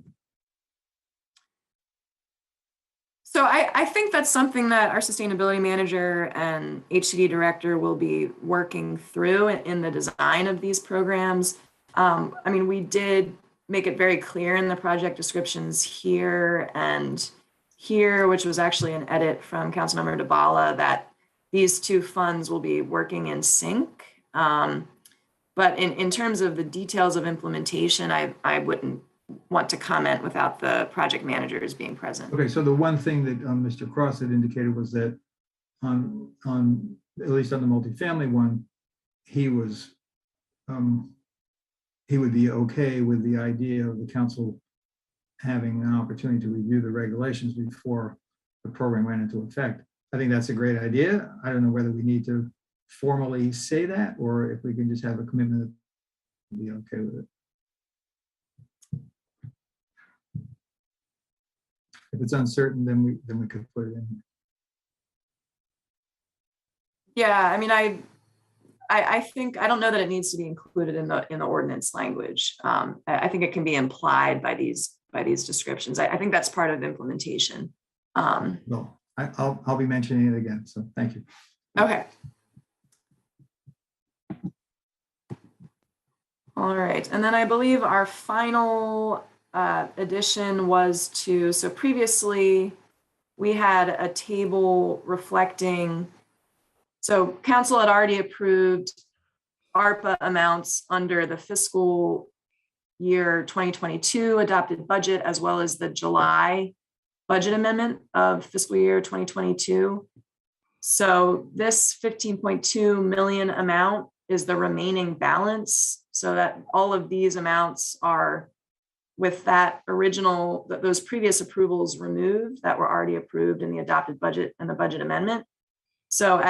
So I think that's something that our sustainability manager and HCD director will be working through in the design of these programs. I mean, we did make it very clear in the project descriptions here and here, which was actually an edit from Councilmember DeBala, that these two funds will be working in sync. But in terms of the details of implementation, I wouldn't want to comment without the project managers being present. Okay, so the one thing that Mr. Cross had indicated was that on at least on the multifamily one, he would be okay with the idea of the council having an opportunity to review the regulations before the program went into effect. I think that's a great idea. I don't know whether we need to formally say that or if we can just have a commitment to be okay with it. If it's uncertain, then we could put it in. Yeah, I mean, I think, I don't know that it needs to be included in the ordinance language. I think it can be implied by these descriptions. I think that's part of implementation. No, I'll be mentioning it again. So thank you. Okay. All right, and then I believe our final addition was to, so previously we had a table reflecting, so council had already approved ARPA amounts under the fiscal year 2022 adopted budget, as well as the July budget amendment of fiscal year 2022. So this 15.2 million amount is the remaining balance, so that all of these amounts are with that original, those previous approvals removed that were already approved in the adopted budget and the budget amendment. So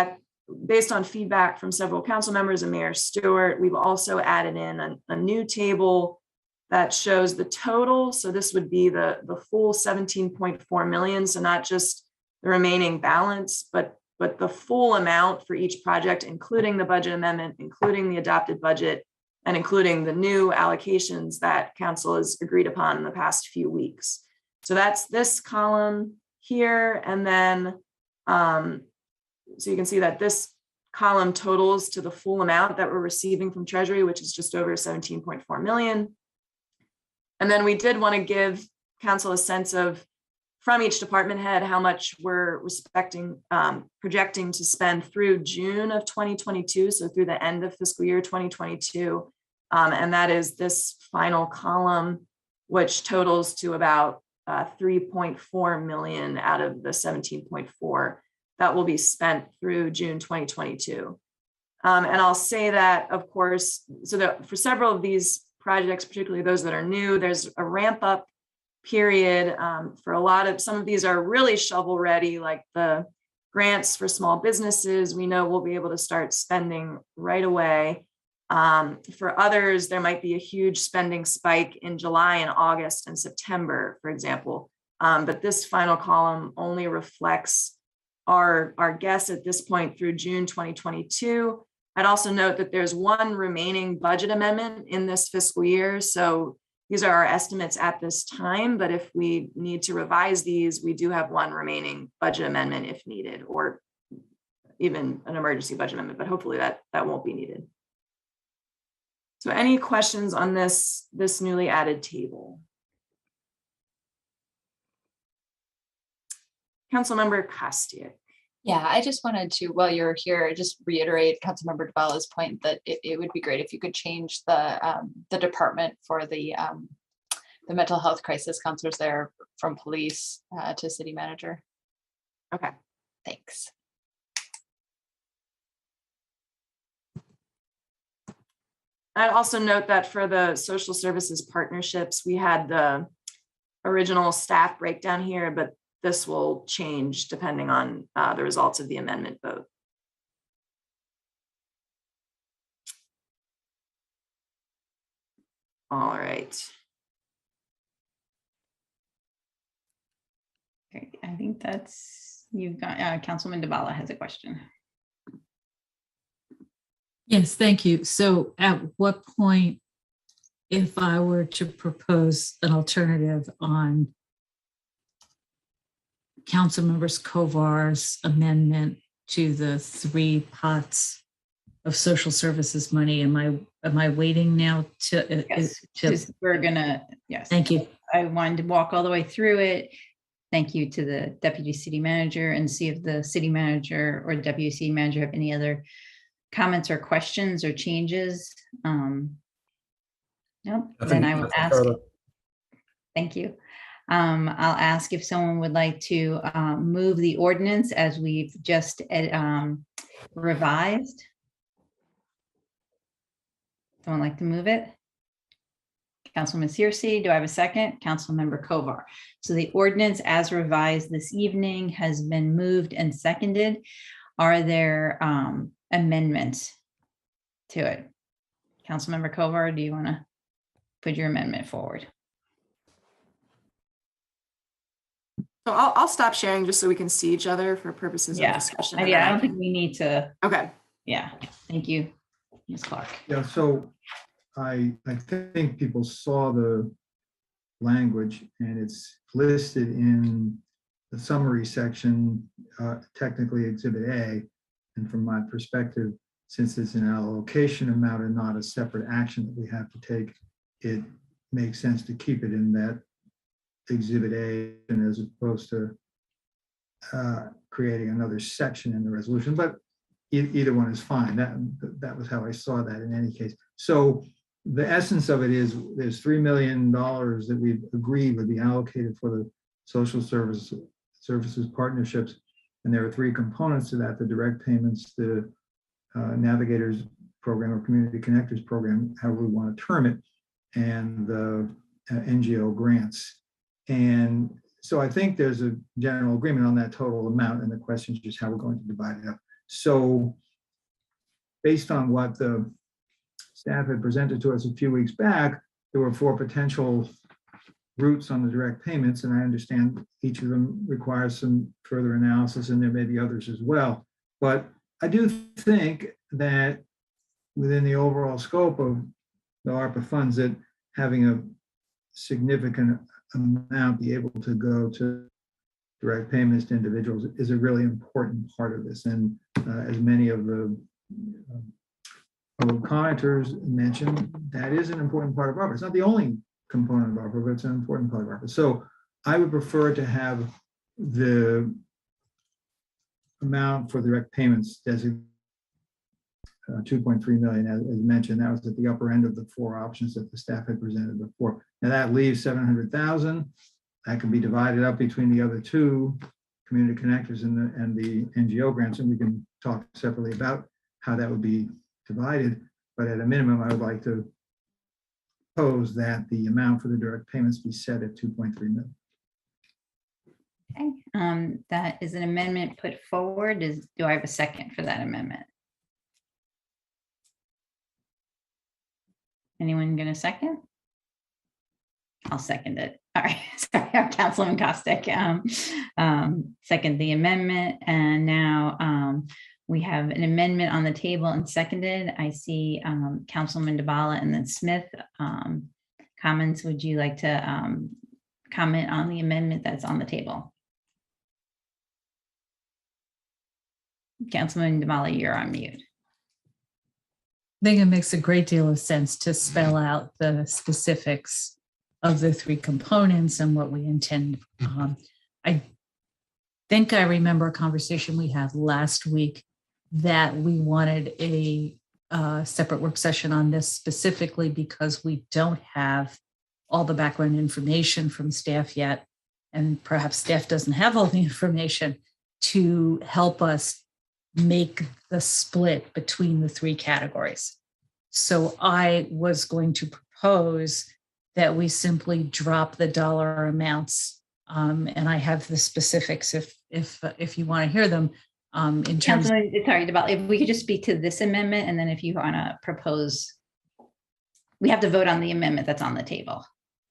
based on feedback from several council members and Mayor Stewart, we've also added in a new table that shows the total. So this would be the full 17.4 million. So not just the remaining balance, but the full amount for each project, including the budget amendment, including the adopted budget, and including the new allocations that council has agreed upon in the past few weeks. So that's this column here. And then, so you can see that this column totals to the full amount that we're receiving from Treasury, which is just over 17.4 million. And then we did want to give council a sense of, from each department head, how much we're projecting to spend through June of 2022, so through the end of fiscal year 2022. And that is this final column, which totals to about 3.4 million out of the 17.4 that will be spent through June 2022. And I'll say that, of course, so that for several of these projects, particularly those that are new, there's a ramp up period for a lot of, some of these are really shovel ready, like the grants for small businesses. We know we'll be able to start spending right away. For others, there might be a huge spending spike in July and August and September, for example. But this final column only reflects our guess at this point through June 2022. I'd also note that there's one remaining budget amendment in this fiscal year. So these are our estimates at this time, but if we need to revise these, we do have one remaining budget amendment if needed, or even an emergency budget amendment, but hopefully that won't be needed. So any questions on this newly added table? Councilmember Kostiuk. Yeah, I just wanted to, while you're here, just reiterate Councilmember DeBella's point that it would be great if you could change the department for the mental health crisis counselors there from police to city manager. Okay. Thanks. I'd also note that for the social services partnerships, we had the original staff breakdown here, but this will change depending on the results of the amendment vote. All right. Okay, I think that's, you've got, Councilman DeBella has a question. Yes, thank you. So at what point, if I were to propose an alternative on Councilmember Kovar's amendment to the 3 pots of social services money, am I waiting now to? Yes, we're gonna, yes. Thank you. I wanted to walk all the way through it. Thank you to the deputy city manager, and see if the city manager or deputy city manager have any other comments or questions or changes. Nope, then I will ask. Thank you. I'll ask if someone would like to move the ordinance as we've just revised. Someone like to move it? Councilman Searcy, do I have a second? Councilmember Kovar. So the ordinance as revised this evening has been moved and seconded. Are there amendments to it? Councilmember Kovar, do you want to put your amendment forward? So I'll stop sharing just so we can see each other for purposes of discussion. Yeah, I don't think we need to. Okay. Yeah, thank you, Ms. Clark. Yeah, so I think people saw the language and it's listed in the summary section, technically Exhibit A. And from my perspective, since it's an allocation amount and not a separate action that we have to take, it makes sense to keep it in that Exhibit A, and as opposed to creating another section in the resolution. But either one is fine. That was how I saw that in any case. So the essence of it is there's $3 million that we've agreed would be allocated for the social services partnerships. And there are three components to that: the direct payments, the Navigators program or Community Connectors program, however we want to term it, and the NGO grants. And so I think there's a general agreement on that total amount, and the question is just how we're going to divide it up. So based on what the staff had presented to us a few weeks back, there were 4 potential routes on the direct payments, and I understand each of them requires some further analysis, and there may be others as well. But I do think that within the overall scope of the ARPA funds, that having a significant amount be able to go to direct payments to individuals is a really important part of this. And as many of the commenters mentioned, that is an important part of ARPA. It's not the only component of ARPA, but it's an important part of ARPA. So I would prefer to have the amount for direct payments designated 2.3 million, as mentioned. That was at the upper end of the 4 options that the staff had presented before. Now that leaves 700,000. That can be divided up between the other 2, Community Connectors and the NGO grants, and we can talk separately about how that would be divided. But at a minimum, I would like to propose that the amount for the direct payments be set at 2.3 million. Okay, that is an amendment put forward. Do I have a second for that amendment? Anyone going to second? I'll second it. All right, sorry, I'm Councilman Costick. Second the amendment, and now we have an amendment on the table and seconded. I see Councilman DeBala and then Smith. Comments, would you like to comment on the amendment that's on the table? Councilman DeBala, you're on mute. I think it makes a great deal of sense to spell out the specifics of the 3 components and what we intend. I think I remember a conversation we had last week that we wanted a separate work session on this specifically because we don't have all the background information from staff yet, and perhaps staff doesn't have all the information to help us make the split between the 3 categories. So I was going to propose that we simply drop the dollar amounts, and I have the specifics if you want to hear them. In terms, sorry, if we could just speak to this amendment, and then if you want to propose, we have to vote on the amendment that's on the table.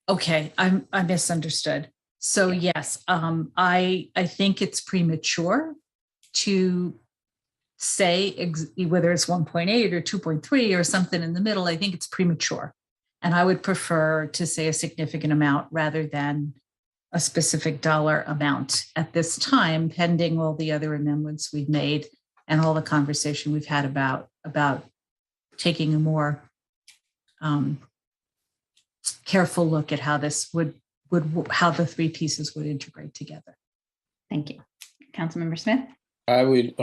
Okay, I misunderstood. So yes, I think it's premature to say whether it's 1.8 or 2.3 or something in the middle. I think it's premature. And I would prefer to say a significant amount rather than a specific dollar amount at this time, pending all the other amendments we've made and all the conversation we've had about taking a more careful look at how this how the 3 pieces would integrate together. Thank you. Councilmember Smith? I would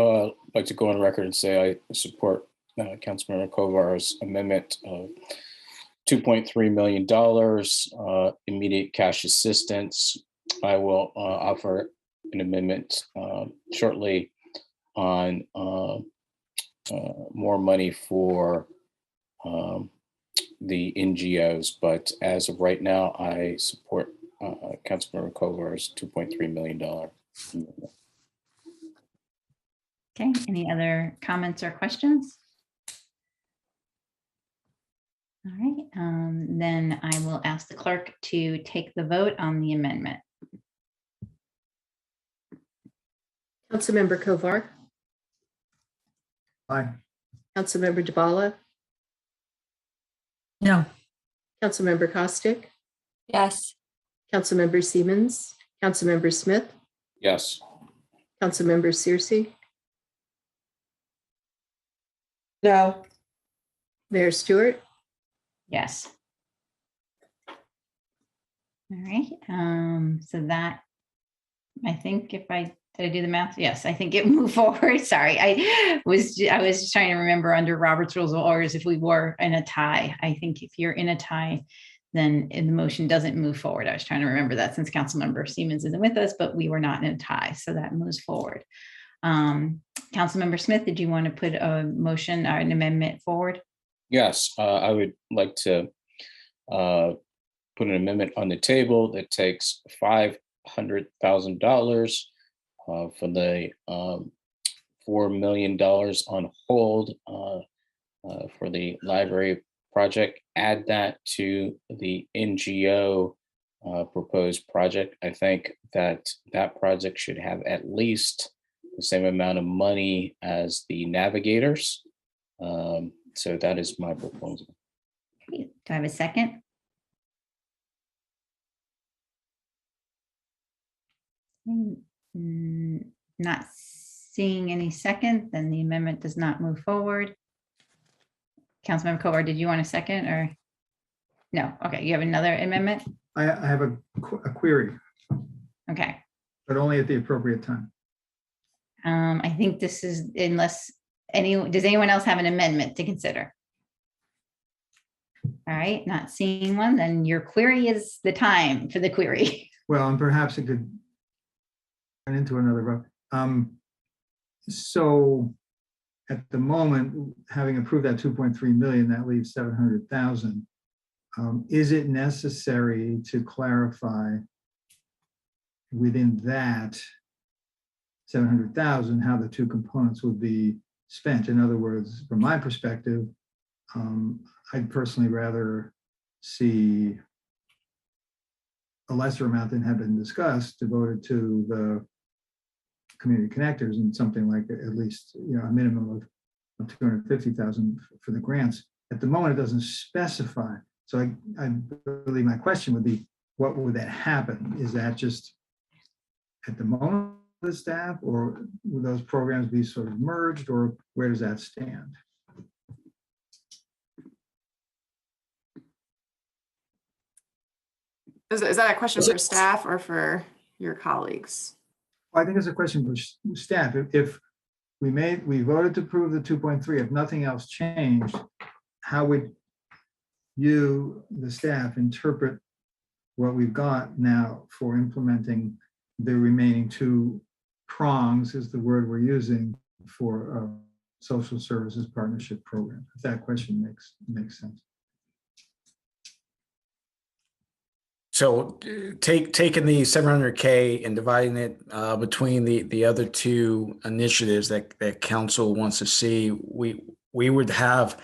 like to go on record and say I support Councilmember Kovar's amendment of $2.3 million immediate cash assistance. I will offer an amendment shortly on more money for the NGOs, but as of right now, I support Councilmember Kovar's $2.3 million amendment. Okay, any other comments or questions? All right, then I will ask the clerk to take the vote on the amendment. Councilmember Kovar. Aye. Councilmember DeBala. No. Councilmember Costick. Yes. Councilmember Siemens. Councilmember Smith. Yes. Councilmember Searcy. No. Mayor Stewart. Yes. All right, so that, I think if I Did I do the math? Yes, I think it moved forward. Sorry, I was just trying to remember under Robert's Rules of Orders if we were in a tie. I think if you're in a tie, then the motion doesn't move forward. I was trying to remember that since Councilmember Siemens isn't with us, but we were not in a tie, so that moves forward. Councilmember Smith, did you want to put a motion or an amendment forward? Yes, I would like to put an amendment on the table that takes $500,000 for the $4 million on hold for the library project. Add that to the NGO proposed project. I think that that project should have at least the same amount of money as the navigators. So that is my proposal. Okay, do I have a second? Not seeing any second, then the amendment does not move forward. Councilmember Kovar, did you want a second or? No, okay, you have another amendment? I have a query, Okay. but only at the appropriate time. I think this is, unless does anyone else have an amendment to consider? All right, not seeing one, then your query is the time for the query. Well, and perhaps it could turn into another. So at the moment, having approved that 2.3 million, that leaves 700,000. Is it necessary to clarify within that 700,000 how the two components would be spent? In other words, from my perspective, I'd personally rather see a lesser amount than had been discussed devoted to the community connectors and something like at least a minimum of 250,000 for the grants. At the moment, it doesn't specify. So I really, my question would be, what would that happen? Is that just at the moment the staff, or would those programs be sort of merged, or where does that stand? Is that a question for staff or for your colleagues? I think it's a question for staff. If we voted to approve the 2.3, if nothing else changed, how would you, the staff, interpret what we've got now for implementing the remaining two prongs, is the word we're using, for social services partnership program? If that question makes sense. So taking the 700K and dividing it between the other two initiatives that council wants to see, we would have,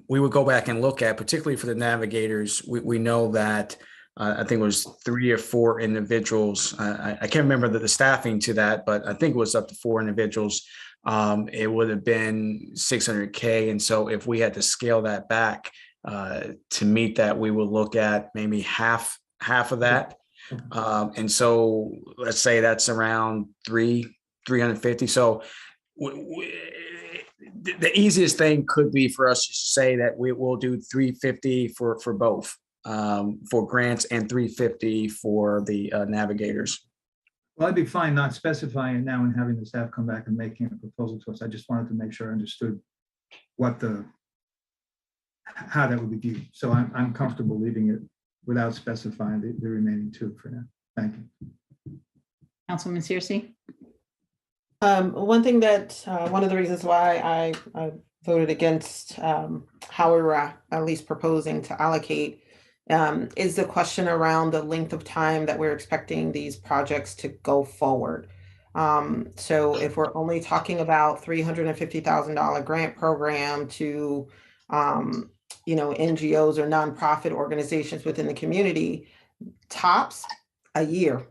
we would go back and look at, particularly for the navigators. We know that I think it was 3 or 4 individuals. I can't remember the staffing to that, but I think it was up to 4 individuals. It would have been 600K. And so if we had to scale that back, to meet that, we will look at maybe half of that. And so let's say that's around 350. So the easiest thing could be for us to say that we will do 350 for both, for grants, and 350 for the navigators. Well, I'd be fine not specifying it now and having the staff come back and making a proposal to us. I just wanted to make sure I understood how that would be viewed. So I'm comfortable leaving it without specifying the remaining two for now. Thank you. Councilwoman Searcy. One thing that, one of the reasons why I voted against how we were at least proposing to allocate is the question around the length of time that we're expecting these projects to go forward. So if we're only talking about $350,000 grant program to NGOs or nonprofit organizations within the community, tops a year.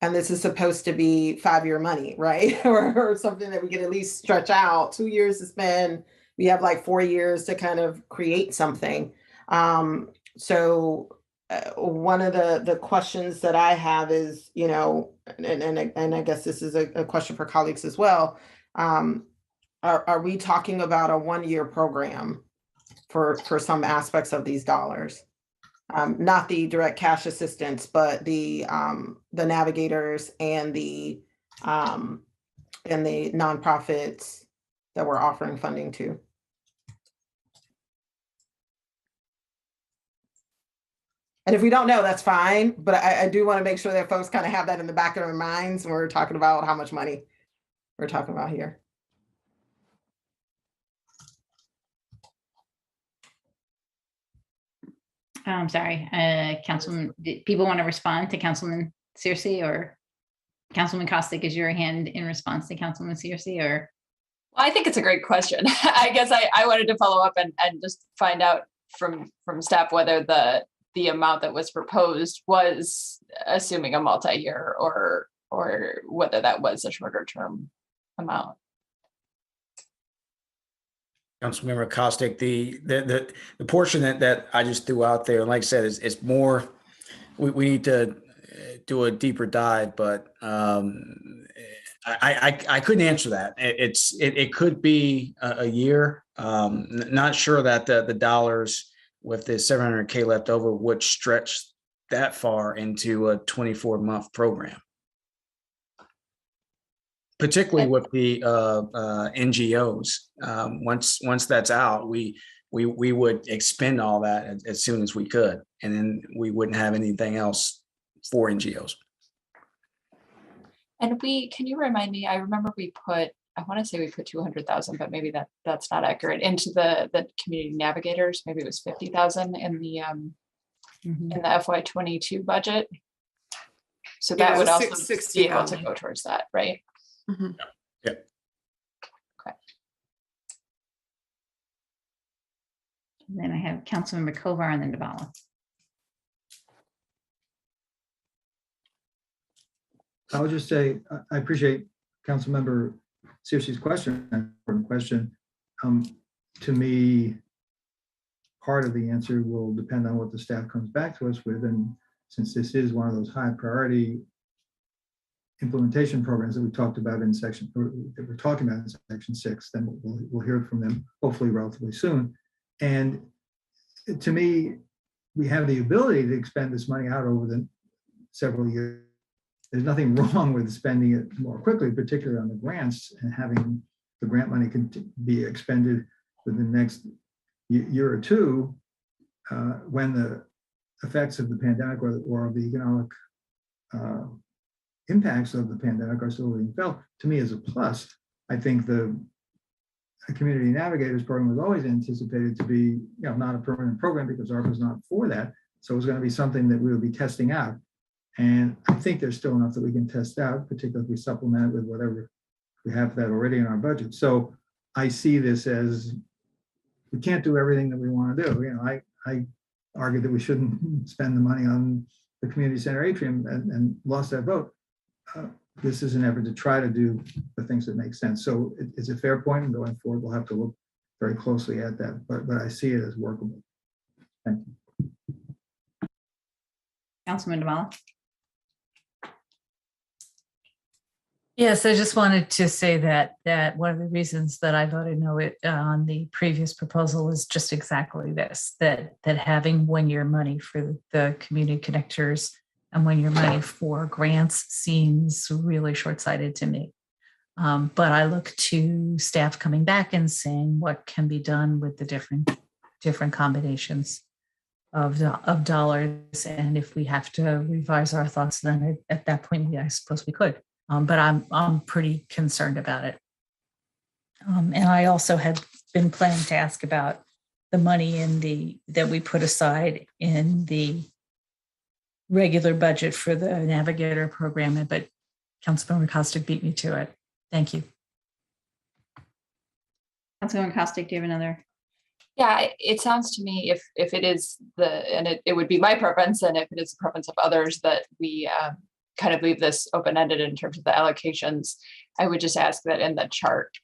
And this is supposed to be 5-year money, right? or something that we can at least stretch out. 2 years to spend. We have like 4 years to kind of create something. So one of the questions that I have is, and I guess this is a question for colleagues as well. Are we talking about a 1-year program for some aspects of these dollars? Not the direct cash assistance, but the navigators and the and the nonprofits that we're offering funding to. And if we don't know, that's fine, but I do want to make sure that folks kind of have that in the back of their minds when we're talking about how much money we're talking about here. I'm sorry, Councilman, did people want to respond to Councilman Searcy, or Councilman Costick, is your hand in response to Councilman Searcy, or? Well, I think it's a great question. I guess I wanted to follow up and just find out from staff whether the amount that was proposed was assuming a multi-year or whether that was a shorter term amount. Councilmember Costick, the portion that I just threw out there, like I said, is more, we need to do a deeper dive, but I couldn't answer that. It could be a year. Not sure that the dollars with the 700K left over would stretch that far into a 24-month program. Particularly with the NGOs. Once that's out, we would expend all that as soon as we could, and then we wouldn't have anything else for NGOs. And can you remind me, I remember I want to say we put 200,000, but maybe that's not accurate, into the community navigators. Maybe it was 50,000 in the in the FY22 budget. So that would also be able to go towards that, right? Mm-hmm. Yeah. Okay. And then I have Councilmember Kovar and then Devala. I'll just say, I appreciate Councilmember Searcy's question, important question. To me, part of the answer will depend on what the staff comes back to us with. And since this is one of those high priority implementation programs that we talked about in section, that we're talking about in section 6, then we'll hear from them hopefully relatively soon. And to me, we have the ability to expend this money out over the several years. There's nothing wrong with spending it more quickly, particularly on the grants, and having the grant money can be expended within the next year or two when the effects of the pandemic or the economic impacts of the pandemic are still being felt. To me, as a plus, I think the Community Navigators program was always anticipated to be, not a permanent program because ARPA is not for that. So it was going to be something that we would be testing out. And I think there's still enough that we can test out, particularly if we supplement it with whatever we have that already in our budget. So I see this as, we can't do everything that we want to do. I argued that we shouldn't spend the money on the community center atrium and lost that vote. This is an effort to try to do the things that make sense. So it's a fair point, and going forward, we'll have to look very closely at that, but I see it as workable. Thank you. Councilman Devala. Yes, I just wanted to say that one of the reasons that I voted no on the previous proposal is just exactly this, that having one-year money for the community connectors and one-year money for grants seems really short-sighted to me. But I look to staff coming back and saying what can be done with the different combinations of dollars. And if we have to revise our thoughts, then at that point, I suppose we could. But I'm pretty concerned about it. And I also had been planning to ask about the money that we put aside in the regular budget for the Navigator program, but Councilmember Costick beat me to it. Thank you. Councilmember Costick, do you have another? Yeah, it sounds to me if it is it would be my preference, and if it is the preference of others, that we kind of leave this open-ended in terms of the allocations. I would just ask that in the chart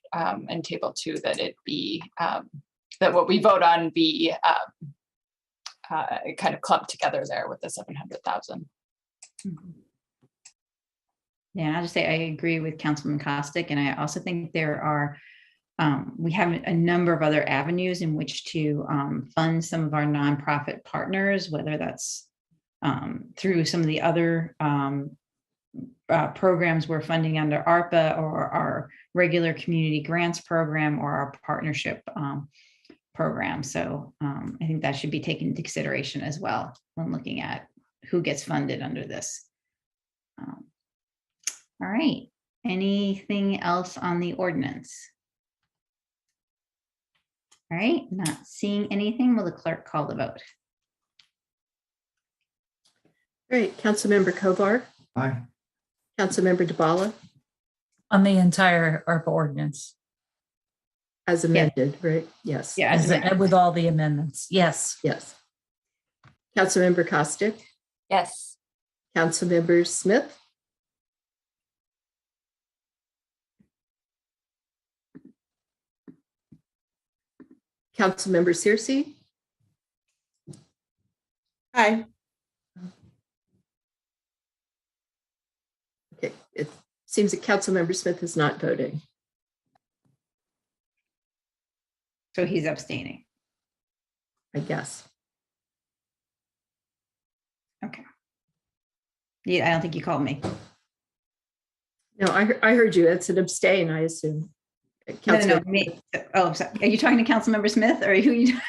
in table 2 that it be that what we vote on be kind of clumped together there with the 700,000. Yeah, I'll just say I agree with Councilman Costick, and I also think there are we have a number of other avenues in which to fund some of our nonprofit partners, whether that's through some of the other programs we're funding under ARPA or our regular community grants program or our partnership program. So I think that should be taken into consideration as well when looking at who gets funded under this. All right. Anything else on the ordinance? All right, not seeing anything. Will the clerk call the vote? Great. Councilmember Kovar, Aye. Councilmember DeBala, On the entire ARPA ordinance, as amended, right? Yes. Yeah, as amended. with all the amendments. Yes. Yes. Councilmember Costick, Yes. Councilmember Smith, Councilmember Searcy, Aye. okay, it seems that Councilmember Smith is not voting. So he's abstaining. I guess. Okay. Yeah, I don't think you called me. No, I heard you. It's an abstain, I assume. No, me. Oh, sorry. Are you talking to Councilmember Smith or who you?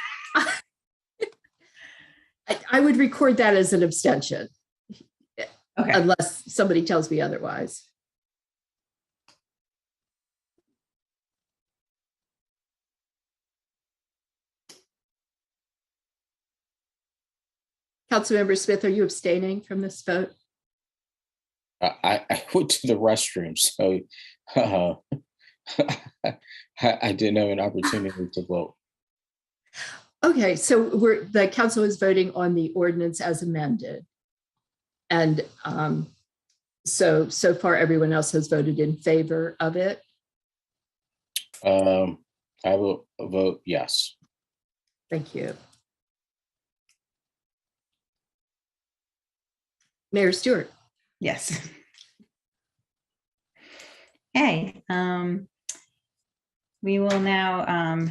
I would record that as an abstention. Okay. Unless somebody tells me otherwise. Councilmember Smith, are you abstaining from this vote? I went to the restroom, so I didn't have an opportunity to vote. Okay, so the council is voting on the ordinance as amended. And so far everyone else has voted in favor of it. I will vote yes. Thank you. Mayor Stewart. Yes. Okay. We will now,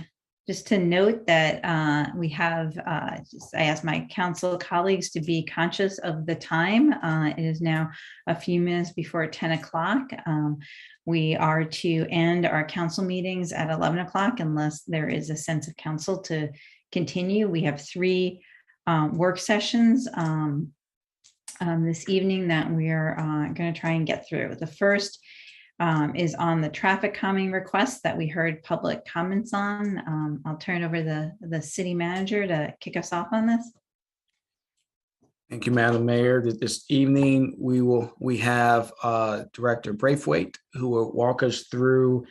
just to note that we have, I asked my council colleagues to be conscious of the time. It is now a few minutes before 10 o'clock. We are to end our council meetings at 11 o'clock unless there is a sense of council to continue. We have 3 work sessions this evening that we are going to try and get through. The first is on the traffic calming request that we heard public comments on. I'll turn over the city manager to kick us off on this. Thank you, Madam Mayor. This evening, we have Director Braithwaite, who will walk us through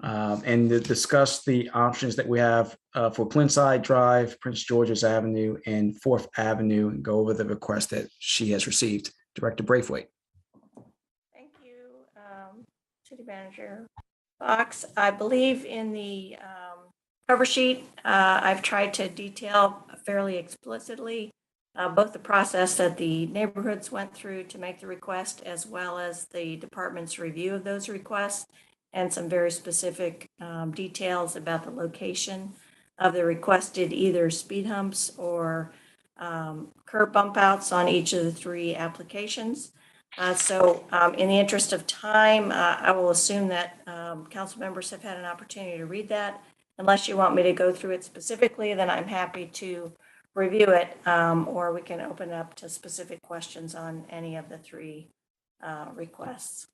and to discuss the options that we have for Plinside Drive, Prince George's Avenue, and 4th Avenue, and go over the request that she has received. Director Braithwaite. Thank you, City Manager Fox. I believe in the cover sheet, I've tried to detail fairly explicitly both the process that the neighborhoods went through to make the request, as well as the department's review of those requests, and some very specific details about the location of the requested either speed humps or curb bump outs on each of the 3 applications. So in the interest of time, I will assume that council members have had an opportunity to read that. Unless you want me to go through it specifically, then I'm happy to review it, or we can open up to specific questions on any of the 3 requests.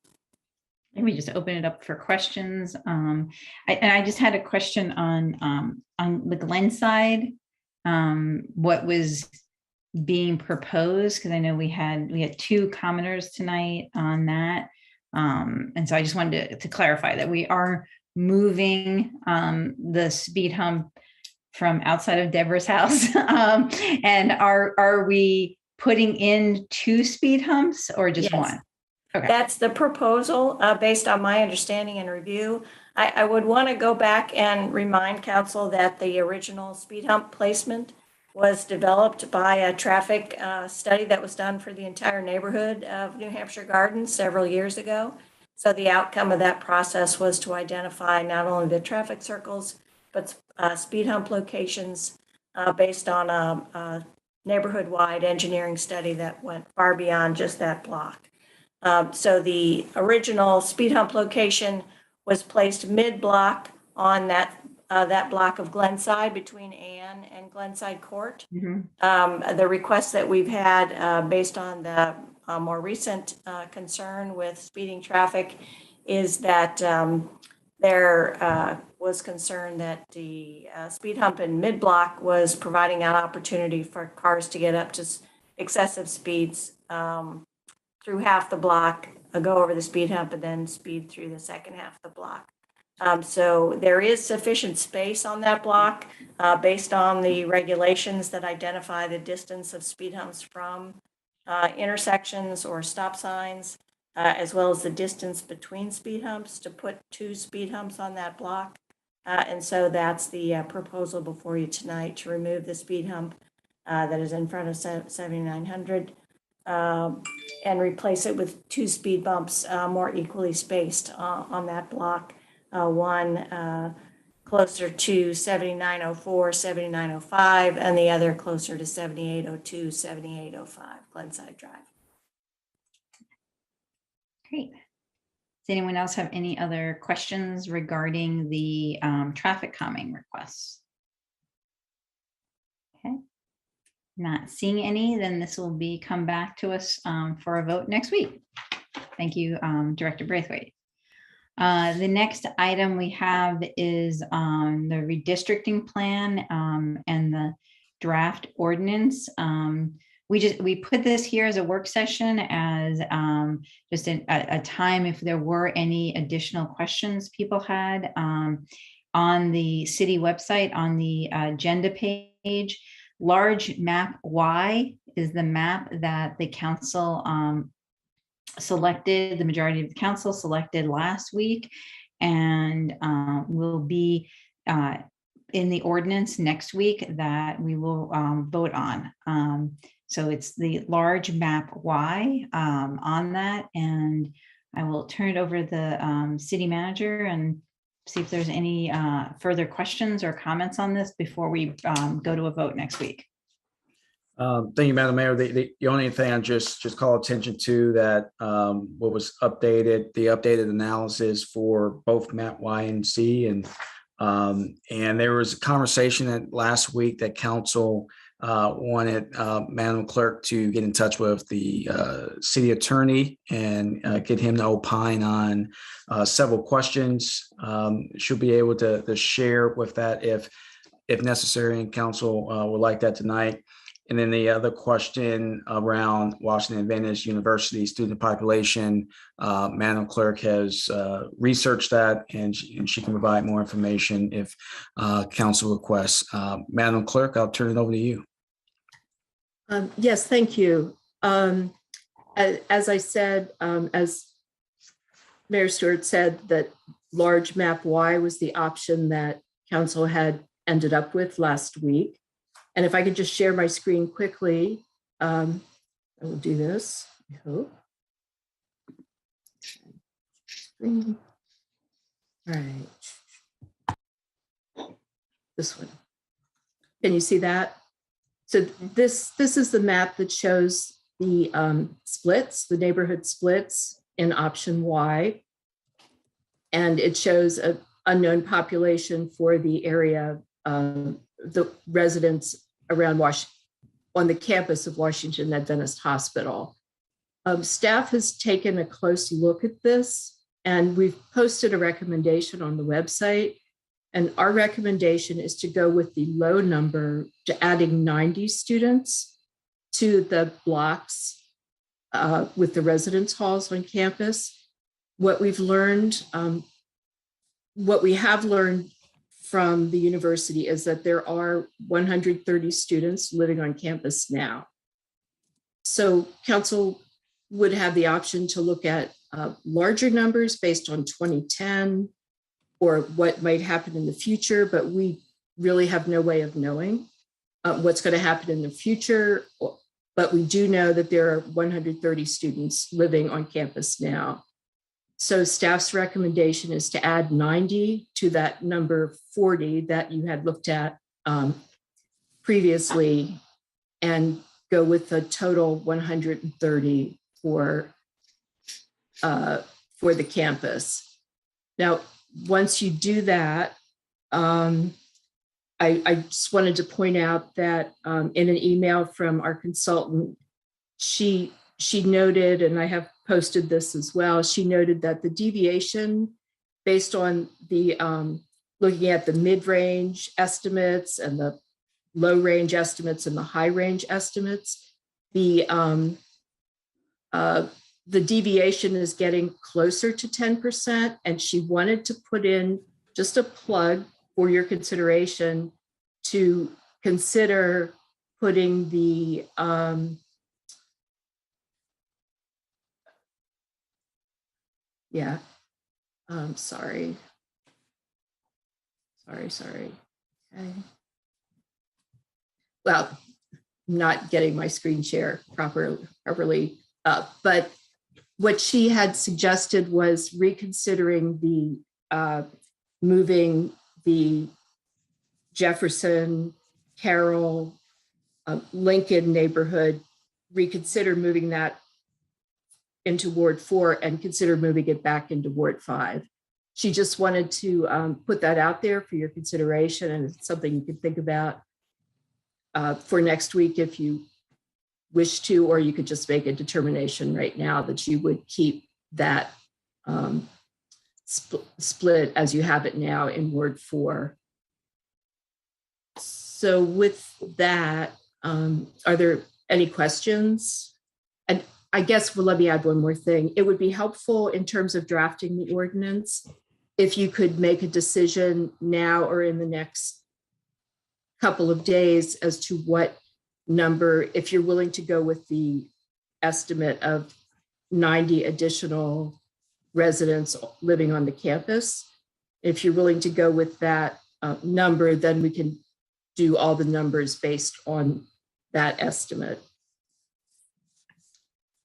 Let me just open it up for questions. I just had a question on the Glen side. What was being proposed? Because I know we had 2 commenters tonight on that. And so I just wanted to clarify that we are moving the speed hump from outside of Deborah's house. And are we putting in 2 speed humps or just Yes. 1? Okay. That's the proposal based on my understanding and review. I would want to go back and remind council that the original speed hump placement was developed by a traffic study that was done for the entire neighborhood of New Hampshire Gardens several years ago. So the outcome of that process was to identify not only the traffic circles, but speed hump locations based on a neighborhood-wide engineering study that went far beyond just that block. So the original speed hump location was placed mid-block on that block of Glenside between Ann and Glenside Court. The request that we've had based on the more recent concern with speeding traffic is that there was concern that the speed hump in mid-block was providing an opportunity for cars to get up to excessive speeds through half the block, go over the speed hump, and then speed through the second half of the block. So there is sufficient space on that block based on the regulations that identify the distance of speed humps from intersections or stop signs, as well as the distance between speed humps to put 2 speed humps on that block. And so that's the proposal before you tonight, to remove the speed hump that is in front of 7900 and replace it with 2 speed bumps more equally spaced on that block. One closer to 7904, 7905, and the other closer to 7802, 7805 Glenside Drive. Great. Does anyone else have any other questions regarding the traffic calming requests? Okay. Not seeing any, then this will come back to us for a vote next week. Thank you, Director Braithwaite. The next item we have is the redistricting plan and the draft ordinance. We put this here as a work session as just a time if there were any additional questions people had on the city website on the agenda page. Large map Y is the map that the council selected, the majority of the council selected last week, and will be in the ordinance next week that we will vote on. So it's the large map Y on that, and I will turn it over to the city manager and see if there's any further questions or comments on this before we go to a vote next week. Thank you, Madam Mayor. The only thing I just call attention to that what was updated, the updated analysis for both map Y and Z, and there was a conversation that last week that council wanted Madam Clerk to get in touch with the city attorney and get him to opine on several questions. She'll be able to share with that if necessary, and council would like that tonight. And then the other question around Washington Adventist University student population, Madam Clerk has researched that, and she can provide more information if council requests. Madam Clerk, I'll turn it over to you. Yes, thank you. As I said, as Mayor Stewart said, that large map Y was the option that council had ended up with last week. And if I could just share my screen quickly, I will do this, I hope. All right. This one. Can you see that? So this is the map that shows the splits, the neighborhood splits in option Y. And it shows an unknown population for the area, the residents around on the campus of Washington Adventist Hospital. Staff has taken a close look at this, and we've posted a recommendation on the website. And our recommendation is to go with the low number, to adding 90 students to the blocks with the residence halls on campus. What we've learned, what we have learned from the university is that there are 130 students living on campus now. So council would have the option to look at larger numbers based on 2010 or what might happen in the future, but we really have no way of knowing what's going to happen in the future. But we do know that there are 130 students living on campus now. So staff's recommendation is to add 90 to that number 40 that you had looked at previously, and go with a total 130 for for the campus. Now, once you do that, I just wanted to point out that in an email from our consultant, she noted, and I have posted this as well, she noted that the deviation based on the looking at the mid-range estimates and the low-range estimates and the high-range estimates, the deviation is getting closer to 10%, and she wanted to put in just a plug for your consideration to consider putting the sorry. Okay. Well, I'm not getting my screen share properly up, but what she had suggested was reconsidering the moving the Jefferson, Carroll, Lincoln neighborhood, reconsider moving that into Ward 4 and consider moving it back into Ward 5. She just wanted to put that out there for your consideration, and it's something you could think about for next week if you wish to, or you could just make a determination right now that you would keep that split as you have it now in Ward 4. So with that, are there any questions? And I guess, well, let me add one more thing. It would be helpful in terms of drafting the ordinance if you could make a decision now or in the next couple of days as to what number, if you're willing to go with the estimate of 90 additional residents living on the campus. If you're willing to go with that number, then we can do all the numbers based on that estimate.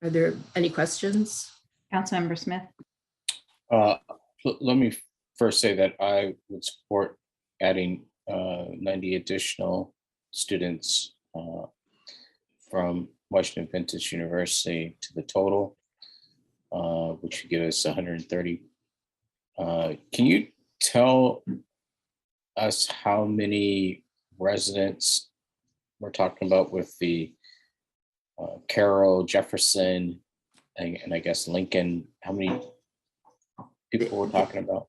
Are there any questions? Councilmember Smith. Let me first say that I would support adding 90 additional students from Washington Vintage University to the total, which would give us 130. Can you tell us how many residents we're talking about with the Carroll, Jefferson, and I guess Lincoln? How many people we're talking about?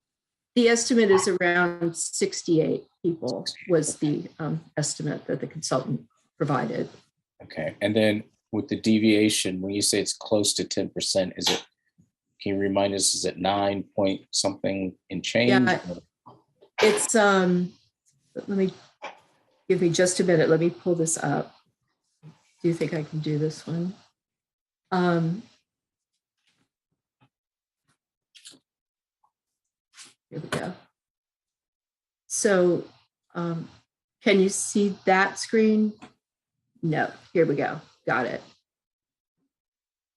The estimate is around 68 people was the estimate that the consultant provided. Okay, and then with the deviation, when you say it's close to 10%, is it, can you remind us, is it 9 point something in change? Yeah, it's, let me, give me just a minute. Let me pull this up. Do you think I can do this one? Here we go. So can you see that screen? No, here we go. Got it.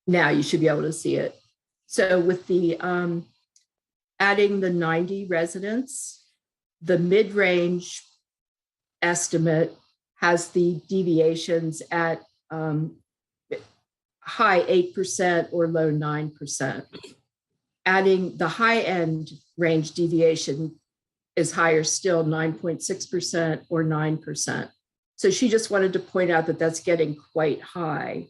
Now you should be able to see it. So with the adding the 90 residents, the mid-range estimate has the deviations at high 8% or low 9%. Adding the high end range deviation is higher still, 9.6% or 9%. So she just wanted to point out that that's getting quite high.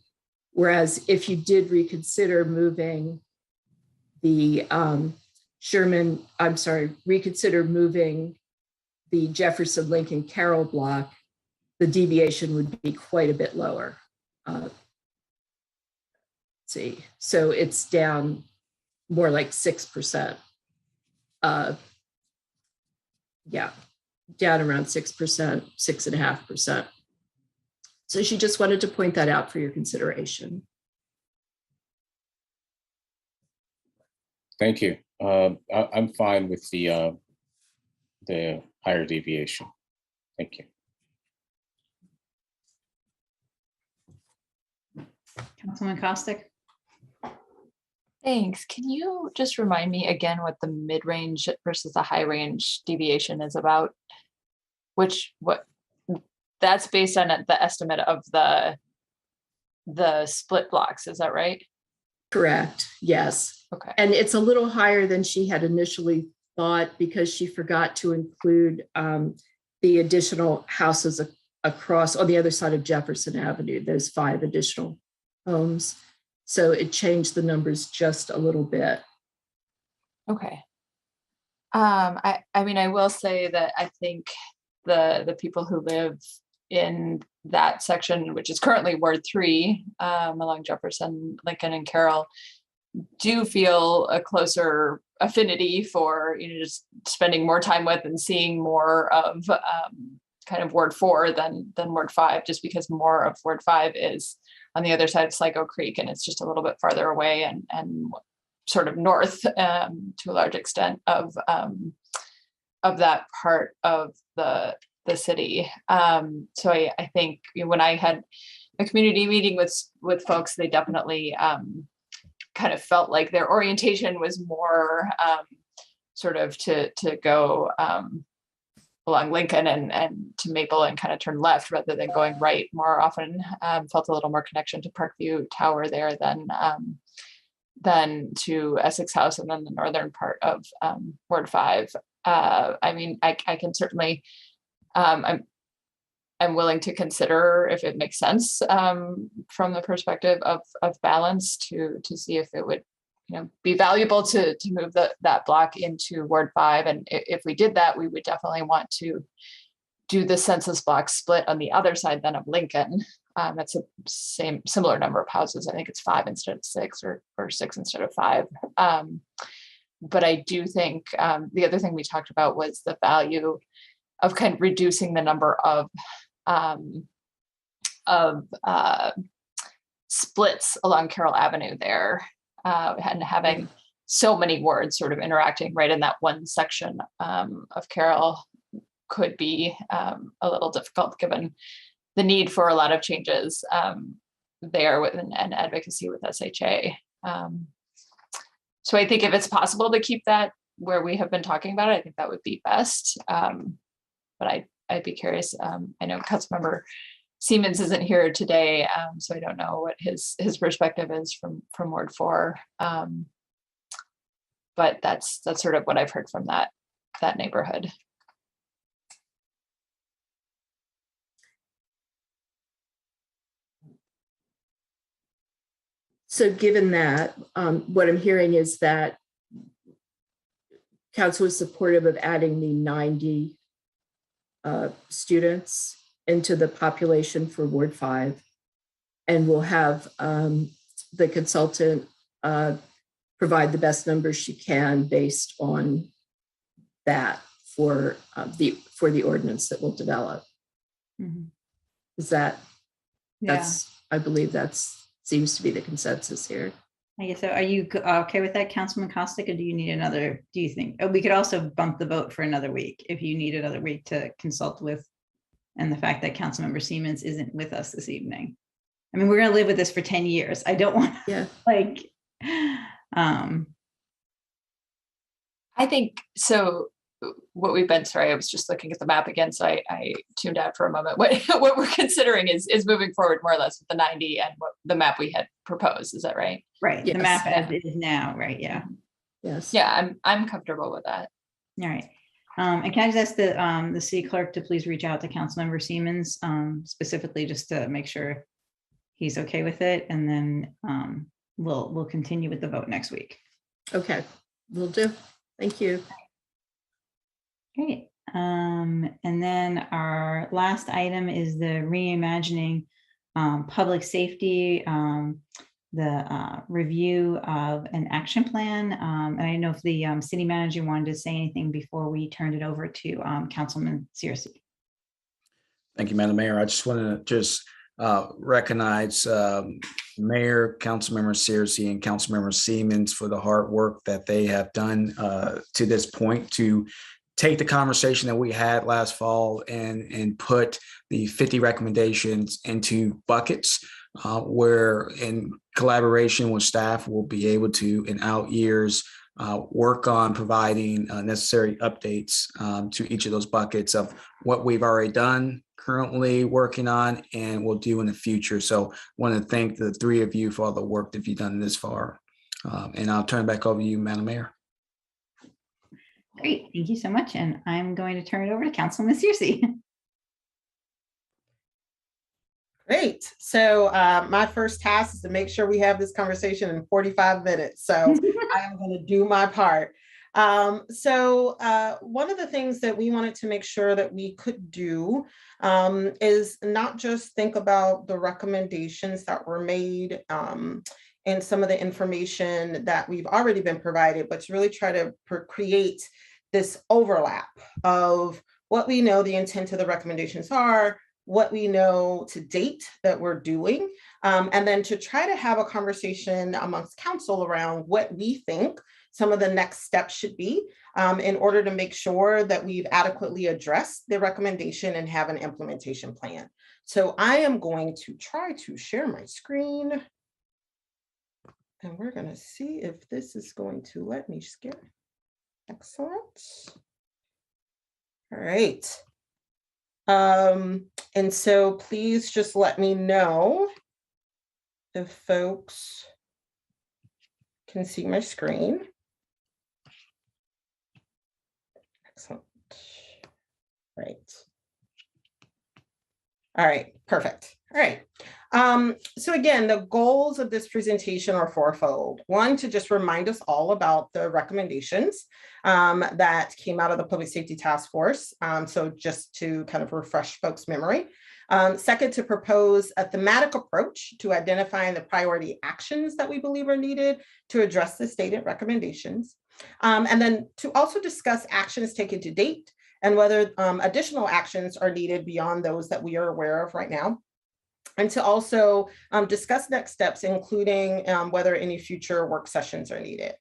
Whereas if you did reconsider moving the reconsider moving the Jefferson, Lincoln, Carroll block, the deviation would be quite a bit lower. Let's see, so it's down more like 6%. Yeah, down around 6%, 6.5%. So she just wanted to point that out for your consideration. Thank you. I'm fine with the higher deviation. Thank you. Councilman Kostick. Thanks. Can you just remind me again what the mid-range versus the high-range deviation is about? That's based on the estimate of the split blocks, is that right? Correct, yes. Okay. And it's a little higher than she had initially thought because she forgot to include the additional houses across on the other side of Jefferson Avenue, those 5 additional homes. So it changed the numbers just a little bit. Okay. I mean, I will say that I think the people who live in that section, which is currently Ward 3, along Jefferson, Lincoln, and Carroll, do feel a closer affinity for, just spending more time with and seeing more of kind of Ward 4 than Ward 5, just because more of Ward 5 is on the other side of Sligo Creek, and it's just a little bit farther away and sort of north to a large extent of that part of the city. So I think when I had a community meeting with folks, they definitely kind of felt like their orientation was more sort of to go along Lincoln and to Maple and kind of turn left rather than going right more often. Felt a little more connection to Parkview Tower there than to Essex House and then the northern part of Ward 5. I mean, I can certainly, I'm willing to consider if it makes sense from the perspective of balance to see if it would be valuable to move that block into Ward 5. And if we did that, we would definitely want to do the census block split on the other side then of Lincoln. That's a similar number of houses. I think it's 5 instead of 6 or 6 instead of 5. But I do think the other thing we talked about was the value of kind of reducing the number of splits along Carroll Avenue there, and having so many wards sort of interacting right in that one section of Carroll could be a little difficult given the need for a lot of changes there and advocacy with SHA. So I think if it's possible to keep that where we have been talking about it, I think that would be best. But I'd be curious. I know Councilmember Siemens isn't here today, so I don't know what his perspective is from Ward 4. But that's sort of what I've heard from that neighborhood. So given that, what I'm hearing is that council is supportive of adding the 90 students into the population for Ward 5, and we'll have the consultant provide the best numbers she can based on that for the ordinance that we'll develop. Mm-hmm. Is that, Yeah. I believe seems to be the consensus here. I guess so. Are you okay with that, Councilman Costick, or do you need another, do you think? We could also bump the vote for another week if you need another week to consult with, and the fact that Councilmember Siemens isn't with us this evening. I mean, we're going to live with this for 10 years. I don't want to, I think so. What we've been, sorry, I was just looking at the map again, so I tuned out for a moment. What we're considering is moving forward more or less with the 90 and what the map we had proposed. Is that right? Right. Yes. The map as it is now, right? Yeah. Yes. Yeah, I'm comfortable with that. All right. And can I just ask the city clerk to please reach out to Councilmember Siemens specifically just to make sure he's okay with it, and then we'll continue with the vote next week. Okay, will do. Thank you. Great. And then our last item is the reimagining public safety, the review of an action plan. And I don't know if the city manager wanted to say anything before we turned it over to Councilman Searcy. Thank you, Madam Mayor. I just want to recognize Mayor, Councilmember Searcy, and Councilmember Siemens for the hard work that they have done to this point to take the conversation that we had last fall and put the 50 recommendations into buckets where in collaboration with staff, we'll be able to, in out years, work on providing necessary updates to each of those buckets of what we've already done, currently working on and will do in the future. So I want to thank the three of you for all the work that you've done this far. And I'll turn it back over to you, Madam Mayor. Great, thank you so much. And I'm going to turn it over to Councilman Searcy. Great. So my first task is to make sure we have this conversation in 45 minutes. So I am going to do my part. So one of the things that we wanted to make sure that we could do is not just think about the recommendations that were made and some of the information that we've already been provided, but to really try to create this overlap of what we know the intent of the recommendations are, what we know to date that we're doing, and then to try to have a conversation amongst council around what we think some of the next steps should be in order to make sure that we've adequately addressed the recommendation and have an implementation plan. So I am going to try to share my screen. And we're going to see if this is going to let me share. Excellent. All right. And so please just let me know if folks can see my screen. Excellent. Right. All right, perfect. All right. So again, the goals of this presentation are fourfold. One, to just remind us all about the recommendations that came out of the Public Safety Task Force. So just to kind of refresh folks' memory. Second, to propose a thematic approach to identifying the priority actions that we believe are needed to address the stated recommendations. And then to also discuss actions taken to date and whether additional actions are needed beyond those that we are aware of right now. And to also discuss next steps, including whether any future work sessions are needed.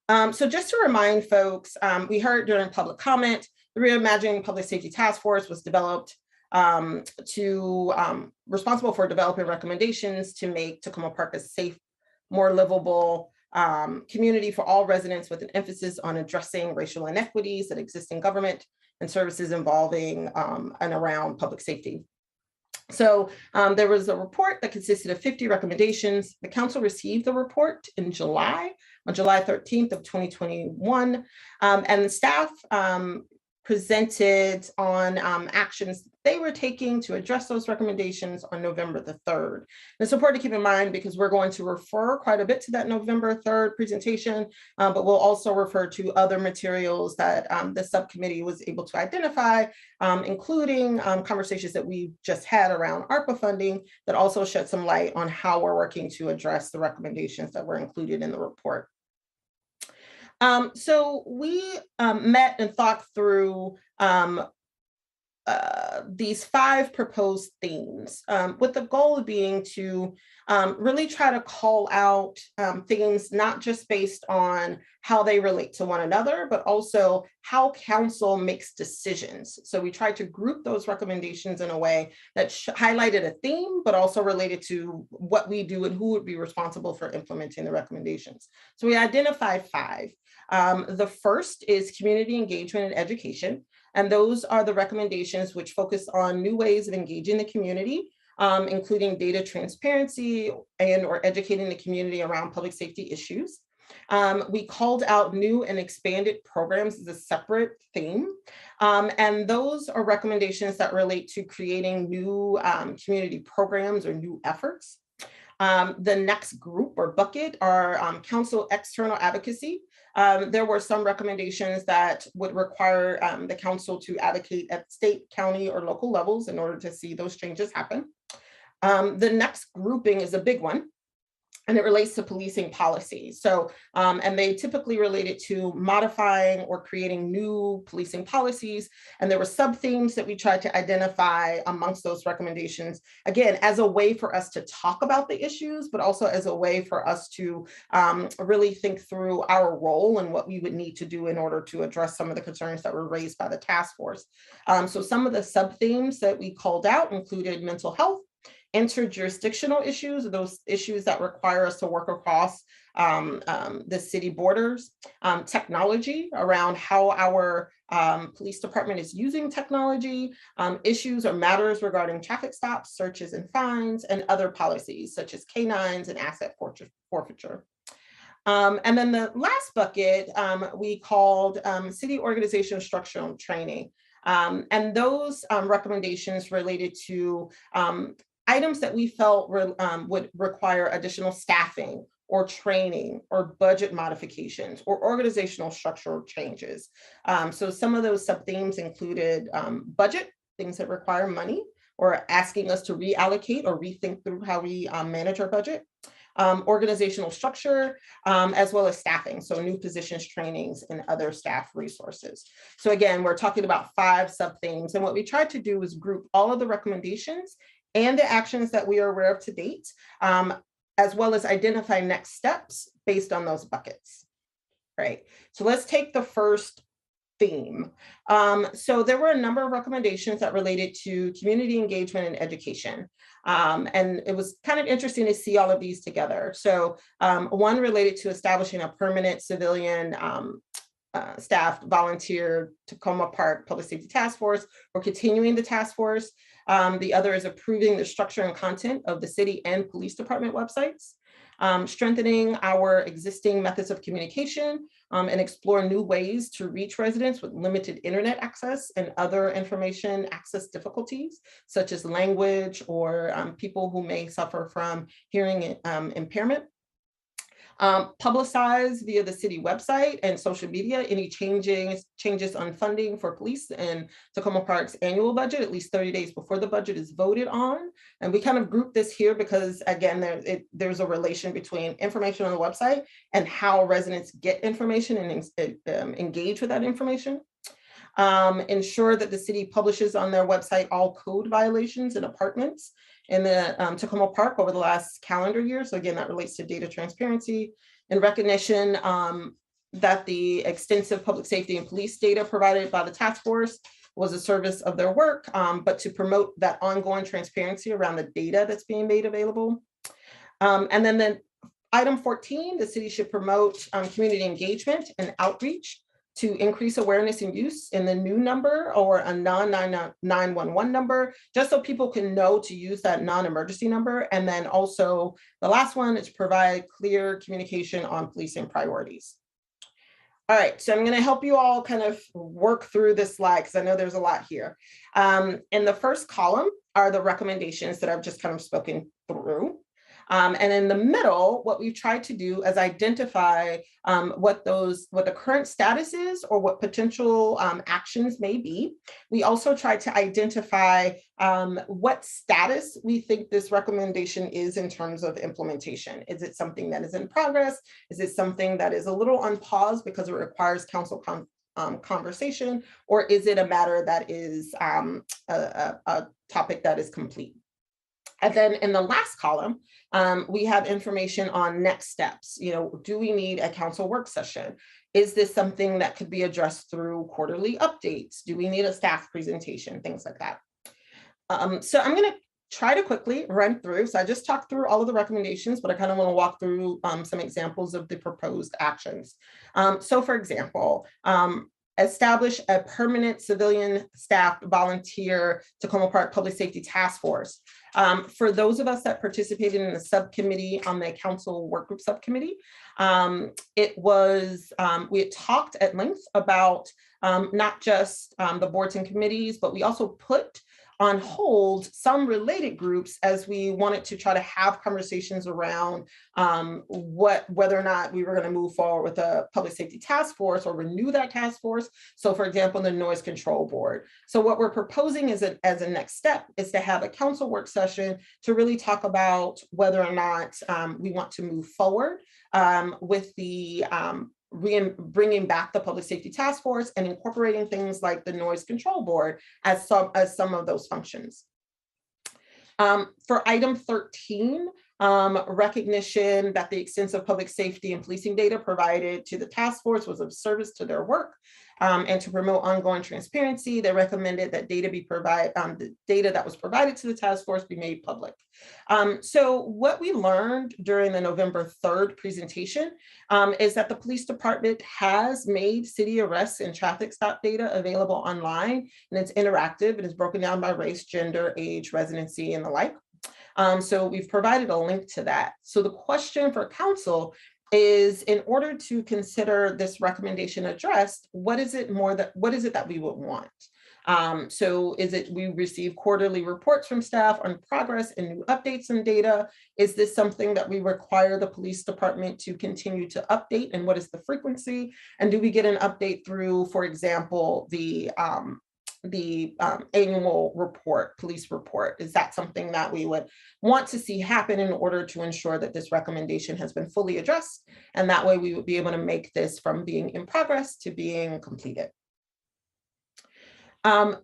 So just to remind folks, we heard during public comment, the Reimagining Public Safety Task Force was developed responsible for developing recommendations to make Takoma Park a safe, more livable community for all residents, with an emphasis on addressing racial inequities that exist in government and services involving and around public safety. So there was a report that consisted of 50 recommendations. The council received the report in July, on July 13th of 2021, and the staff presented on actions they were taking to address those recommendations on November the 3rd. And it's important to keep in mind because we're going to refer quite a bit to that November 3rd presentation, but we'll also refer to other materials that the subcommittee was able to identify, including conversations that we just had around ARPA funding that also shed some light on how we're working to address the recommendations that were included in the report. So we met and thought through these 5 proposed themes, with the goal being to really try to call out things not just based on how they relate to one another, but also how council makes decisions. So we tried to group those recommendations in a way that highlighted a theme, but also related to what we do and who would be responsible for implementing the recommendations. So we identified 5. The first is community engagement and education. And those are the recommendations which focus on new ways of engaging the community, including data transparency and or educating the community around public safety issues. We called out new and expanded programs as a separate theme. And those are recommendations that relate to creating new community programs or new efforts. The next group or bucket are council external advocacy. There were some recommendations that would require the council to advocate at state, county, or local levels in order to see those changes happen. The next grouping is a big one, and it relates to policing policy. So, and they typically related to modifying or creating new policing policies. And there were sub-themes that we tried to identify amongst those recommendations, again, as a way for us to talk about the issues, but also as a way for us to really think through our role and what we would need to do in order to address some of the concerns that were raised by the task force. So some of the sub-themes that we called out included mental health, interjurisdictional issues, those issues that require us to work across the city borders, technology around how our police department is using technology, issues or matters regarding traffic stops, searches and fines, and other policies such as canines and asset forfeiture. And then the last bucket we called city organizational structure and training. And those recommendations related to items that we felt would require additional staffing or training or budget modifications or organizational structural changes. So some of those sub-themes included budget, things that require money, or asking us to reallocate or rethink through how we manage our budget. Organizational structure, as well as staffing, so new positions, trainings, and other staff resources. So again, we're talking about 5 sub-themes, and what we tried to do is group all of the recommendations and the actions that we are aware of to date, as well as identify next steps based on those buckets, right? So let's take the first theme. So there were a number of recommendations that related to community engagement and education. And it was kind of interesting to see all of these together. So one related to establishing a permanent civilian staffed volunteer Tacoma Park Public Safety Task Force, or continuing the task force. The other is approving the structure and content of the city and police department websites. Strengthening our existing methods of communication and explore new ways to reach residents with limited internet access and other information access difficulties, such as language or people who may suffer from hearing impairment. Publicize via the city website and social media any changes on funding for police and Tacoma Park's annual budget at least 30 days before the budget is voted on. And we kind of group this here because, again, there's a relation between information on the website and how residents get information and engage with that information. Ensure that the city publishes on their website all code violations in apartments in the Tacoma Park over the last calendar year. So again, that relates to data transparency and recognition that the extensive public safety and police data provided by the task force was a service of their work, but to promote that ongoing transparency around the data that's being made available. And then item 14, the city should promote community engagement and outreach to increase awareness and use in the new number or a non-911 number, just so people can know to use that non-emergency number. And then also the last one is provide clear communication on policing priorities. All right, so I'm gonna help you all kind of work through this slide because I know there's a lot here. In the first column are the recommendations that I've just kind of spoken through. And in the middle, what we've tried to do is identify what the current status is or what potential actions may be. We also tried to identify what status we think this recommendation is in terms of implementation. Is it something that is in progress? Is it something that is a little on pause because it requires council conversation? Or is it a matter that is a topic that is complete? And then in the last column, we have information on next steps. You know, do we need a council work session? Is this something that could be addressed through quarterly updates? Do we need a staff presentation? Things like that. So I'm going to try to quickly run through. So I just talked through all of the recommendations, but I kind of want to walk through some examples of the proposed actions. So for example, establish a permanent civilian staffed volunteer Tacoma Park Public Safety Task Force. For those of us that participated in the subcommittee on the council work group subcommittee, we had talked at length about not just the boards and committees, but we also put on hold some related groups as we wanted to try to have conversations around whether or not we were going to move forward with a public safety task force or renew that task force. So for example, the noise control board. So what we're proposing as a next step is to have a council work session to really talk about whether or not we want to move forward with the bringing back the public safety task force and incorporating things like the noise control board as some of those functions. For item 13, recognition that the extensive public safety and policing data provided to the task force was of service to their work. And to promote ongoing transparency, they recommended that the data that was provided to the task force be made public. So what we learned during the November 3rd presentation is that the police department has made city arrests and traffic stop data available online, and it's interactive. It is broken down by race, gender, age, residency, and the like. So we've provided a link to that. So the question for council is, in order to consider this recommendation addressed, what is it that we would want? So is it we receive quarterly reports from staff on progress and new updates and data? Is this something that we require the police department to continue to update, and what is the frequency? And do we get an update through, for example, the annual report, police report? Is that something that we would want to see happen in order to ensure that this recommendation has been fully addressed? And that way we would be able to make this from being in progress to being completed.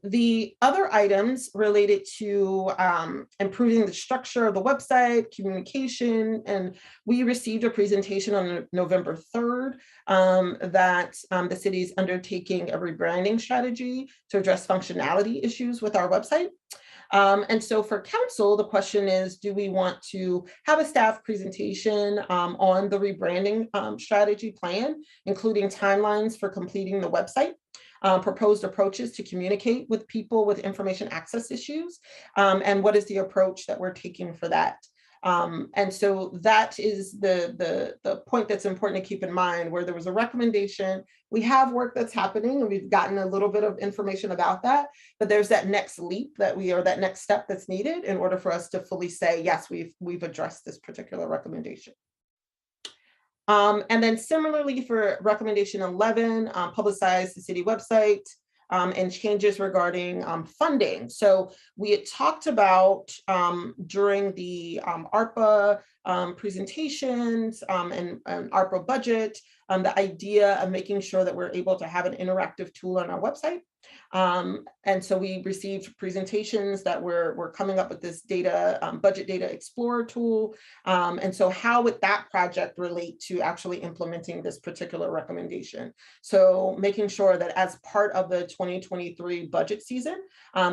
The other items related to improving the structure of the website, communication, and we received a presentation on November 3rd that the city is undertaking a rebranding strategy to address functionality issues with our website. And so for council, the question is, do we want to have a staff presentation on the rebranding strategy plan, including timelines for completing the website? Proposed approaches to communicate with people with information access issues, and what is the approach that we're taking for that. And so that is the point that's important to keep in mind, where there was a recommendation. We have work that's happening, and we've gotten a little bit of information about that, but there's that next leap that that next step that's needed in order for us to fully say, yes, we've addressed this particular recommendation. And then similarly for recommendation 11, publicize the city website and changes regarding funding. So we had talked about during the ARPA presentations and ARPA budget, the idea of making sure that we're able to have an interactive tool on our website. And so we received presentations that we're coming up with this data, budget data explorer tool. And so how would that project relate to actually implementing this particular recommendation? So making sure that as part of the 2023 budget season,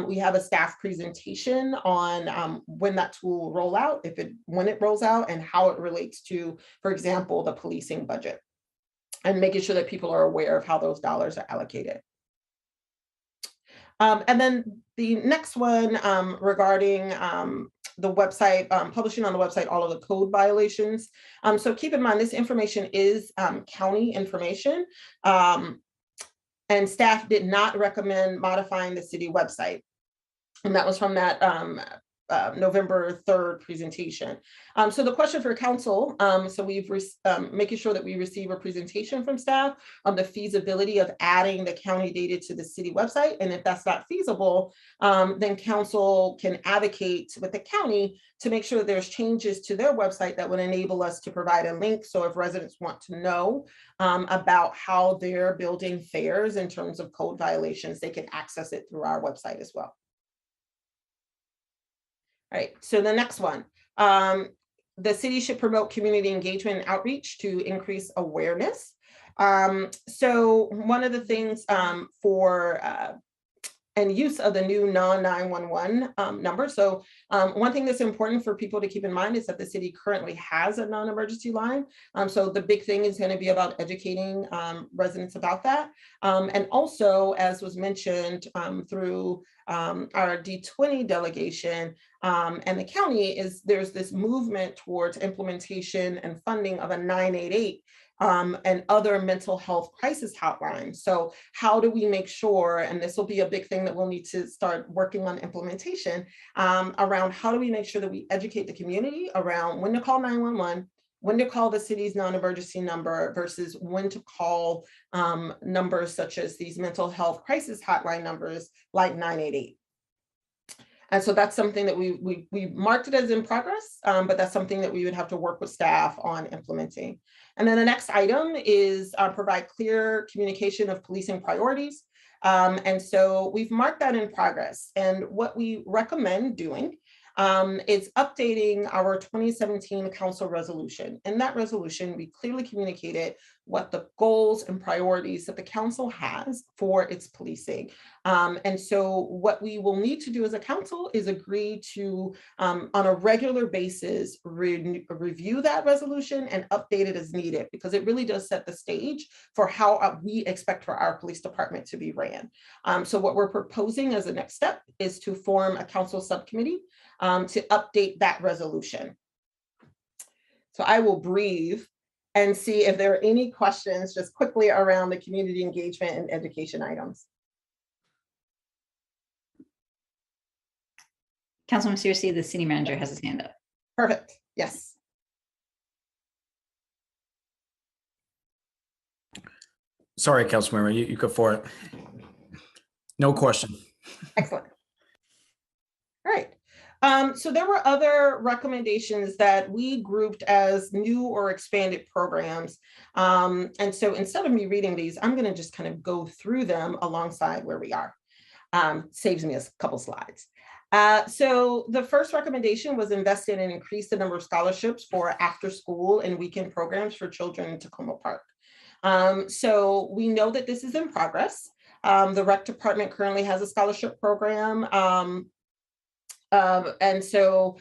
we have a staff presentation on when that tool will roll out, when it rolls out, and how it relates to, for example, the policing budget, and making sure that people are aware of how those dollars are allocated. And then the next one regarding the website, publishing on the website all of the code violations. So keep in mind, this information is county information, and staff did not recommend modifying the city website. And that was from that November 3rd presentation. So the question for council, so we've making sure that we receive a presentation from staff on the feasibility of adding the county data to the city website. And if that's not feasible, then council can advocate with the county to make sure that there's changes to their website that would enable us to provide a link. So if residents want to know about how their building fares in terms of code violations, they can access it through our website as well. All right, so the next one, the city should promote community engagement and outreach to increase awareness. So one of the things for and use of the new non-911 number. So one thing that's important for people to keep in mind is that the city currently has a non-emergency line. So the big thing is going to be about educating residents about that. And also, as was mentioned through our D20 delegation and the county, is there's this movement towards implementation and funding of a 988 and other mental health crisis hotlines. So how do we make sure, and this will be a big thing that we'll need to start working on implementation around, how do we make sure that we educate the community around when to call 911, when to call the city's non-emergency number versus when to call numbers such as these mental health crisis hotline numbers like 988. And so that's something that we marked it as in progress, but that's something that we would have to work with staff on implementing. And then the next item is provide clear communication of policing priorities. And so we've marked that in progress. And what we recommend doing is updating our 2017 council resolution. In that resolution, we clearly communicated what the goals and priorities that the council has for its policing. And so what we will need to do as a council is agree to, on a regular basis, review that resolution and update it as needed, because it really does set the stage for how we expect for our police department to be ran. So what we're proposing as a next step is to form a council subcommittee to update that resolution. So I will breathe and see if there are any questions just quickly around the community engagement and education items. Councilman Searcy, the city manager has his hand up. Perfect. Yes. Sorry, Councilmember, you go for it. No question. Excellent. All right. So there were other recommendations that we grouped as new or expanded programs. And so instead of me reading these, I'm going to just kind of go through them alongside where we are. Saves me a couple slides. So the first recommendation was invest in and increase the number of scholarships for after school and weekend programs for children in Takoma Park. So we know that this is in progress. The rec department currently has a scholarship program. And so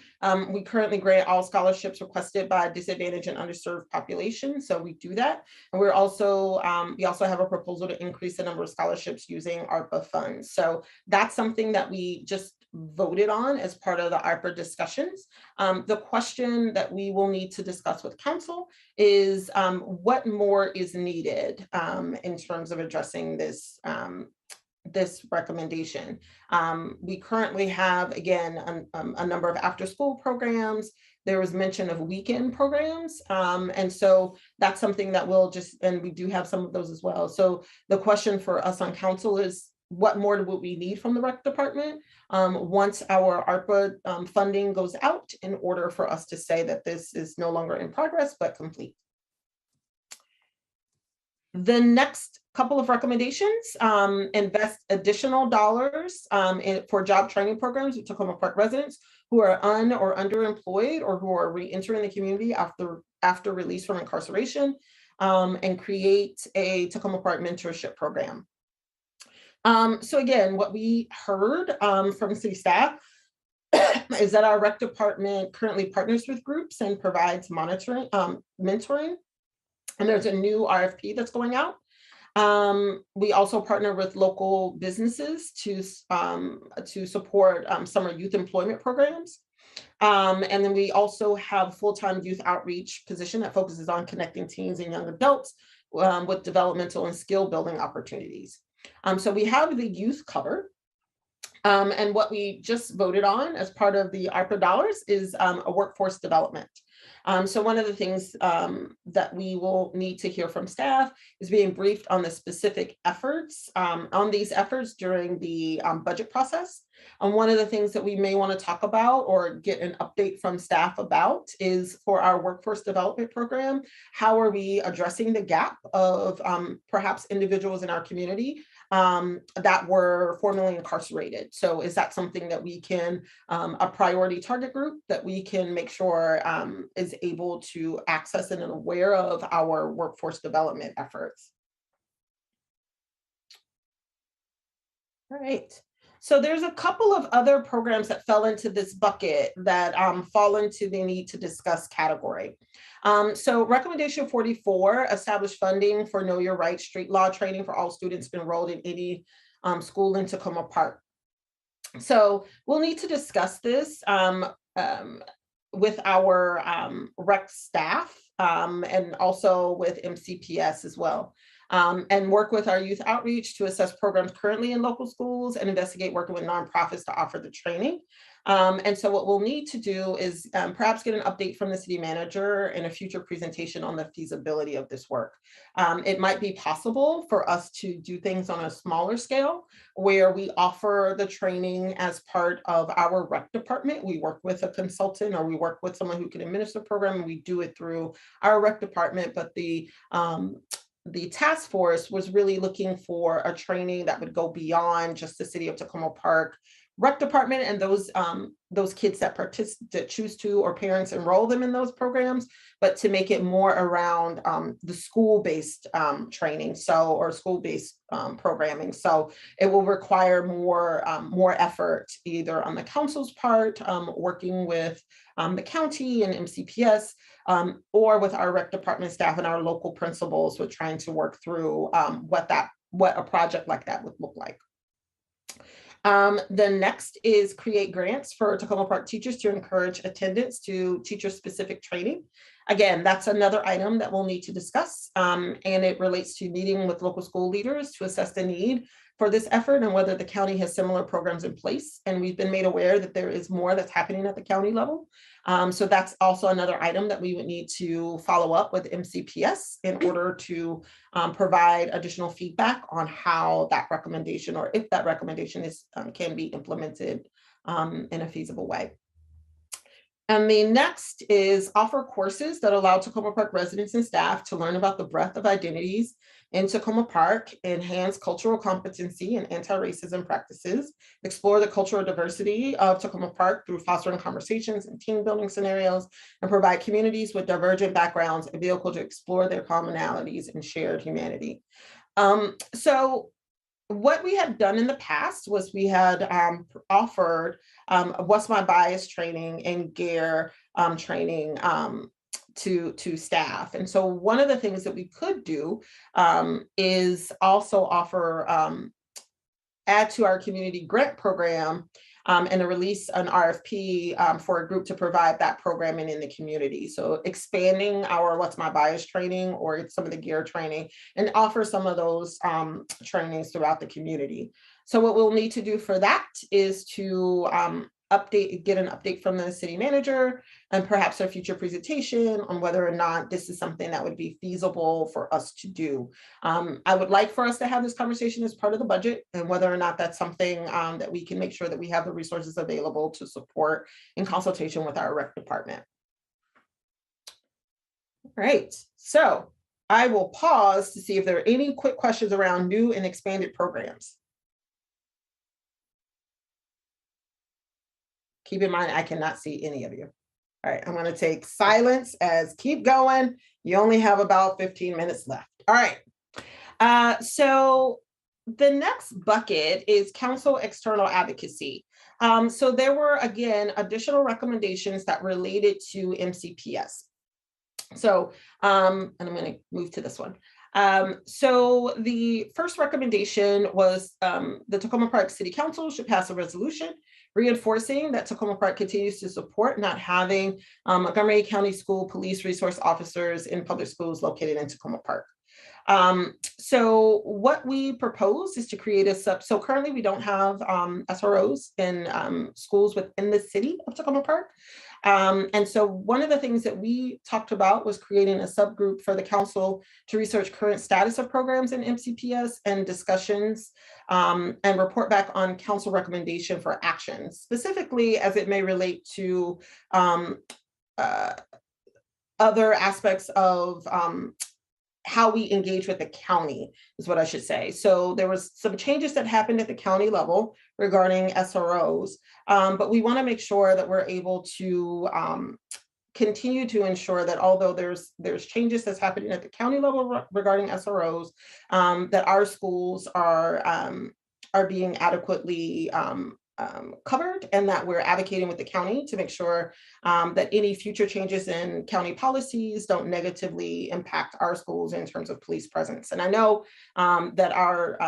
we currently grant all scholarships requested by disadvantaged and underserved population. So we do that. And we're also, we also have a proposal to increase the number of scholarships using ARPA funds. So that's something that we just voted on as part of the ARPA discussions. The question that we will need to discuss with council is what more is needed in terms of addressing this this recommendation. We currently have, again, a number of after-school programs. There was mention of weekend programs. And so that's something that we'll just, and we do have some of those as well. So the question for us on council is, what more would we need from the rec department once our ARPA funding goes out, in order for us to say that this is no longer in progress, but complete. The next couple of recommendations, invest additional dollars for job training programs with Takoma Park residents who are or underemployed, or who are re-entering the community after release from incarceration, and create a Takoma Park mentorship program. So again, what we heard from city staff is that our rec department currently partners with groups and provides mentoring. And there's a new RFP that's going out. We also partner with local businesses to support summer youth employment programs. And then we also have full-time youth outreach position that focuses on connecting teens and young adults with developmental and skill building opportunities. So we have the youth covered. And what we just voted on as part of the ARPA dollars is a workforce development. So one of the things that we will need to hear from staff is being briefed on the specific efforts, on these efforts during the budget process. And one of the things that we may want to talk about or get an update from staff about is, for our workforce development program, how are we addressing the gap of perhaps individuals in our community that were formerly incarcerated? So is that something that we can, a priority target group that we can make sure is able to access and aware of our workforce development efforts? All right. So there's a couple of other programs that fell into this bucket that fall into the need to discuss category. So recommendation 44, establish funding for Know Your Rights street law training for all students enrolled in any school in Takoma Park. So we'll need to discuss this with our rec staff and also with MCPS as well. And work with our youth outreach to assess programs currently in local schools and investigate working with nonprofits to offer the training. And so what we'll need to do is perhaps get an update from the city manager in a future presentation on the feasibility of this work. It might be possible for us to do things on a smaller scale, where we offer the training as part of our rec department. We work with a consultant, or we work with someone who can administer the program, and we do it through our rec department. But the task force was really looking for a training that would go beyond just the city of Takoma Park, rec department and those kids that that choose to, or parents enroll them in those programs, but to make it more around the school-based training, or school-based programming. So it will require more effort, either on the council's part, working with the county and MCPS, or with our rec department staff and our local principals, with trying to work through what a project like that would look like. The next is create grants for Takoma Park teachers to encourage attendance to teacher-specific training. Again, that's another item that we'll need to discuss, and it relates to meeting with local school leaders to assess the need for this effort and whether the county has similar programs in place. And we've been made aware that there is more that's happening at the county level. So that's also another item that we would need to follow up with MCPS in order to provide additional feedback on how that recommendation, or if that recommendation is can be implemented in a feasible way. And the next is offer courses that allow Takoma Park residents and staff to learn about the breadth of identities in Takoma Park, enhance cultural competency and anti-racism practices, explore the cultural diversity of Takoma Park through fostering conversations and team building scenarios, and provide communities with divergent backgrounds a vehicle to explore their commonalities and shared humanity. So what we had done in the past was we had offered What's My Bias training and GARE training to staff. And so one of the things that we could do is also offer, add to our community grant program and release an RFP for a group to provide that programming in the community. So expanding our What's My Bias training, or some of the GARE training, and offer some of those trainings throughout the community. So what we'll need to do for that is to get an update from the city manager, and perhaps a future presentation on whether or not this is something that would be feasible for us to do. I would like for us to have this conversation as part of the budget, and whether or not that's something that we can make sure that we have the resources available to support in consultation with our rec department. All right, so I will pause to see if there are any quick questions around new and expanded programs. Keep in mind, I cannot see any of you. All right, I'm going to take silence as keep going. You only have about 15 minutes left. All right. So the next bucket is council external advocacy. So there were, again, additional recommendations that related to MCPS. So, and I'm going to move to this one. So the first recommendation was the Takoma Park City Council should pass a resolution reinforcing that Takoma Park continues to support not having Montgomery County School Police Resource Officers in public schools located in Takoma Park. So what we propose is to create so currently we don't have SROs in schools within the city of Takoma Park. And so one of the things that we talked about was creating a subgroup for the council to research current status of programs in MCPS and discussions and report back on council recommendation for action, specifically as it may relate to other aspects of how we engage with the county is what I should say. So there was some changes that happened at the county level regarding SROs, but we want to make sure that we're able to continue to ensure that although there's changes that's happening at the county level regarding SROs, that our schools are being adequately covered, and that we're advocating with the county to make sure that any future changes in county policies don't negatively impact our schools in terms of police presence. And I know that our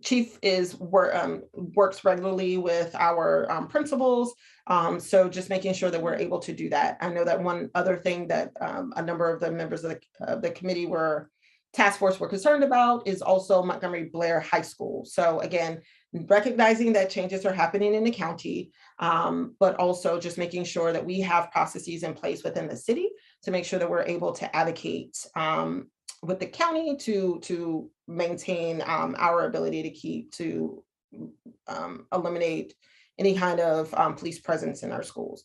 chief works regularly with our principals, so just making sure that we're able to do that. I know that one other thing that a number of the members of the committee task force were concerned about is also Montgomery Blair High School. So again, recognizing that changes are happening in the county, but also just making sure that we have processes in place within the city to make sure that we're able to advocate with the county to maintain our ability to eliminate any kind of police presence in our schools.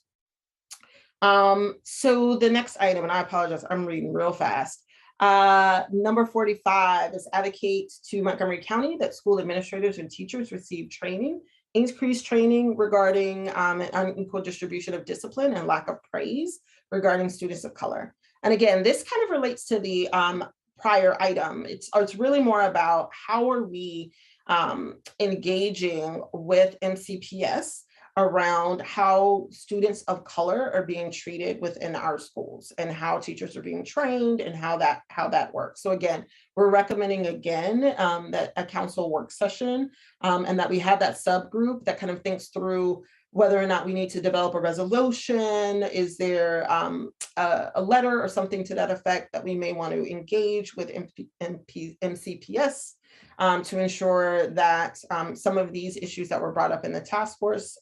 So the next item, and I apologize, I'm reading real fast. Number 45 is advocate to Montgomery County that school administrators and teachers receive training increased training regarding an unequal distribution of discipline and lack of praise regarding students of color. And again, this kind of relates to the prior item. It's really more about how are we engaging with MCPS around how students of color are being treated within our schools and how teachers are being trained and how that works. So again, we're recommending again that a council work session and that we have that subgroup that kind of thinks through whether or not we need to develop a resolution. Is there a letter or something to that effect that we may want to engage with MCPS to ensure that some of these issues that were brought up in the task force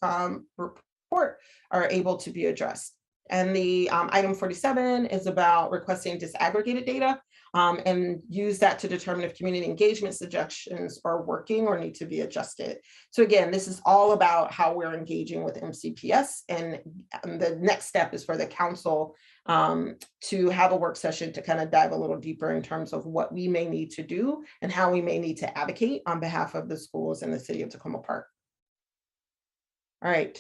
report are able to be addressed. And the item 47 is about requesting disaggregated data and use that to determine if community engagement suggestions are working or need to be adjusted. So again, this is all about how we're engaging with MCPS, and the next step is for the council to have a work session to kind of dive a little deeper in terms of what we may need to do and how we may need to advocate on behalf of the schools in the city of Tacoma Park. All right,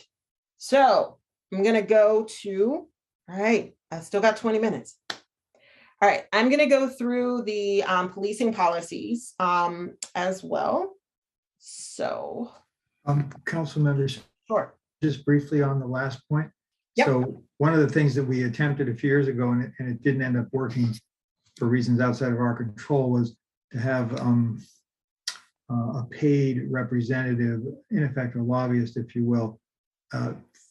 so I'm gonna go to, all right, I still got 20 minutes. All right, I'm gonna go through the policing policies as well. So. Council members. Sure. Just briefly on the last point. Yep. So one of the things that we attempted a few years ago and it didn't end up working for reasons outside of our control was to have a paid representative, in effect, a lobbyist, if you will,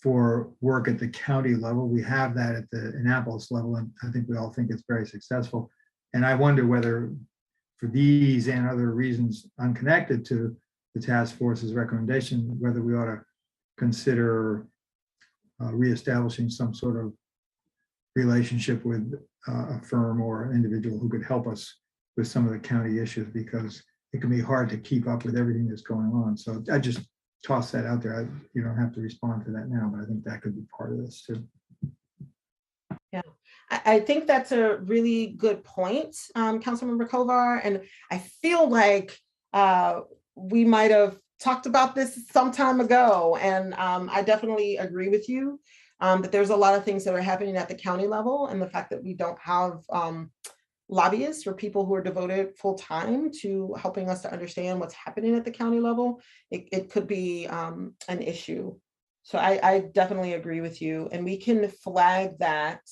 for work at the county level. We have that at the Annapolis level, and I think we all think it's very successful. And I wonder whether for these and other reasons unconnected to the task force's recommendation, whether we ought to consider reestablishing some sort of relationship with a firm or an individual who could help us with some of the county issues, because it can be hard to keep up with everything that's going on. So I just toss that out there. You don't have to respond to that now, but I think that could be part of this too. Yeah, I think that's a really good point, Councilmember Kovar. And I feel like we might have talked about this some time ago. And I definitely agree with you that there's a lot of things that are happening at the county level, and the fact that we don't have lobbyists or people who are devoted full time to helping us to understand what's happening at the county level, it could be an issue. So I definitely agree with you, and we can flag that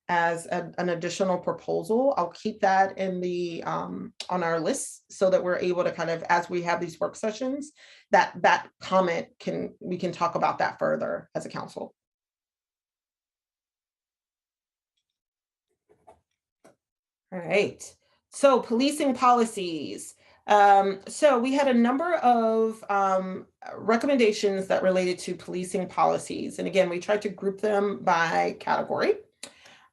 as an additional proposal. I'll keep that in the on our list so that we're able to kind of, as we have these work sessions, that comment we can talk about that further as a council. All right, so policing policies. So we had a number of recommendations that related to policing policies. And again, we tried to group them by category.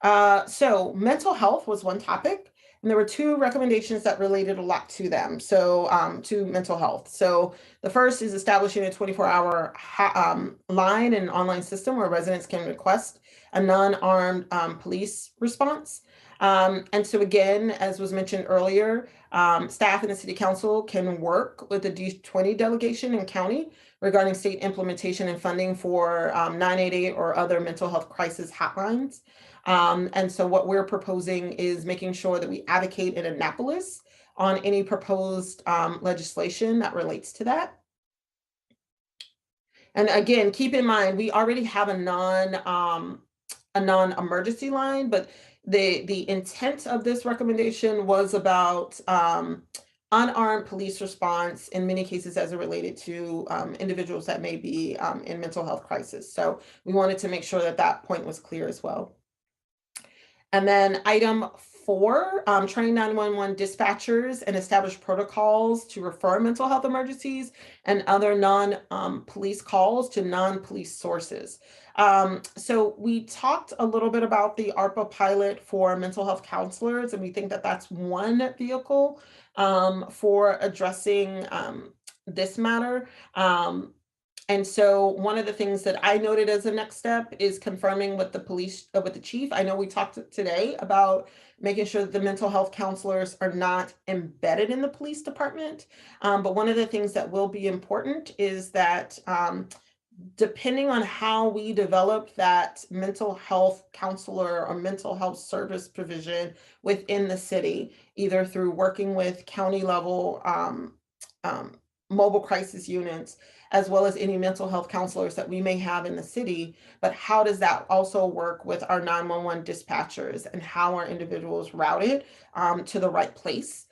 So mental health was one topic, and there were two recommendations that related a lot to them. So to mental health. So the first is establishing a 24-hour line and online system where residents can request a non-armed police response. And so again, as was mentioned earlier, staff in the city council can work with the D20 delegation in county regarding state implementation and funding for 988 or other mental health crisis hotlines. And so what we're proposing is making sure that we advocate in Annapolis on any proposed legislation that relates to that. And again, keep in mind, we already have a non-emergency line, but the intent of this recommendation was about unarmed police response in many cases as it related to individuals that may be in mental health crisis. So we wanted to make sure that that point was clear as well. And then item 4, train 911 dispatchers and establish protocols to refer mental health emergencies and other non-police calls to non-police sources. So we talked a little bit about the ARPA pilot for mental health counselors, and we think that that's one vehicle for addressing this matter. And so one of the things that I noted as a next step is confirming with the police, with the chief. I know we talked today about making sure that the mental health counselors are not embedded in the police department. But one of the things that will be important is that depending on how we develop that mental health counselor or mental health service provision within the city, either through working with county level mobile crisis units, as well as any mental health counselors that we may have in the city, but how does that also work with our 911 dispatchers, and how are individuals routed to the right place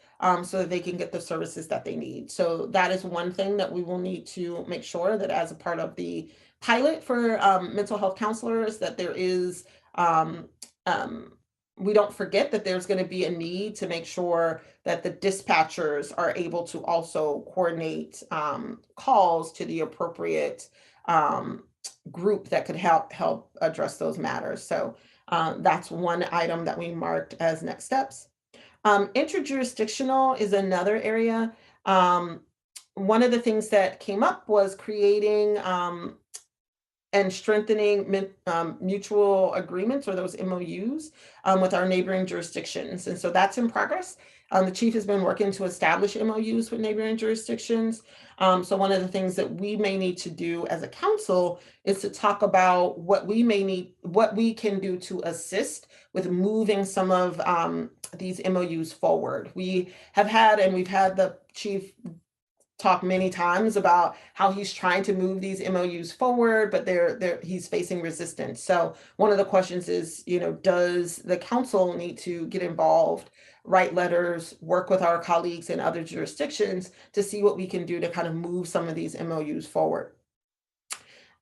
so that they can get the services that they need. So that is one thing that we will need to make sure that as a part of the pilot for mental health counselors, that there is, we don't forget that there's going to be a need to make sure that the dispatchers are able to also coordinate calls to the appropriate group that could help address those matters. So that's one item that we marked as next steps. Interjurisdictional is another area. One of the things that came up was creating and strengthening mutual agreements, or those MOUs, with our neighboring jurisdictions. And so that's in progress. The chief has been working to establish MOUs with neighboring jurisdictions. So one of the things that we may need to do as a council is to talk about what we may need, what we can do to assist with moving some of these MOUs forward. We have had, and we've had the chief talk many times about how he's trying to move these MOUs forward, but he's facing resistance. So one of the questions is, does the council need to get involved, write letters, work with our colleagues in other jurisdictions to see what we can do to kind of move some of these MOUs forward?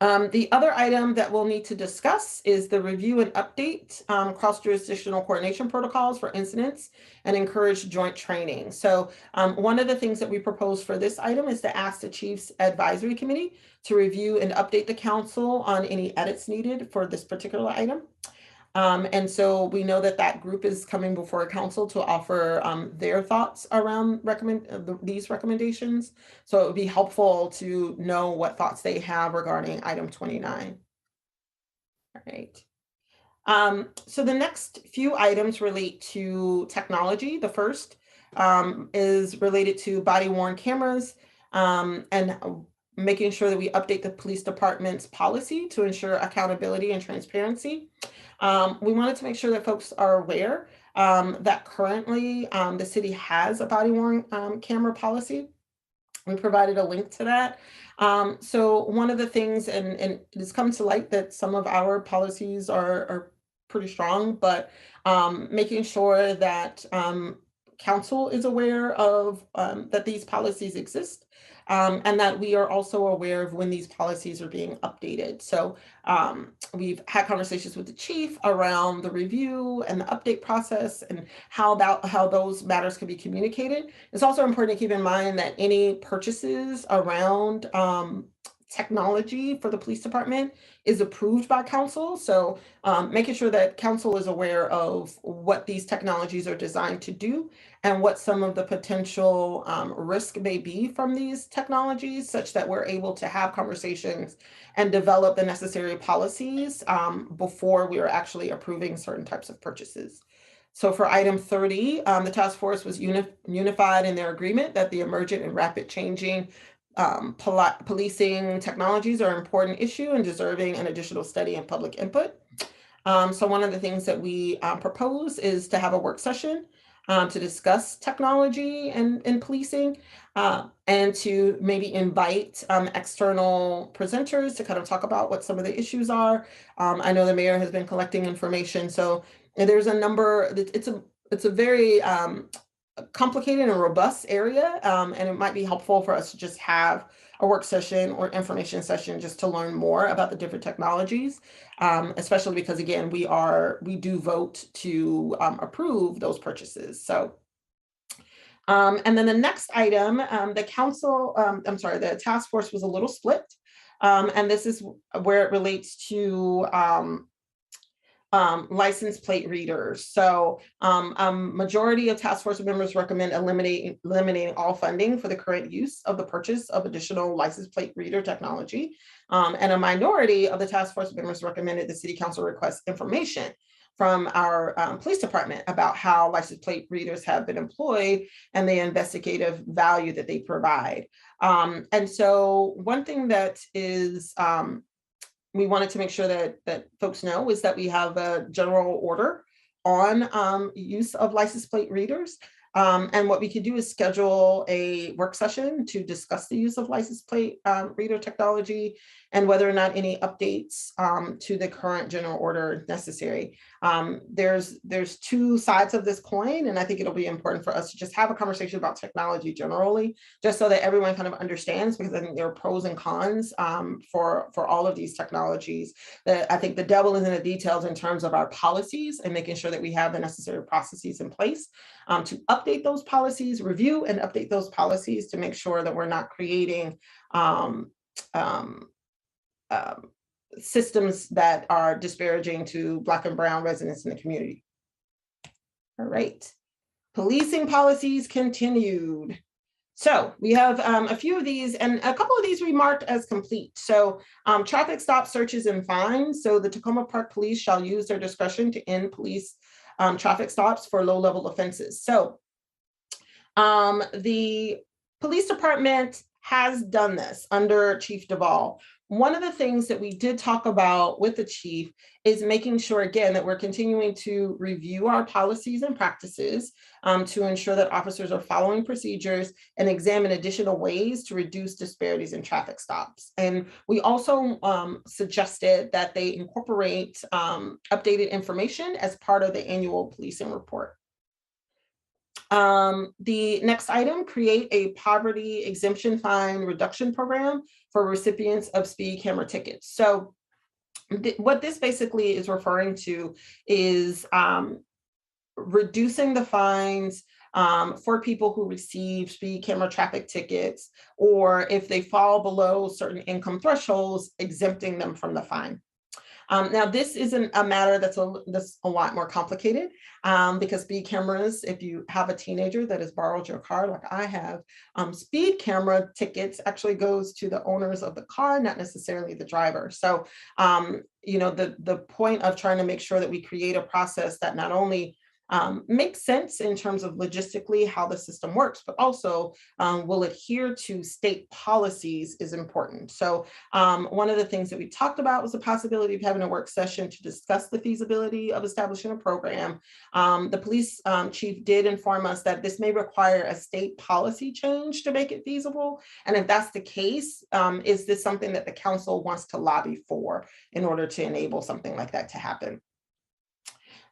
The other item that we'll need to discuss is the review and update cross-jurisdictional coordination protocols for incidents and encourage joint training. So one of the things that we propose for this item is to ask the Chief's Advisory Committee to review and update the council on any edits needed for this particular item. And so we know that that group is coming before a council to offer their thoughts around these recommendations. So it would be helpful to know what thoughts they have regarding item 29. All right. So the next few items relate to technology. The first is related to body-worn cameras and making sure that we update the police department's policy to ensure accountability and transparency. We wanted to make sure that folks are aware that currently the city has a body-worn camera policy. We provided a link to that. So one of the things, and it's come to light that some of our policies are pretty strong, but making sure that council is aware of that these policies exist. And that we are also aware of when these policies are being updated. So we've had conversations with the chief around the review and the update process and how those matters can be communicated. It's also important to keep in mind that any purchases around technology for the police department is approved by council. So making sure that council is aware of what these technologies are designed to do and what some of the potential risk may be from these technologies, such that we're able to have conversations and develop the necessary policies before we are actually approving certain types of purchases. So for item 30, the task force was unified in their agreement that the emergent and rapid changing policing technologies are an important issue and deserving an additional study and public input. So one of the things that we propose is to have a work session to discuss technology and policing and to maybe invite external presenters to kind of talk about what some of the issues are. I know the mayor has been collecting information. So there's a number, it's a very complicated and robust area, and it might be helpful for us to just have a work session or information session just to learn more about the different technologies, especially because, again, we do vote to approve those purchases. So and then the next item, the task force was a little split, and this is where it relates to license plate readers. So majority of task force members recommend eliminating all funding for the current use of the purchase of additional license plate reader technology. And a minority of the task force members recommended the city council request information from our police department about how license plate readers have been employed and the investigative value that they provide. And so one thing that is we wanted to make sure that folks know is that we have a general order on use of license plate readers. And what we could do is schedule a work session to discuss the use of license plate reader technology and whether or not any updates to the current general order necessary. There's two sides of this coin, and I think it'll be important for us to just have a conversation about technology generally, just so that everyone kind of understands, because I think there are pros and cons for all of these technologies. That I think the devil is in the details in terms of our policies and making sure that we have the necessary processes in place to update those policies, review and update those policies to make sure that we're not creating systems that are disparaging to Black and Brown residents in the community. All right, policing policies continued. So we have a few of these, and a couple of these we marked as complete. So traffic stop searches and fines. So the Tacoma Park Police shall use their discretion to end police traffic stops for low-level offenses. So the police department has done this under Chief Duvall. One of the things that we did talk about with the chief is making sure, again, that we're continuing to review our policies and practices to ensure that officers are following procedures and examine additional ways to reduce disparities in traffic stops. And we also suggested that they incorporate updated information as part of the annual policing report. The next item, create a poverty exemption fine reduction program for recipients of speed camera tickets. So what this basically is referring to is reducing the fines for people who receive speed camera traffic tickets, or if they fall below certain income thresholds, exempting them from the fine. Now, this isn't a matter that's a lot more complicated because speed cameras, if you have a teenager that has borrowed your car like I have, speed camera tickets actually goes to the owners of the car, not necessarily the driver. So, you know, the point of trying to make sure that we create a process that not only makes sense in terms of logistically how the system works, but also will adhere to state policies is important. So one of the things that we talked about was the possibility of having a work session to discuss the feasibility of establishing a program. The police chief did inform us that this may require a state policy change to make it feasible. And if that's the case, is this something that the council wants to lobby for in order to enable something like that to happen?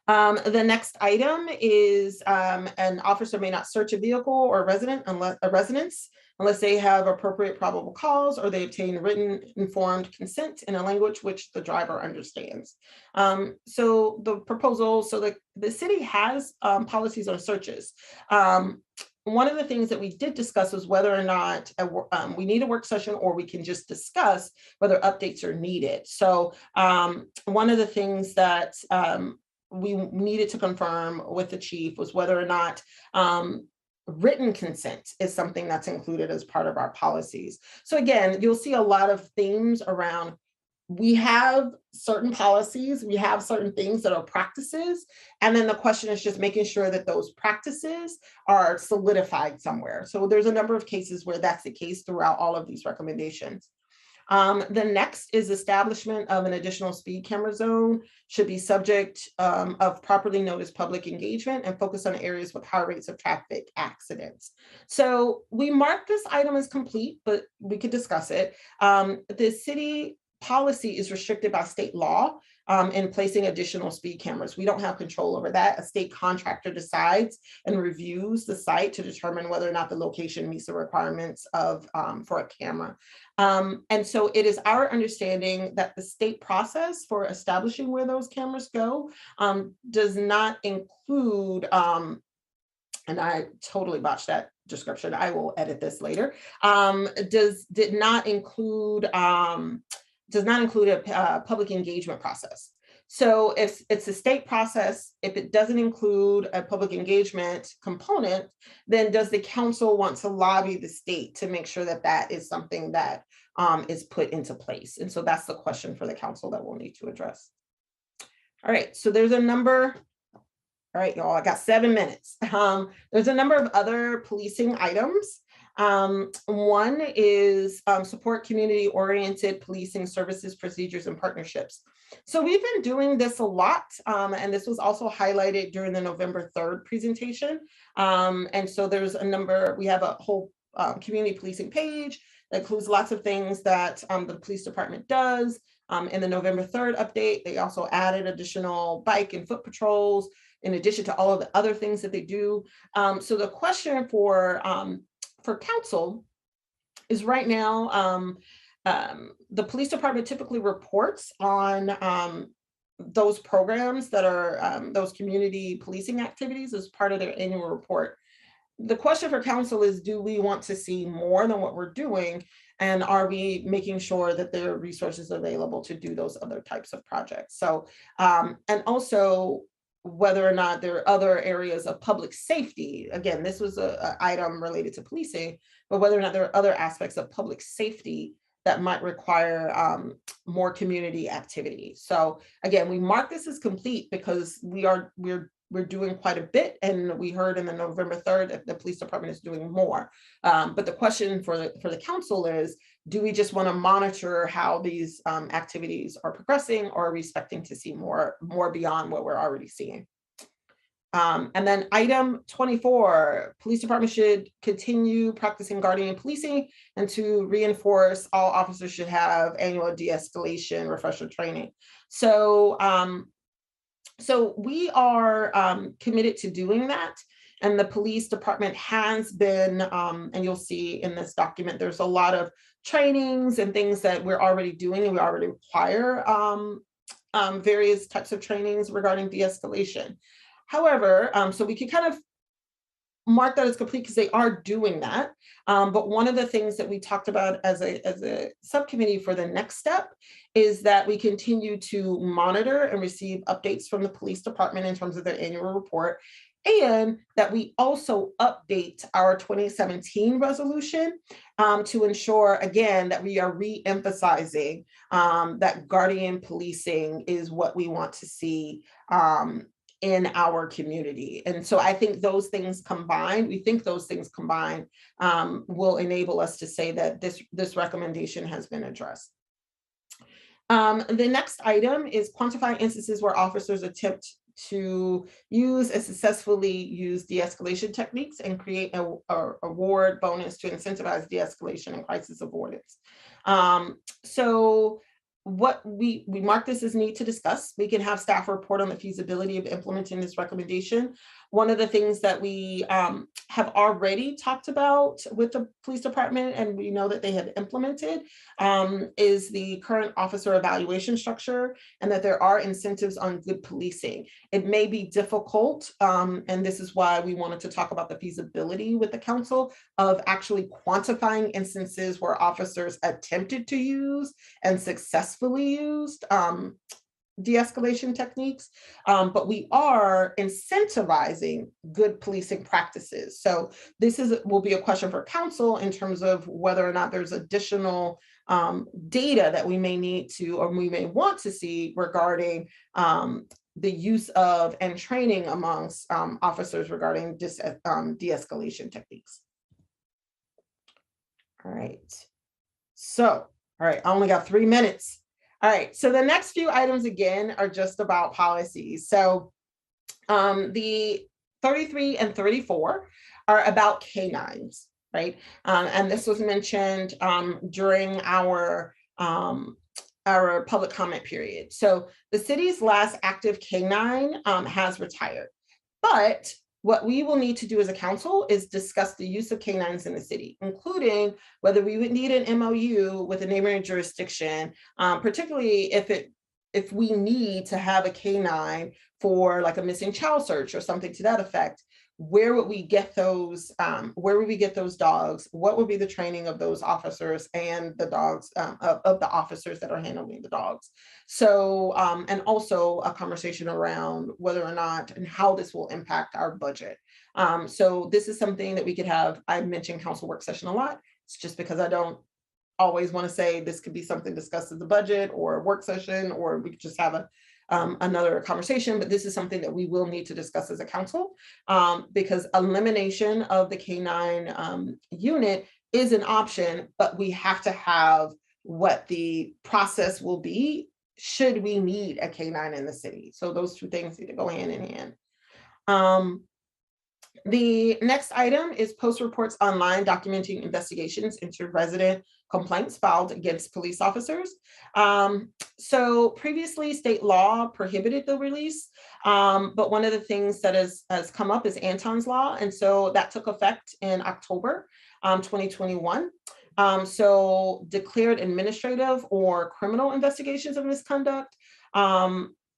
The next item is an officer may not search a vehicle or residence unless they have appropriate probable cause or they obtain written informed consent in a language which the driver understands. So the proposal, so the city has policies on searches. One of the things that we did discuss was whether or not we need a work session or we can just discuss whether updates are needed. So one of the things that we needed to confirm with the chief was whether or not written consent is something that's included as part of our policies. So again, you'll see a lot of themes around, we have certain policies, we have certain things that are practices, and then the question is just making sure that those practices are solidified somewhere. So there's a number of cases where that's the case throughout all of these recommendations. The next is establishment of an additional speed camera zone should be subject of properly noticed public engagement and focus on areas with high rates of traffic accidents. So we marked this item as complete, but we could discuss it. The city policy is restricted by state law in placing additional speed cameras. We don't have control over that. A state contractor decides and reviews the site to determine whether or not the location meets the requirements of for a camera. And so it is our understanding that the state process for establishing where those cameras go does not include, and I totally botched that description, I will edit this later, does not include a public engagement process. So if it's a state process, if it doesn't include a public engagement component, then does the council want to lobby the state to make sure that that is something that is put into place? And so that's the question for the council that we'll need to address. All right, so there's a number. All right, y'all, I got 7 minutes. There's a number of other policing items. One is support community-oriented policing services, procedures, and partnerships. So we've been doing this a lot, and this was also highlighted during the November 3rd presentation. And so there's a number, we have a whole community policing page that includes lots of things that the police department does. In the November 3rd update, they also added additional bike and foot patrols, in addition to all of the other things that they do. So the question for council is right now, the police department typically reports on those programs that are those community policing activities as part of their annual report. The question for council is, do we want to see more than what we're doing? And are we making sure that there are resources available to do those other types of projects? So, and also whether or not there are other areas of public safety. Again, this was an item related to policing, but whether or not there are other aspects of public safety that might require more community activity. So again, we mark this as complete because we're doing quite a bit, and we heard in the November 3rd that the police department is doing more. But the question for the council is, do we just want to monitor how these activities are progressing, or are we expecting to see more beyond what we're already seeing? And then item 24, police department should continue practicing guardian policing, and to reinforce all officers should have annual de-escalation refresher training. So, so we are committed to doing that. And the police department has been, and you'll see in this document, there's a lot of trainings and things that we're already doing, and we already require various types of trainings regarding de-escalation. However, so we can kind of mark that as complete because they are doing that. But one of the things that we talked about as a subcommittee for the next step is that we continue to monitor and receive updates from the police department in terms of their annual report, and that we also update our 2017 resolution to ensure, again, that we are re-emphasizing that guardian policing is what we want to see in our community. And so I think those things combined, will enable us to say that this recommendation has been addressed. The next item is quantify instances where officers attempt to use and successfully use de-escalation techniques and create an award bonus to incentivize de-escalation and crisis avoidance. So what we mark this as need to discuss. We can have staff report on the feasibility of implementing this recommendation. One of the things that we have already talked about with the police department, and we know that they have implemented, is the current officer evaluation structure, and that there are incentives on good policing. It may be difficult, and this is why we wanted to talk about the feasibility with the council of actually quantifying instances where officers attempted to use and successfully used de-escalation techniques, but we are incentivizing good policing practices. So this will be a question for council in terms of whether or not there's additional data that we may need to, or we may want to see regarding the use of and training amongst officers regarding de-escalation techniques. All right. So, all right, I only got 3 minutes. All right, so the next few items again are just about policies. So the 33 and 34 are about canines, right? And this was mentioned during our public comment period. So the city's last active canine has retired, but what we will need to do as a council is discuss the use of canines in the city, including whether we would need an MOU with a neighboring jurisdiction, particularly if we need to have a canine for like a missing child search or something to that effect. where would we get those, dogs? What would be the training of those officers and the dogs, of the officers that are handling the dogs? So, and also a conversation around whether or not and how this will impact our budget. So this is something that we could have. I mentioned council work session a lot. It's just because I don't always want to say this could be something discussed in the budget or a work session, or we could just have another conversation, but this is something that we will need to discuss as a council, because elimination of the K-9 unit is an option, but we have to have what the process will be should we need a K-9 in the city. So those two things need to go hand in hand. The next item is post reports online documenting investigations into resident complaints filed against police officers. So previously state law prohibited the release, but one of the things that has come up is Anton's Law. And so that took effect in October 2021. So declared administrative or criminal investigations of misconduct,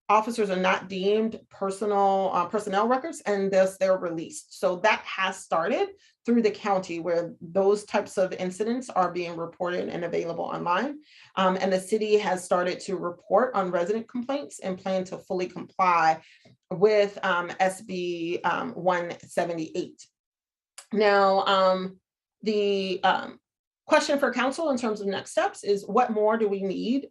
officers are not deemed personnel records, and thus they're released. So that has started through the county, where those types of incidents are being reported and available online. And the city has started to report on resident complaints and plan to fully comply with SB 178. Now, the question for council in terms of next steps is, what more do we need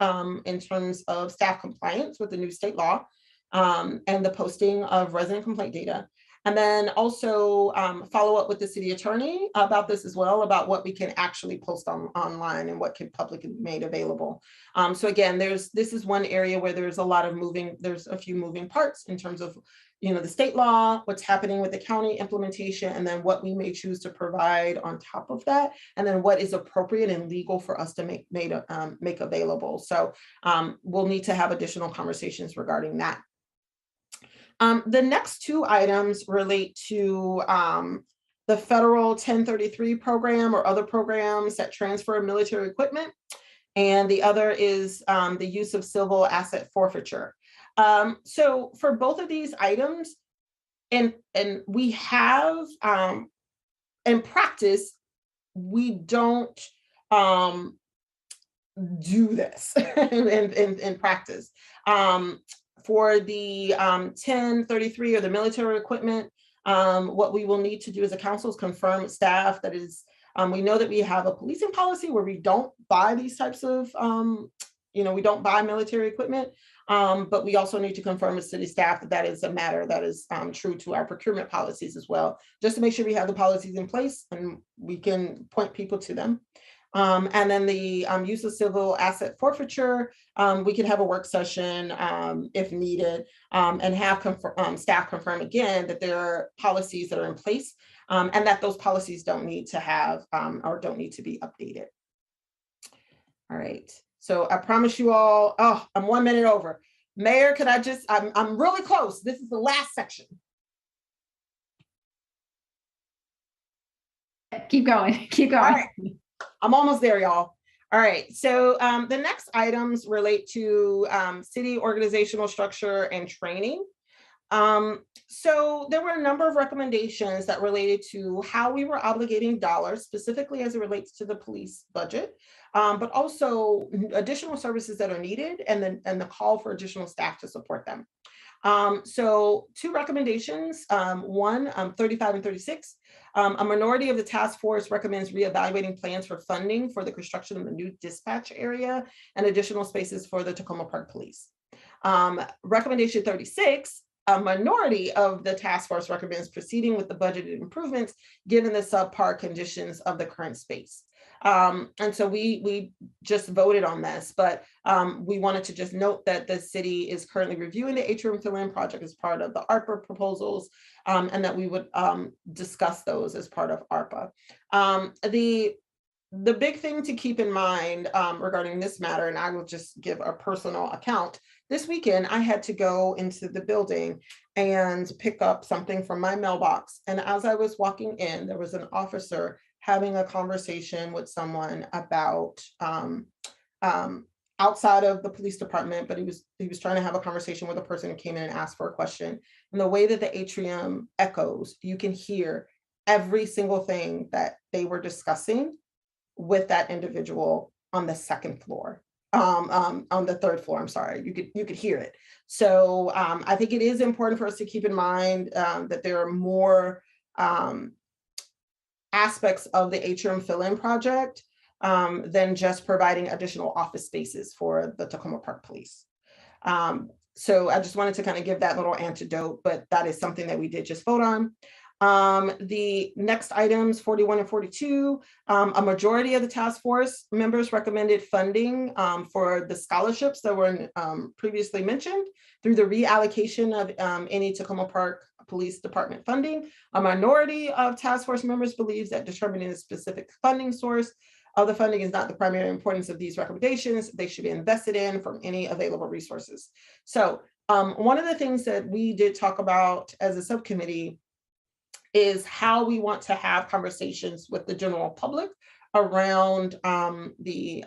in terms of staff compliance with the new state law and the posting of resident complaint data? And then also follow up with the city attorney about this as well, about what we can actually post online and what can publicly be made available. So again, this is one area where there's a few moving parts in terms of, the state law, what's happening with the county implementation, and then what we may choose to provide on top of that, and then what is appropriate and legal for us to make available. So we'll need to have additional conversations regarding that. The next two items relate to the federal 1033 program or other programs that transfer military equipment. And the other is the use of civil asset forfeiture. So for both of these items, and we have in practice, we don't do this in practice. For the 1033 or the military equipment, what we will need to do as a council is confirm with staff that is, we know that we have a policing policy where we don't buy these types of, we don't buy military equipment, but we also need to confirm with city staff that that is a matter that is true to our procurement policies as well, just to make sure we have the policies in place and we can point people to them. And then the use of civil asset forfeiture, we could have a work session if needed, and have staff confirm again that there are policies that are in place, and that those policies don't need to have or don't need to be updated. All right, so I promise you all, I'm 1 minute over. Mayor, could I just, I'm really close. This is the last section. Keep going, keep going. All right. I'm almost there, y'all. All right, so the next items relate to city organizational structure and training. So there were a number of recommendations that related to how we were obligating dollars, specifically as it relates to the police budget, but also additional services that are needed, and the call for additional staff to support them. So two recommendations, 35 and 36. A minority of the task force recommends reevaluating plans for funding for the construction of a new dispatch area and additional spaces for the Tacoma Park Police. Recommendation 36, a minority of the task force recommends proceeding with the budgeted improvements given the subpar conditions of the current space. And so we just voted on this, but we wanted to just note that the city is currently reviewing the atrium fill-in project as part of the ARPA proposals, and that we would discuss those as part of ARPA. The big thing to keep in mind regarding this matter, and I will just give a personal account, this weekend I had to go into the building and pick up something from my mailbox. And as I was walking in, there was an officer having a conversation with someone about outside of the police department, but he was trying to have a conversation with a person who came in and asked for a question. And the way that the atrium echoes, you can hear every single thing that they were discussing with that individual on the second floor, on the third floor, I'm sorry, you could hear it. So I think it is important for us to keep in mind that there are more aspects of the atrium fill-in project than just providing additional office spaces for the Tacoma Park Police. So I just wanted to kind of give that little antidote, but that is something that we did just vote on. The next items, 41 and 42, a majority of the task force members recommended funding for the scholarships that were previously mentioned through the reallocation of any Tacoma Park Police Department funding. A minority of task force members believes that determining the specific funding source of the funding is not the primary importance of these recommendations. They should be invested in from any available resources. So one of the things that we did talk about as a subcommittee is how we want to have conversations with the general public around the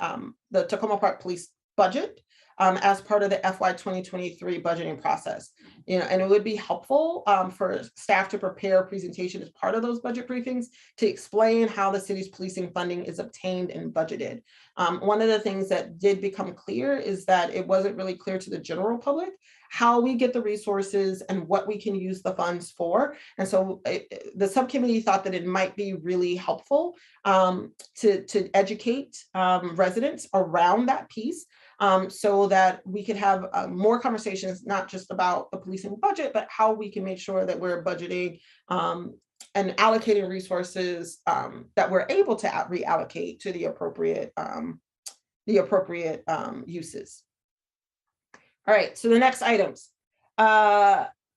Tacoma Park Police budget as part of the FY 2023 budgeting process. And it would be helpful for staff to prepare a presentation as part of those budget briefings to explain how the city's policing funding is obtained and budgeted. One of the things that did become clear is that it wasn't really clear to the general public how we get the resources and what we can use the funds for. And so the subcommittee thought that it might be really helpful to educate residents around that piece so that we could have more conversations, not just about the policing budget, but how we can make sure that we're budgeting and allocating resources that we're able to reallocate to the appropriate uses. All right, so the next items.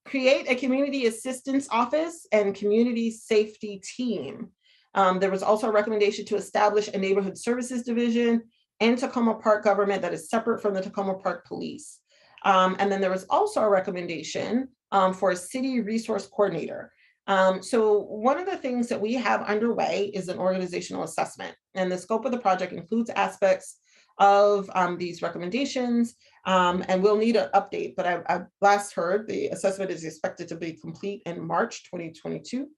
Create a community assistance office and community safety team. There was also a recommendation to establish a neighborhood services division and Tacoma Park government that is separate from the Tacoma Park Police. And then there was also a recommendation for a city resource coordinator. So one of the things that we have underway is an organizational assessment, and the scope of the project includes aspects of these recommendations, and we'll need an update, but I last heard the assessment is expected to be complete in March 2022.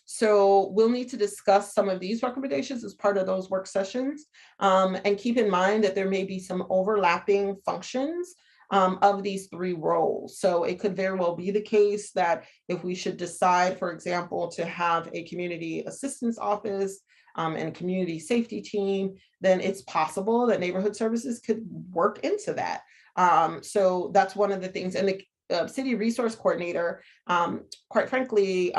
So we'll need to discuss some of these recommendations as part of those work sessions, and keep in mind that there may be some overlapping functions of these three roles. So it could very well be the case that if we should decide, for example, to have a community assistance office and a community safety team, then it's possible that neighborhood services could work into that. So that's one of the things. And the city resource coordinator, quite frankly,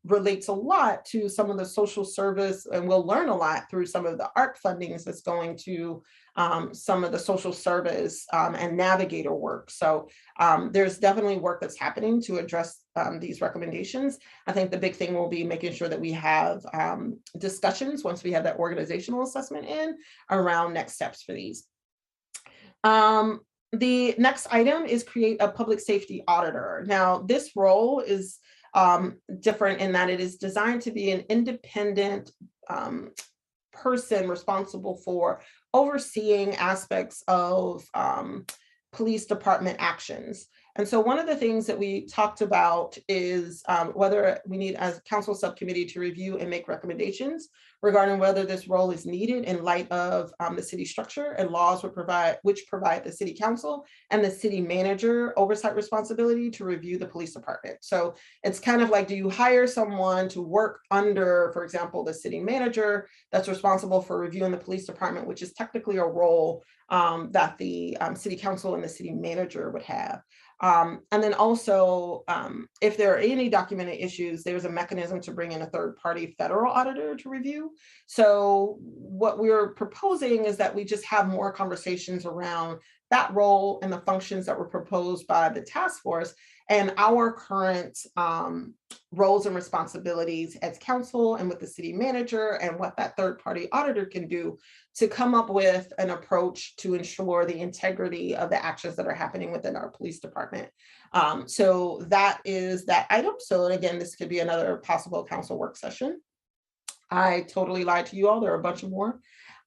relates a lot to some of the social service, and we'll learn a lot through some of the ARC fundings that's going to some of the social service and navigator work. So there's definitely work that's happening to address these recommendations. I think the big thing will be making sure that we have discussions once we have that organizational assessment in around next steps for these. The next item is create a public safety auditor. Now, this role is different in that it is designed to be an independent person responsible for overseeing aspects of police department actions. And so one of the things that we talked about is whether we need as council subcommittee to review and make recommendations regarding whether this role is needed in light of the city structure and laws which provide the city council and the city manager oversight responsibility to review the police department. So it's kind of like, do you hire someone to work under, for example, the city manager that's responsible for reviewing the police department, which is technically a role that the city council and the city manager would have. And then also, if there are any documented issues, there's a mechanism to bring in a third-party federal auditor to review. So what we're proposing is that we just have more conversations around that role and the functions that were proposed by the task force and our current roles and responsibilities as council and with the city manager, and what that third-party auditor can do to come up with an approach to ensure the integrity of the actions that are happening within our police department. So that is that item. So again, this could be another possible council work session. I totally lied to you all. There are a bunch of more.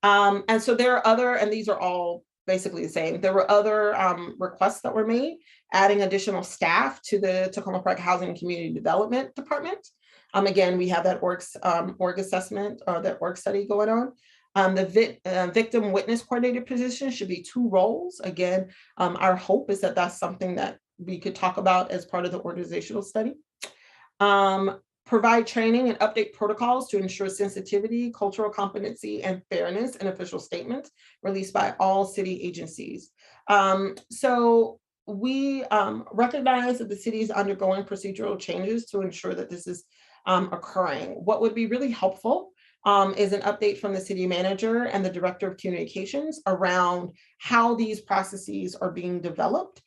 And so there are other, and these are all basically the same. There were other requests that were made, adding additional staff to the Tacoma Park Housing and Community Development Department. Again, we have that org assessment or that org study going on. The victim witness coordinator position should be 2 roles. Again, our hope is that that's something that we could talk about as part of the organizational study. Provide training and update protocols to ensure sensitivity, cultural competency, and fairness in official statements released by all city agencies. So we recognize that the city is undergoing procedural changes to ensure that this is occurring. What would be really helpful is an update from the city manager and the director of communications around how these processes are being developed,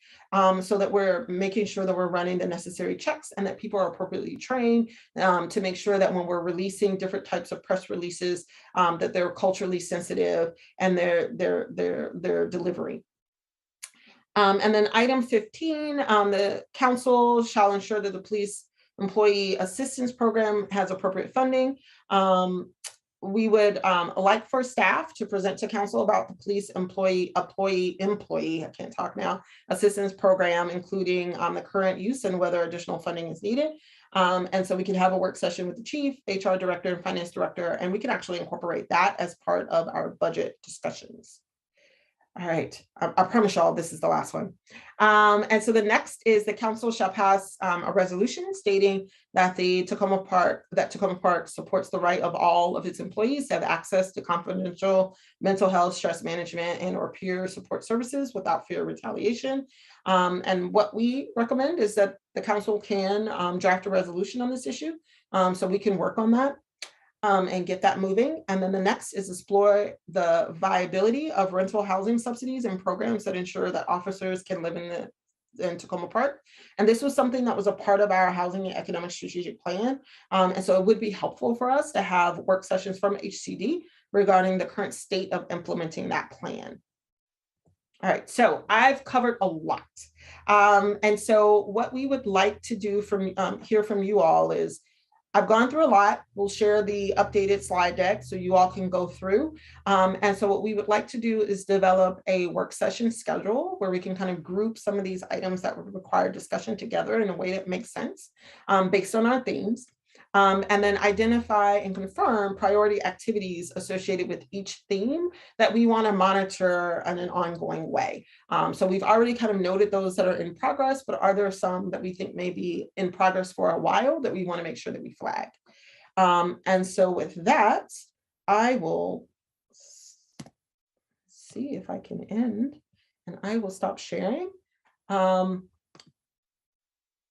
so that we're making sure that we're running the necessary checks and that people are appropriately trained to make sure that when we're releasing different types of press releases, that they're culturally sensitive and their delivery. And then item 15, the council shall ensure that the police employee assistance program has appropriate funding. We would like for staff to present to council about the police employee, I can't talk now, assistance program, including the current use and whether additional funding is needed. And so we can have a work session with the chief, HR director, and finance director, and we can actually incorporate that as part of our budget discussions. All right, I promise y'all this is the last one. And so the next is the council shall pass a resolution stating that Tacoma Park supports the right of all of its employees to have access to confidential mental health, stress management, and or peer support services without fear of retaliation. And what we recommend is that the council can draft a resolution on this issue, so we can work on that. And get that moving. And then the next is explore the viability of rental housing subsidies and programs that ensure that officers can live in Tacoma Park. And this was something that was a part of our housing and economic strategic plan. And so it would be helpful for us to have work sessions from HCD regarding the current state of implementing that plan. All right, so I've covered a lot. And so what we would like to do from hear from you all is, I've gone through a lot. We'll share the updated slide deck so you all can go through. And so what we would like to do is develop a work session schedule where we can kind of group some of these items that would require discussion together in a way that makes sense based on our themes. And then identify and confirm priority activities associated with each theme that we want to monitor in an ongoing way. So we've already kind of noted those that are in progress, but are there some that we think may be in progress for a while that we want to make sure that we flag? And so with that, I will see if I can end and I will stop sharing.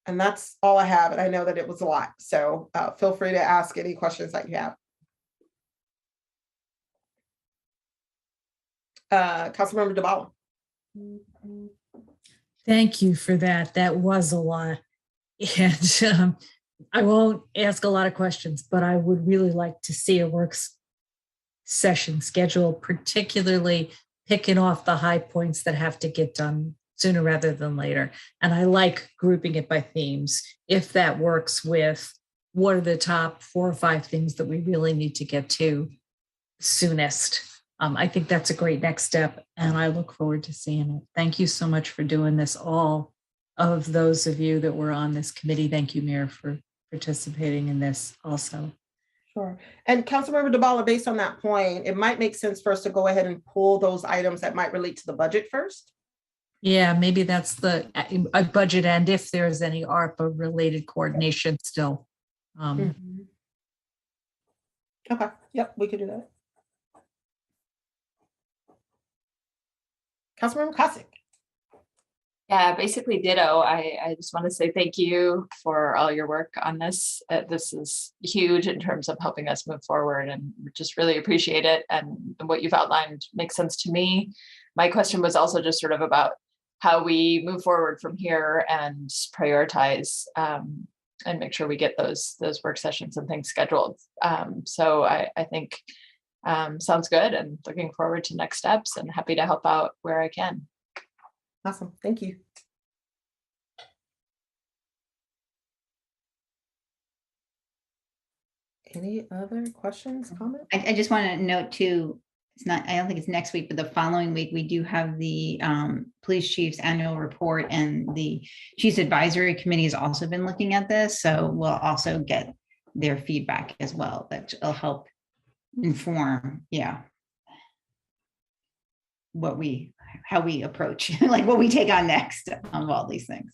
And that's all I have. And I know that it was a lot. So feel free to ask any questions that you have. Councilmember Dabala. Thank you for that. That was a lot. And I won't ask a lot of questions, but I would really like to see a work session schedule, particularly picking off the high points that have to get done sooner rather than later. And I like grouping it by themes, if that works with what are the top 4 or 5 things that we really need to get to soonest. I think that's a great next step, and I look forward to seeing it. Thank you so much for doing this. All of those of you that were on this committee, thank you, Mayor, for participating in this also. Sure. And Councilmember Dabala, based on that point, it might make sense for us to go ahead and pull those items that might relate to the budget first. Yeah, maybe that's a budget, and if there's any ARPA related coordination still. Okay, yep, we could do that. Councilmember Kosick. Yeah, basically ditto. I just want to say thank you for all your work on this. This is huge in terms of helping us move forward, and just really appreciate it. And what you've outlined makes sense to me. My question was also just sort of about how we move forward from here and prioritize and make sure we get those work sessions and things scheduled. So I think sounds good, and looking forward to next steps and happy to help out where I can. Awesome, thank you. Any other questions, comments? I just want to note too, it's not, I don't think it's next week, but the following week, we do have the police chief's annual report, and the Chiefs Advisory Committee has also been looking at this. So we'll also get their feedback as well. That will help inform, how we approach, like what we take on next of all these things.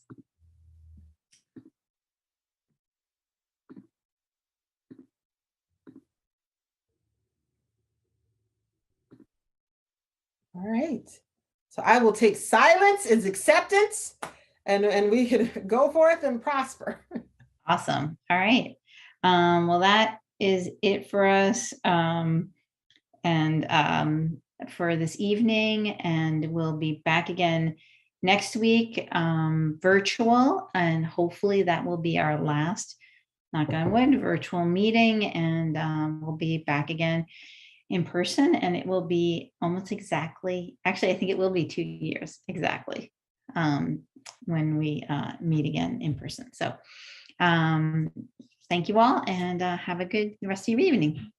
All right. So I will take silence as acceptance, and we can go forth and prosper. Awesome. All right. Well, that is it for us. For this evening, and we'll be back again next week, virtual, and hopefully that will be our last, knock on wood, virtual meeting, and we'll be back again in person, and it will be almost exactly, actually, I think it will be 2 years exactly when we meet again in person. So thank you all, and have a good rest of your evening.